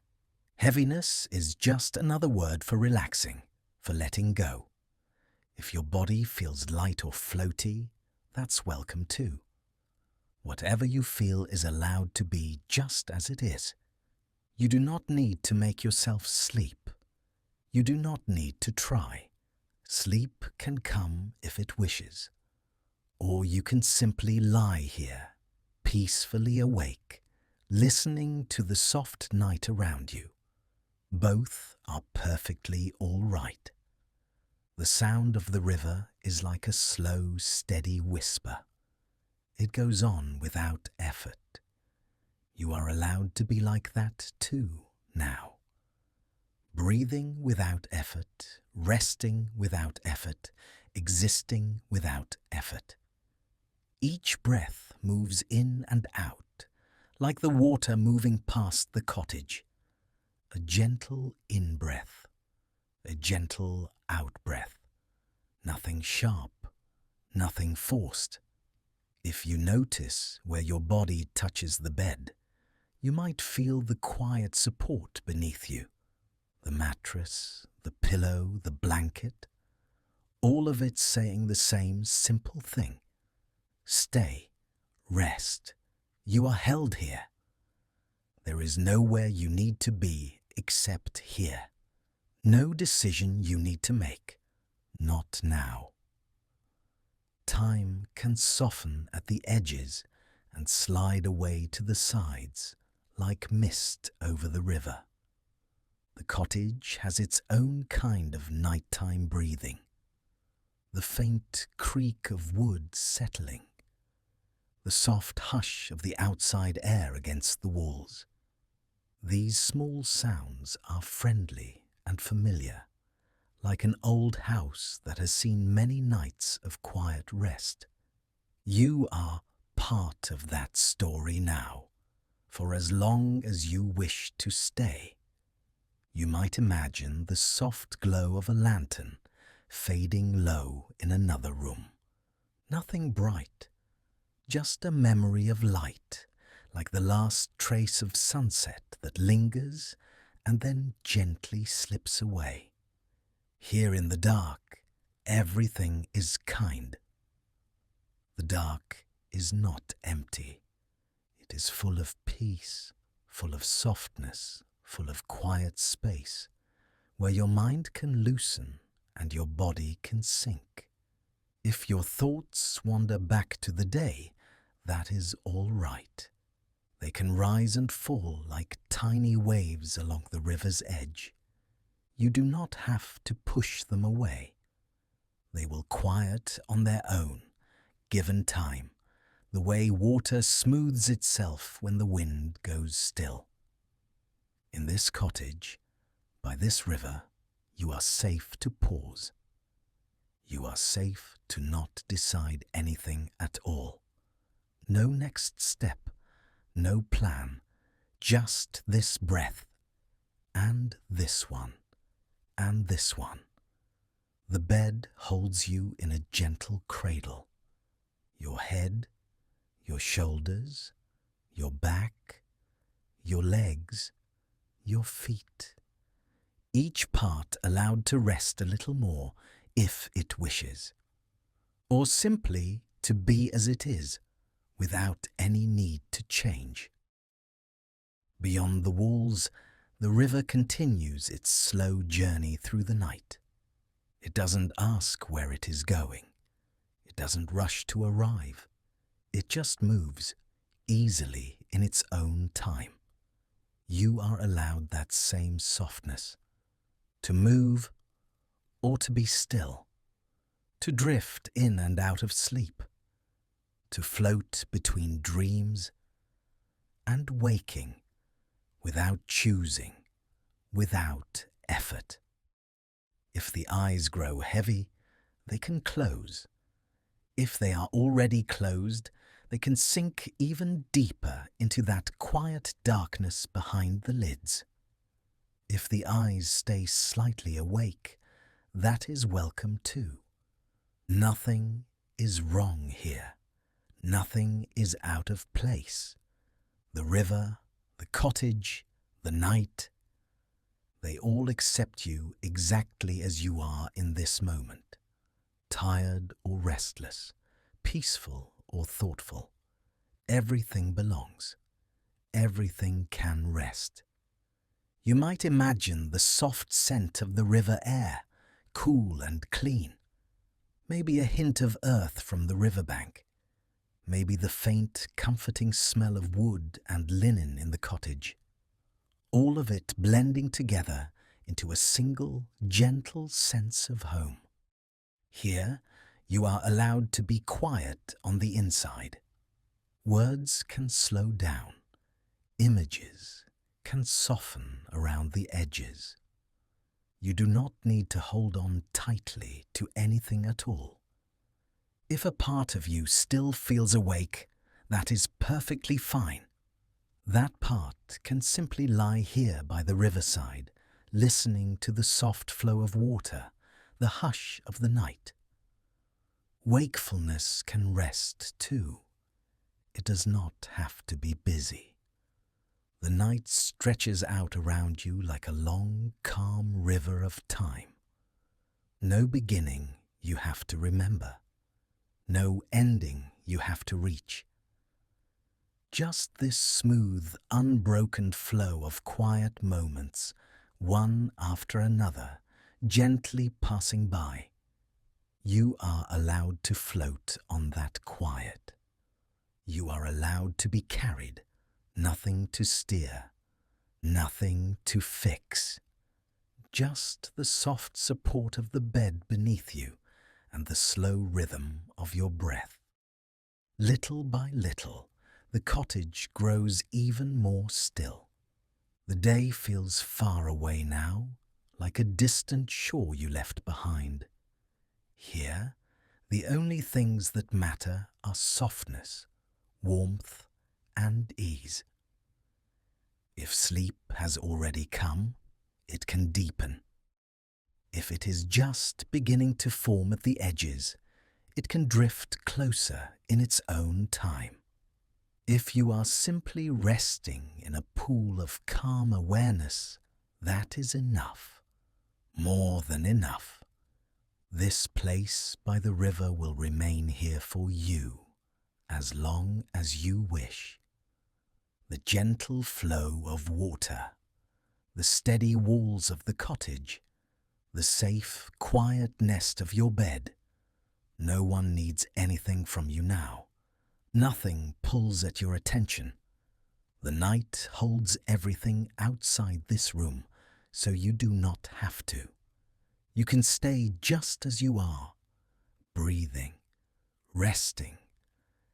Heaviness is just another word for relaxing, for letting go. If your body feels light or floaty, that's welcome too. Whatever you feel is allowed to be just as it is. You do not need to make yourself sleep. You do not need to try. Sleep can come if it wishes. Or you can simply lie here, peacefully awake, listening to the soft night around you. Both are perfectly all right. The sound of the river is like a slow, steady whisper. It goes on without effort. You are allowed to be like that too now. Breathing without effort, resting without effort, existing without effort. Each breath moves in and out, like the water moving past the cottage. A gentle in-breath, a gentle out-breath. Nothing sharp, nothing forced. If you notice where your body touches the bed, you might feel the quiet support beneath you. The mattress, the pillow, the blanket, all of it saying the same simple thing. Stay, rest. You are held here. There is nowhere you need to be except here. No decision you need to make. Not now. Time can soften at the edges and slide away to the sides like mist over the river. The cottage has its own kind of nighttime breathing. The faint creak of wood settling. The soft hush of the outside air against the walls. These small sounds are friendly and familiar, like an old house that has seen many nights of quiet rest. You are part of that story now, for as long as you wish to stay. You might imagine the soft glow of a lantern fading low in another room, Nothing bright, just a memory of light, like the last trace of sunset that lingers and then gently slips away. Here in the dark, everything is kind. The dark is not empty. It is full of peace, full of softness, full of quiet space, where your mind can loosen and your body can sink. If your thoughts wander back to the day, that is all right. They can rise and fall like tiny waves along the river's edge. You do not have to push them away. They will quiet on their own, given time, the way water smooths itself when the wind goes still. In this cottage, by this river, you are safe to pause. You are safe to not decide anything at all. No next step, no plan, just this breath, and this one, and this one. The bed holds you in a gentle cradle. Your head, your shoulders, your back, your legs, your feet. Each part allowed to rest a little more if it wishes, or simply to be as it is, without any need to change. Beyond the walls, the river continues its slow journey through the night. It doesn't ask where it is going. It doesn't rush to arrive. It just moves, easily in its own time. You are allowed that same softness, to move or to be still, to drift in and out of sleep, to float between dreams and waking without choosing, without effort. If the eyes grow heavy, they can close. If they are already closed, they can sink even deeper into that quiet darkness behind the lids. If the eyes stay slightly awake, that is welcome too. Nothing is wrong here. Nothing is out of place. The river, the cottage, the night, they all accept you exactly as you are in this moment. Tired or restless, peaceful or thoughtful. Everything belongs. Everything can rest. You might imagine the soft scent of the river air, cool and clean. Maybe a hint of earth from the riverbank. Maybe the faint, comforting smell of wood and linen in the cottage. All of it blending together into a single, gentle sense of home. Here, you are allowed to be quiet on the inside. Words can slow down. Images can soften around the edges. You do not need to hold on tightly to anything at all. If a part of you still feels awake, that is perfectly fine. That part can simply lie here by the riverside, listening to the soft flow of water, the hush of the night. Wakefulness can rest too. It does not have to be busy. The night stretches out around you like a long, calm river of time. No beginning you have to remember. No ending you have to reach. Just this smooth, unbroken flow of quiet moments, one after another, gently passing by. You are allowed to float on that quiet. You are allowed to be carried, nothing to steer, nothing to fix. Just the soft support of the bed beneath you and the slow rhythm of your breath. Little by little, the cottage grows even more still. The day feels far away now, like a distant shore you left behind. Here, the only things that matter are softness, warmth, and ease. If sleep has already come, it can deepen. If it is just beginning to form at the edges, it can drift closer in its own time. If you are simply resting in a pool of calm awareness, that is enough, more than enough. This place by the river will remain here for you as long as you wish. The gentle flow of water, the steady walls of the cottage, the safe, quiet nest of your bed. No one needs anything from you now. Nothing pulls at your attention. The night holds everything outside this room, so you do not have to. You can stay just as you are, breathing, resting,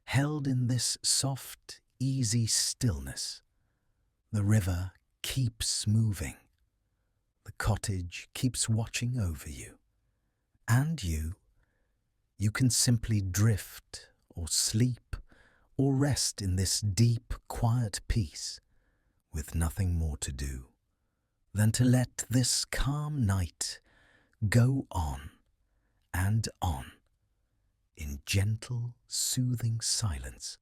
held in this soft, easy stillness. The river keeps moving. The cottage keeps watching over you. And you can simply drift or sleep or rest in this deep, quiet peace with nothing more to do than to let this calm night go on and on in gentle, soothing silence.